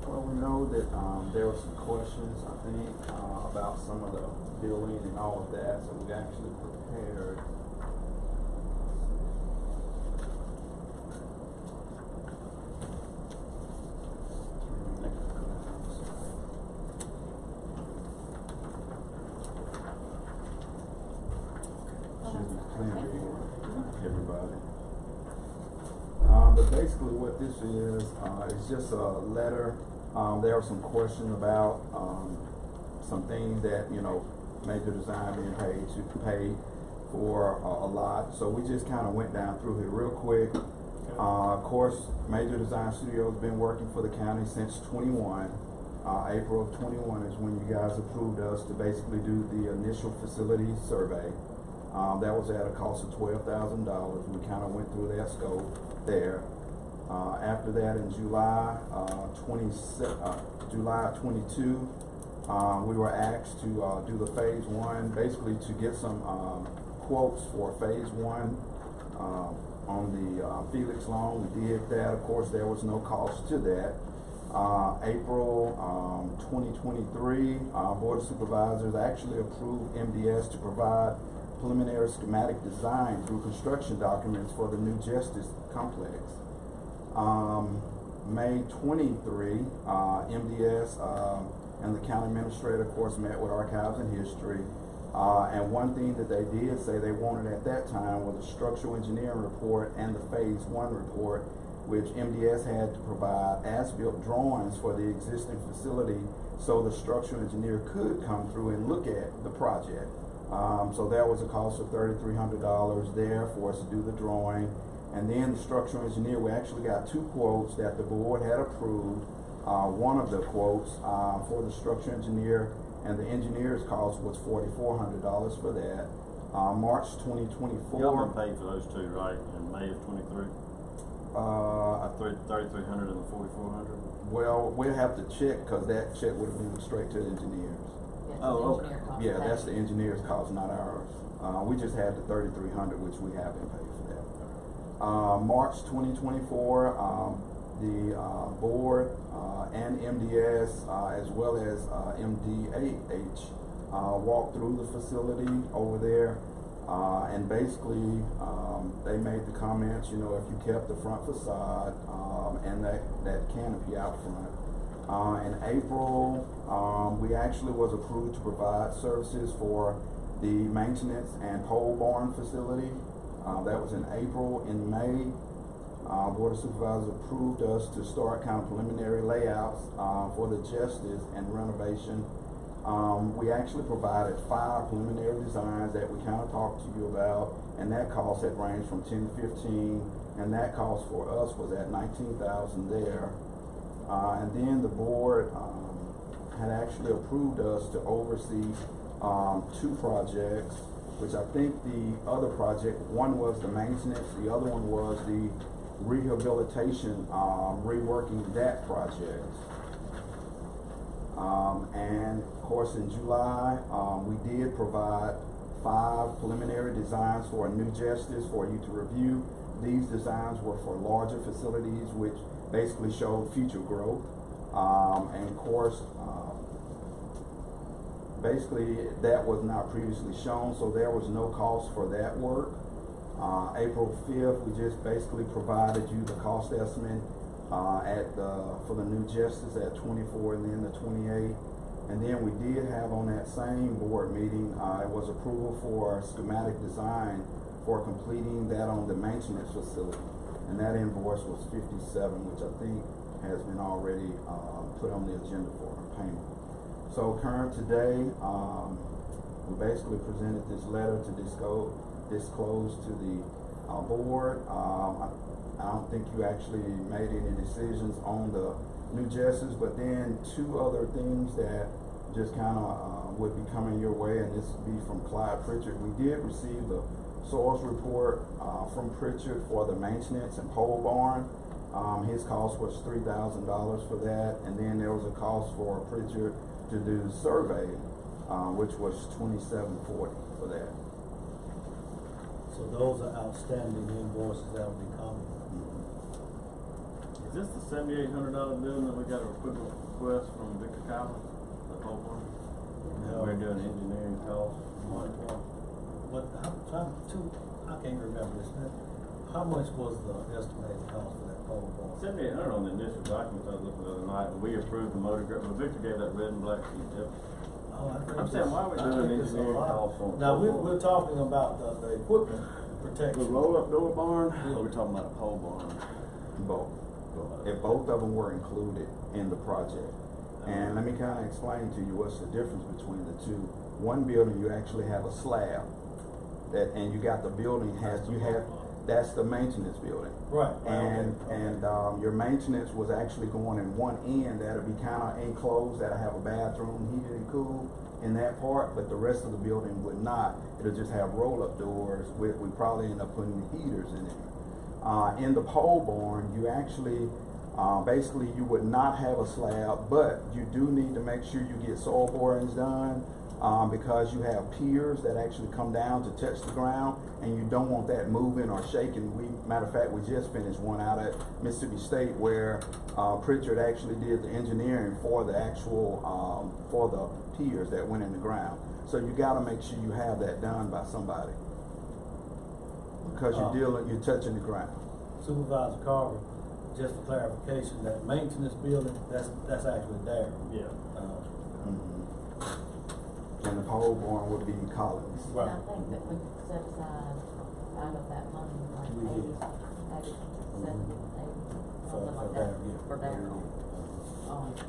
S17: Well, we know that there were some questions, I think, about some of the billing and all of that, so we actually prepared. Everybody. But basically what this is, it's just a letter. There are some questions about, some things that, major design being paid to pay for a lot. So we just kind of went down through here real quick. Of course, Major Design Studio has been working for the county since 21. April of 21 is when you guys approved us to basically do the initial facility survey. That was at a cost of $12,000. We kind of went through that scope there. After that, in July 22, we were asked to do the phase 1, basically to get some quotes for phase 1 on the Felix loan. We did that. Of course, there was no cost to that. April 2023, Board of Supervisors actually approved MDS to provide preliminary schematic design through construction documents for the new Justice Complex. May 23, MDS and the county administrator, of course, met with Archives and History And one thing that they did say they wanted at that time was a structural engineering report and the phase 1 report, which MDS had to provide as-built drawings for the existing facility so the structural engineer could come through and look at the project. So there was a cost of $3,300 there for us to do the drawing. And then the structural engineer, we actually got 2 quotes that the board had approved. One of the quotes for the structural engineer and the engineer's cost was $4,400 for that. March 2024.
S6: Y'all been paid for those two, right, in May of 23? 3,300 and the 4,400?
S17: Well, we'll have to check, because that check would have been straight to the engineers.
S6: Oh, okay.
S17: Yeah, that's the engineer's cost, not ours. We just had the 3,300, which we have been paid for that. March 2024, the board and MDS, as well as MDAH, walked through the facility over there, and basically they made the comments, you know, if you kept the front facade and that canopy out front. In April, we actually was approved to provide services for the maintenance and pole barn facility. That was in April. In May, Board of Supervisors approved us to start kind of preliminary layouts for the justice and renovation. We actually provided 5 preliminary designs that we kind of talked to you about, and that cost had ranged from 10 to 15, and that cost for us was at $19,000 there. And then the board had actually approved us to oversee 2 projects, which I think the other project, one was the maintenance, the other one was the rehabilitation, reworking that project. And of course in July, we did provide 5 preliminary designs for a new justice for you to review. These designs were for larger facilities, which basically showed future growth. And of course, basically that was not previously shown, so there was no cost for that work. April 5th, we just basically provided you the cost estimate for the new justice at 24 and then the 28. And then we did have on that same board meeting, it was approval for schematic design for completing that on the maintenance facility. And that invoice was 57, which I think has been already put on the agenda for payment. So current today, we basically presented this letter to disclose to the board. I don't think you actually made any decisions on the new justice, but then 2 other things that just kind of would be coming your way, and this would be from Clyde Pritchard. We did receive the source report from Pritchard for the maintenance and pole barn. His cost was $3,000 for that, and then there was a cost for Pritchard to do survey, which was $2,740 for that.
S1: So those are outstanding invoices that will be coming.
S6: Is this the $7,800 building that we got a equipment request from Victor Collins, the whole one?
S1: No.
S6: We're doing engineering costs.
S1: But I can't remember this. How much was the estimated cost for that pole barn?
S6: $7,800 on the initial documents I was looking at the other night, and we approved the motor grip, but Victor gave that red and black sheet, yep.
S1: Oh,
S6: I'm saying, why are we doing engineering costs on?
S1: Now, we're talking about the equipment protection.
S6: The roll-up door barn, or we're talking about a pole barn?
S17: Both. If both of them were included in the project. And let me kind of explain to you what's the difference between the two. One building, you actually have a slab, and you got the building that's the maintenance building.
S1: Right.
S17: And your maintenance was actually going in one end that'll be kind of enclosed, that'll have a bathroom, heated and cool in that part, but the rest of the building would not. It'll just have roll-up doors. We probably end up putting heaters in it. In the pole barn, you actually, basically you would not have a slab, but you do need to make sure you get soil borings done, because you have piers that actually come down to touch the ground, and you don't want that moving or shaking. Matter of fact, we just finished one out at Mississippi State where Pritchard actually did the engineering for the actual, for the piers that went in the ground. So you gotta make sure you have that done by somebody, because you're touching the ground.
S1: Supervisor Carver, just for clarification, that maintenance building, that's actually there.
S6: Yeah.
S17: and the pole barn would be Collins.
S2: And I think that we set aside out of that money, like
S1: We did.
S2: 80, 70, 80, something like that, for Darryl.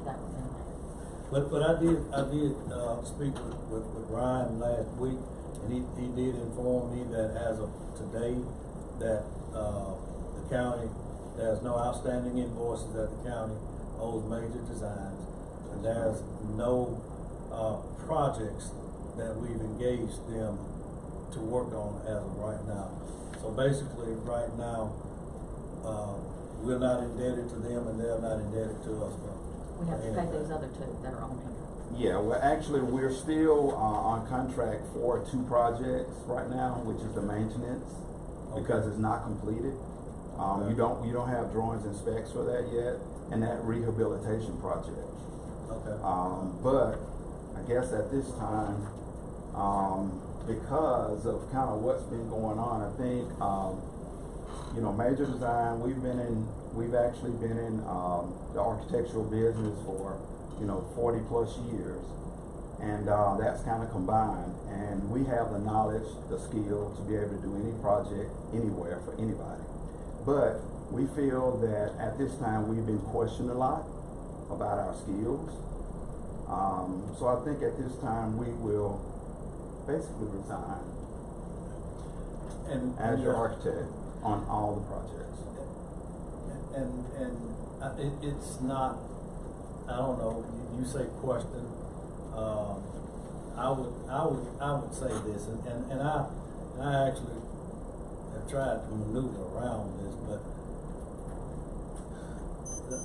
S2: That was in there.
S1: But I did speak with Ryan last week, and he did inform me that as of today, that, the county, there's no outstanding invoices that the county owes Major Designs, and there's no, projects that we've engaged them to work on as of right now. So basically, right now, we're not indebted to them, and they're not indebted to us for.
S2: We have to pay those other two that are on here.
S17: Yeah, well, actually, we're still on contract for 2 projects right now, which is the maintenance, because it's not completed. You don't have drawings and specs for that yet, and that rehabilitation project.
S1: Okay.
S17: But I guess at this time, because of kind of what's been going on, I think, Major Design, we've actually been in the architectural business for 40 plus years, and that's kind of combined, and we have the knowledge, the skill to be able to do any project anywhere for anybody. But we feel that at this time we've been questioned a lot about our skills. So I think at this time we will basically resign as your architect on all the projects.
S1: And it's not, I don't know, you say question, I would say this, and I actually have tried to maneuver around this, but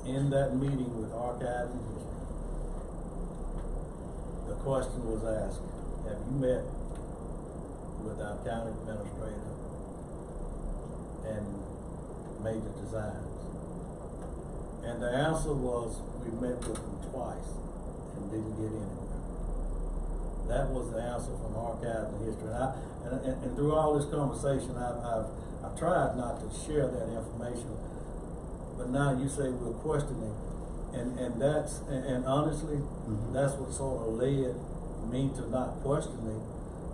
S1: in that meeting with Archives and History, the question was asked, have you met with our county administrator and Major Designs? And the answer was, we met with them twice and didn't get anywhere. That was the answer from Archives and History. And through all this conversation, I've tried not to share that information, but now you say we're questioning, and honestly, that's what sort of led me to not questioning,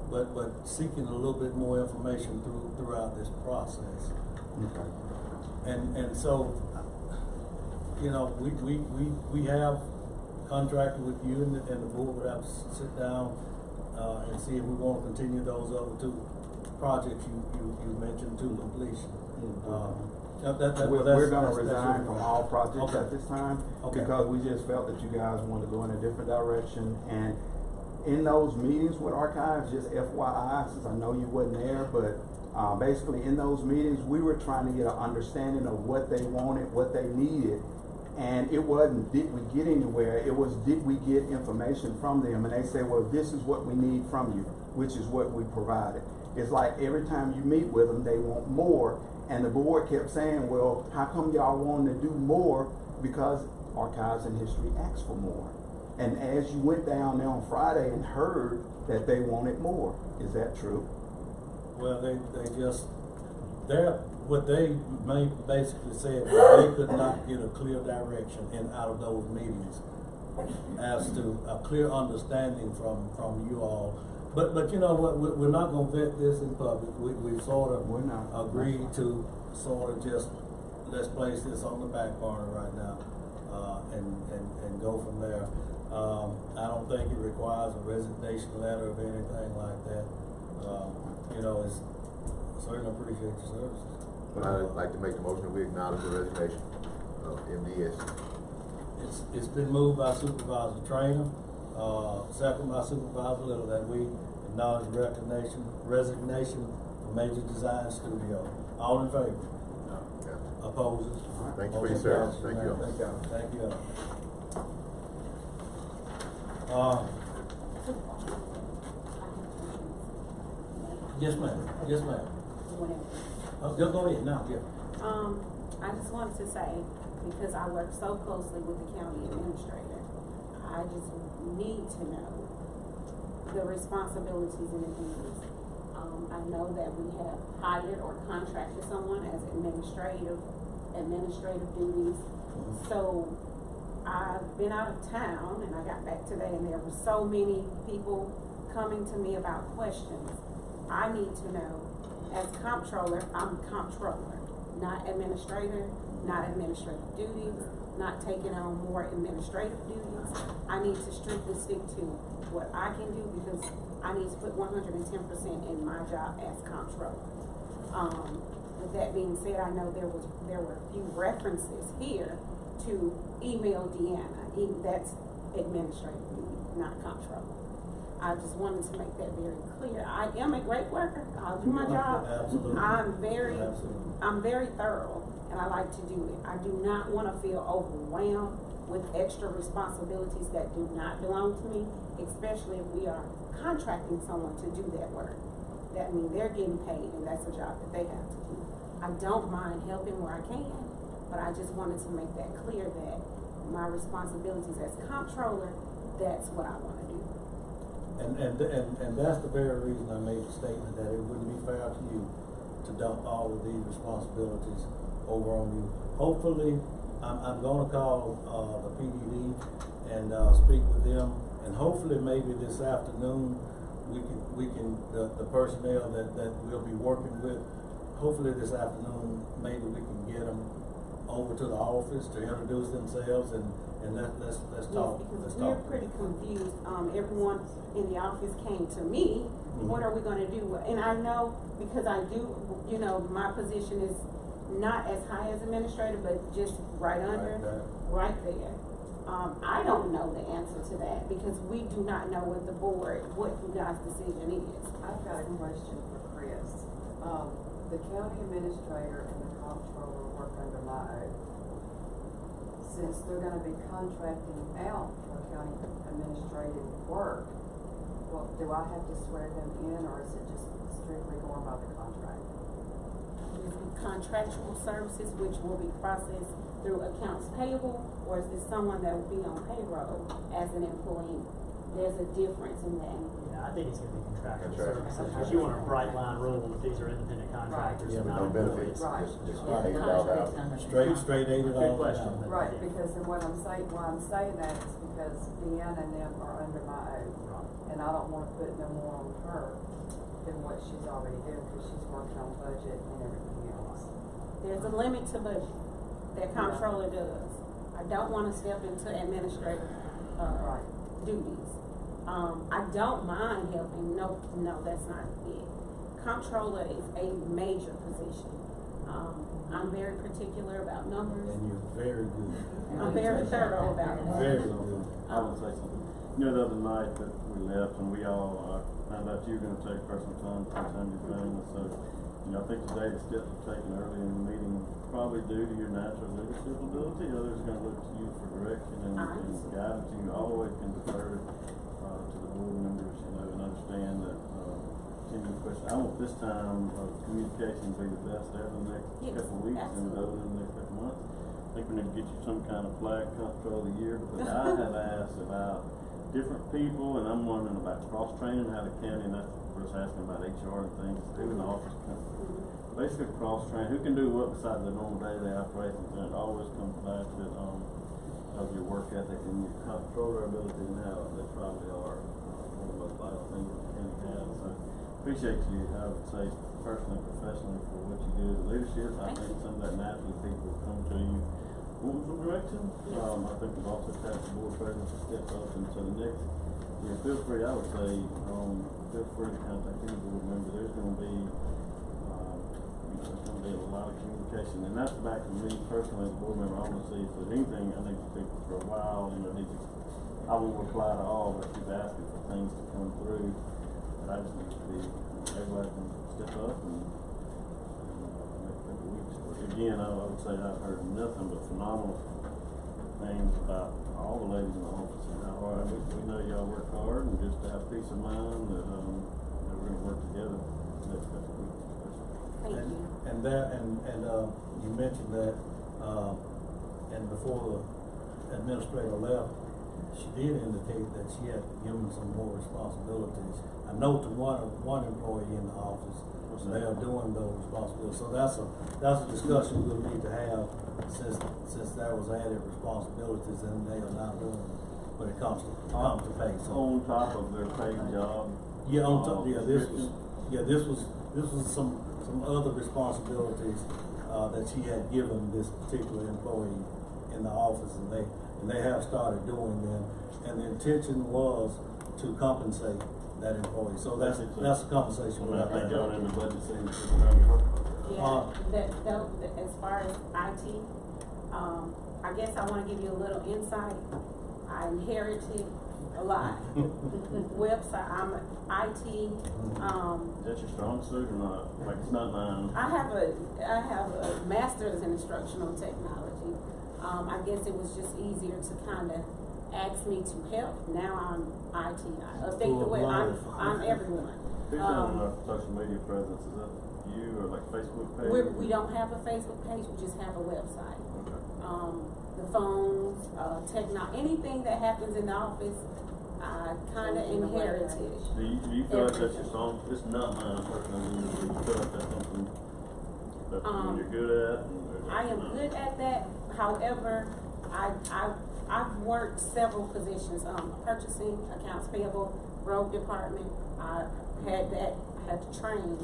S1: but seeking a little bit more information throughout this process.
S17: Okay.
S1: And so, we have contracted with you, and the board would have to sit down and see if we want to continue those other 2 projects you mentioned to completion.
S17: We're going to resign from all projects at this time, because we just felt that you guys wanted to go in a different direction. And in those meetings with Archives, just FYI, since I know you wasn't there, but basically in those meetings, we were trying to get an understanding of what they wanted, what they needed. And it wasn't, did we get anywhere? It was, did we get information from them? And they say, well, this is what we need from you, which is what we provided. It's like every time you meet with them, they want more. And the board kept saying, well, how come y'all wanting to do more? Because Archives and History asked for more. And as you went down there on Friday and heard that they wanted more, is that true?
S1: Well, what they basically said was they could not get a clear direction out of those meetings as to a clear understanding from you all. But you know what, we're not gonna vet this in public. We sort of agreed to sort of just, let's place this on the back burner right now, and go from there. I don't think it requires a resignation letter of anything like that. It's certainly appreciate your services.
S4: I'd like to make the motion that we acknowledge the resignation of MDS.
S1: It's been moved by Supervisor Trainer, second by Supervisor Little, that we acknowledge resignation of Major Design Studio. All in favor?
S4: Yeah.
S1: Opposes?
S4: Thank you for your service. Thank you.
S1: Thank you. Yes, ma'am. Yes, ma'am. Go ahead now. Yeah.
S3: I just wanted to say, because I work so closely with the county administrator, I just need to know the responsibilities and the duties. I know that we have hired or contracted someone as administrative duties. So I've been out of town and I got back today, and there were so many people coming to me about questions, I need to know, as comptroller, I'm comptroller, not administrator, not administrative duties, not taking on more administrative duties. I need to strictly stick to what I can do because I need to put 110% in my job as comptroller. With that being said, I know there were a few references here to email Deanna. That's administrative duty, not comptroller. I just wanted to make that very clear. I am a great worker. I'll do my job.
S1: Absolutely.
S3: I'm very thorough, and I like to do it. I do not want to feel overwhelmed with extra responsibilities that do not belong to me, especially if we are contracting someone to do that work. That means they're getting paid, and that's a job that they have to do. I don't mind helping where I can, but I just wanted to make that clear that my responsibilities as comptroller, that's what I want to do.
S1: And that's the very reason I made the statement that it wouldn't be fair to you to dump all of these responsibilities over on you. Hopefully, I'm gonna call, the PDD and, speak with them, and hopefully maybe this afternoon, we can, the personnel that we'll be working with, hopefully this afternoon, maybe we can get them over to the office to introduce themselves and let's talk.
S3: Yes, because we're pretty confused. Everyone in the office came to me, what are we gonna do? And I know, because I do, my position is not as high as administrator, but just right under, right there. I don't know the answer to that because we do not know what the board, what you guys' decision is.
S18: I've got a question for Chris. The county administrator and the comptroller work under my oath. Since they're gonna be contracting out for county administrative work, well, do I have to swear them in or is it just strictly going by the contract?
S3: Contractual services, which will be processed through accounts payable, or is this someone that will be on payroll as an employee? There's a difference in that.
S7: Yeah, I think it's gonna be contractual services, because you want a bright line rule that these are independent contractors and not
S4: No benefits,
S7: employees.
S4: just $8
S1: Straight $80.
S7: Good question.
S18: Right, because then why I'm saying that is because Deanna and them are under my oath. And I don't wanna put no more on her than what she's already doing, because she's working on budget and everything else.
S3: There's a limit to budget that comptroller does. I don't wanna step into administrative, duties. I don't mind helping, no, that's not it. Comptroller is a major position. I'm very particular about numbers.
S1: And you're very good.
S3: I'm very thorough about it.
S1: Very good.
S6: I would say something. The other night that we left and we all found out you were gonna take personal time to spend your family, so, I think today the steps were taken early in the meeting, probably due to your natural leadership ability. Others are gonna look to you for direction and guidance. You always can defer to the board members, and understand that, continuing question. I want this time of communication to be the best ever the next couple of weeks and over the next couple of months. I think we need to get you some kind of flag control of the year, because I have asked about different people, and I'm wondering about cross-training, how the county, and that's what we're asking about HR and things, who in the office can, basically cross-train, who can do what besides the normal daily operations, and it always comes back to, of your work ethic and your controller ability and how they probably are, one of the most vital things that the county has, so appreciate you, I would say, personally and professionally for what you do as a leadership. I think some of that naturally people will come to you wanting some direction. I think we've also tasked the board president to step up, and so the next, feel free, I would say, feel free to contact any board member. There's gonna be, a lot of communication, and that's back to me personally as a board member. I wanna see if there's anything I need to speak for a while, I won't reply to all, but keep asking for things to come through. But I just need to be, everybody can step up and make a couple weeks. Again, I would say I've heard nothing but phenomenal things about all the ladies in the office and how hard, we know y'all work hard, and just to have peace of mind that, we're gonna work together the next couple of weeks.
S3: Thank you.
S1: And you mentioned that, and before the administrator left, she did indicate that she had given some more responsibilities. I know to one employee in the office, they are doing those responsibilities. So that's a discussion we'll need to have, since there was added responsibilities and they are now doing when it comes to pay. So
S6: On top of their paid job.
S1: yeah, on top, this
S6: description.
S1: was some other responsibilities that she had given this particular employee in the office, and they have started doing them, and the intention was to compensate that employee. So that's a conversation we'll have to
S6: I think
S1: have.
S6: y'all in the budget season.
S3: Yeah, as far as IT, I guess I wanna give you a little insight. I inherited a lot. Website, I'm IT,
S6: Is that your strong suit or not? Like, it's not mine.
S3: I have a master's in instructional technology. I guess it was just easier to kinda ask me to help. Now I'm IT. I update the web, I'm everyone.
S6: Who's doing our social media presence? Is that you or like Facebook page?
S3: We don't have a Facebook page, we just have a website.
S6: Okay.
S3: The phones, anything that happens in the office, I kinda inherited.
S6: Do you feel like that's your strong? It's not mine personally. Do you feel like that's something that you're good at?
S3: I am good at that. However, I've worked several positions, purchasing, accounts payable, road department. I had to train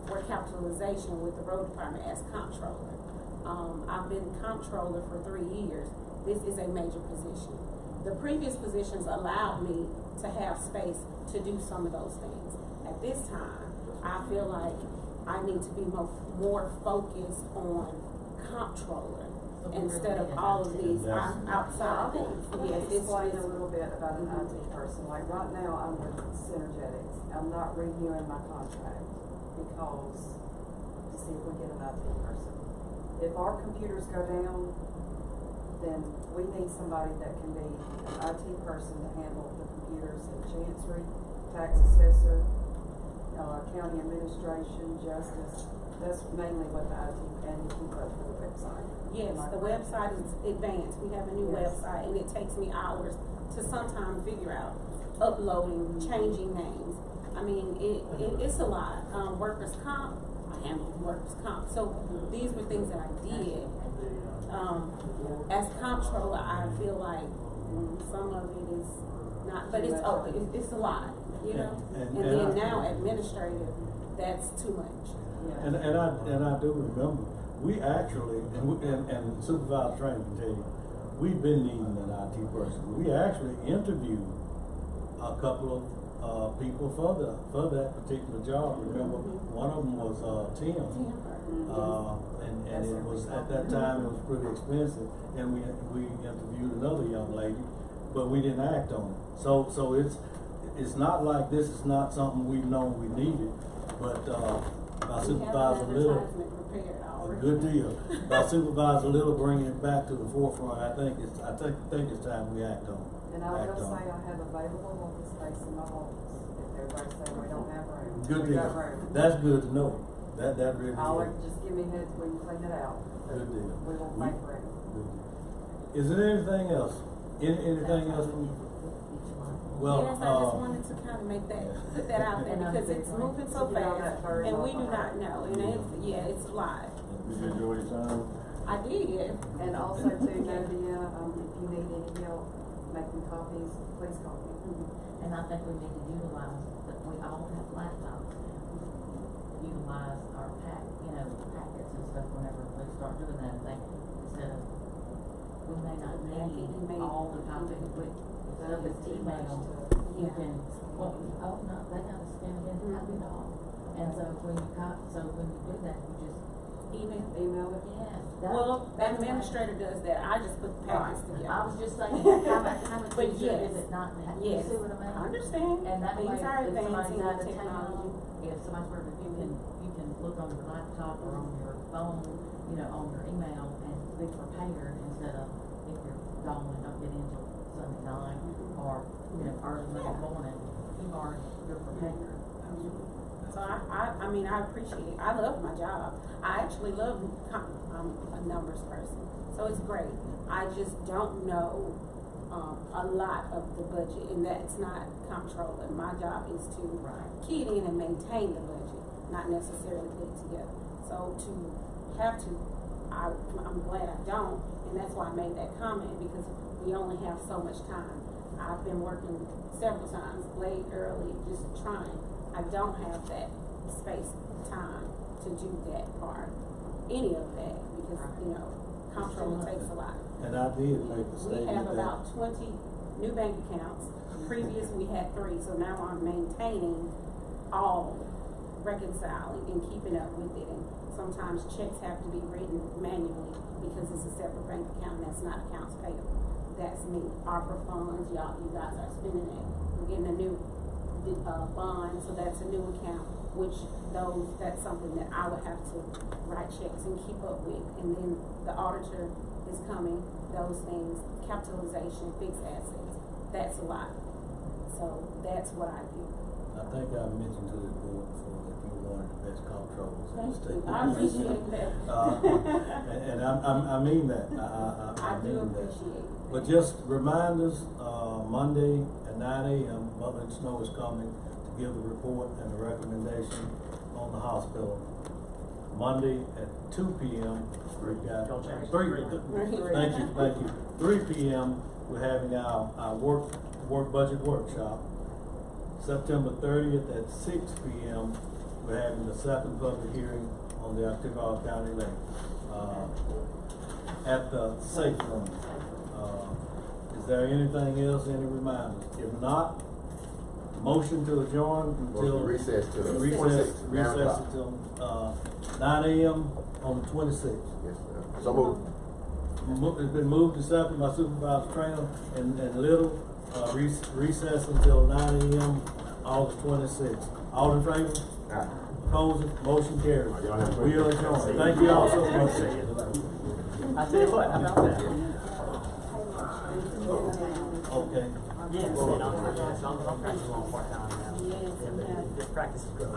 S3: for capitalization with the road department as comptroller. I've been comptroller for 3 years. This is a major position. The previous positions allowed me to have space to do some of those things. At this time, I feel like I need to be more focused on comptroller instead of all of these outside things.
S18: Yes, explain a little bit about an IT person. Like right now, I'm with Synergetics. I'm not renewing my contract because to see if we get an IT person. If our computers go down, then we need somebody that can be an IT person to handle the computers in Chancery, tax assessor, county administration, justice. That's mainly what the IT and keep up with the website.
S3: Yes, the website is advanced. We have a new website, and it takes me hours to sometimes figure out uploading, changing names. I mean, it's a lot. Workers' comp, I handle workers' comp. So these were things that I did. As comptroller, I feel like some of it is not, but it's it's a lot, you know. And then now administrative, that's too much.
S1: And I do remember, we actually, and Supervisor Trainer can tell you, we've been needing an IT person. We actually interviewed a couple of people for that particular job. Remember, one of them was Tim. And it was, at that time, it was pretty expensive, and we interviewed another young lady, but we didn't act on it. So it's not like this is not something we've known we needed, but by Supervisor Little, a good deal. By Supervisor Little bringing it back to the forefront, I think it's time we act on it.
S18: And I will say I have available office space in my office. If everybody say we don't have room.
S1: Good
S18: we
S1: deal.
S18: got room.
S1: That's good to know. That really is.
S18: Just give me heads, we can clean it out.
S1: Good deal.
S18: We won't make room.
S1: Good deal. Is there anything else? Anything else from you? Well,
S3: yes, I just wanted to kind of put that out there because it's moving so fast, and we do not know, and it's a lot.
S6: Did you enjoy your time?
S3: I did.
S18: And also too, Nadia, if you need any help making copies, please call me.
S2: And I think we need to utilize that we all have laptops. Utilize our packets and stuff whenever we start doing that thing, instead of, we may not need all the copy, instead of this email, you can, they gotta scan it in, copy it all. And so when you do that, you just
S18: email it.
S2: Yes.
S3: Well, the administrator does that. I just put the packets together.
S2: I was just saying, how much
S3: But
S2: easier
S3: yes.
S2: is it not to have, you
S3: Yes.
S2: see what I mean?
S3: I understand.
S2: And that way,
S3: Things are
S2: if somebody's
S3: advancing
S2: out of
S3: with technology.
S2: town, if somebody's working, you can look on your laptop or on your phone, on your email and be prepared instead of if you're gone and don't get in till Sunday night or, early Monday morning, you're prepared.
S3: So I mean, I appreciate it. I love my job. I actually love, I'm a numbers person, so it's great. I just don't know a lot of the budget, and that's not comptroller. My job is to key it in and maintain the budget, not necessarily put it together. So I'm glad I don't, and that's why I made that comment, because we only have so much time. I've been working several times, late, early, just trying. I don't have that space, time to do that part, any of that, because, you know, comptroller takes a lot.
S1: And I did make the
S3: We
S1: statement
S3: have
S1: that.
S3: about 20 new bank accounts. Previous, we had 3, so now I'm maintaining all, reconciling and keeping up with it. And sometimes checks have to be written manually because it's a separate bank account and that's not accounts payable. That's me. ARPA funds, you guys are spending it. We're getting a new bond, so that's a new account, which that's something that I would have to write checks and keep up with. And then the auditor is coming, those things, capitalization, fixed assets, that's a lot. So that's what I do.
S1: I think I mentioned to the board before that you were one of the best comptrollers in the
S3: Thank
S1: state.
S3: you. I appreciate that.
S1: And I mean that, I
S3: do
S1: mean that.
S3: appreciate it.
S1: But just reminders, Monday at 9 a.m., Butler and Snow is coming to give the report and the recommendation on the hospital. Monday at 2 p.m., we've got thank you. 3 p.m., we're having our work budget workshop. September 30th at 6 p.m., we're having the second public hearing on the Octavia County Lake, at the safe room. Is there anything else, any reminders? If not, motion to adjourn until.
S4: Recess till
S1: Recess
S4: 9 o'clock.
S1: until, 9 a.m. on the 26th.
S4: Yes, sir. So moved.
S1: It's been moved to second by Supervisor Trainer and Little, recess until 9 a.m. August 26th. All in favor?
S4: Aye.
S1: Opposed? Motion carries.
S4: Y'all have a great
S1: We are
S4: day.
S1: adjourned. Thank you all so much.
S7: I tell you what, how about that?
S1: Okay.
S7: Yes, and I'm practicing on part-time now.
S3: Yes,
S7: Yeah, but
S3: yeah.
S7: this practice is good.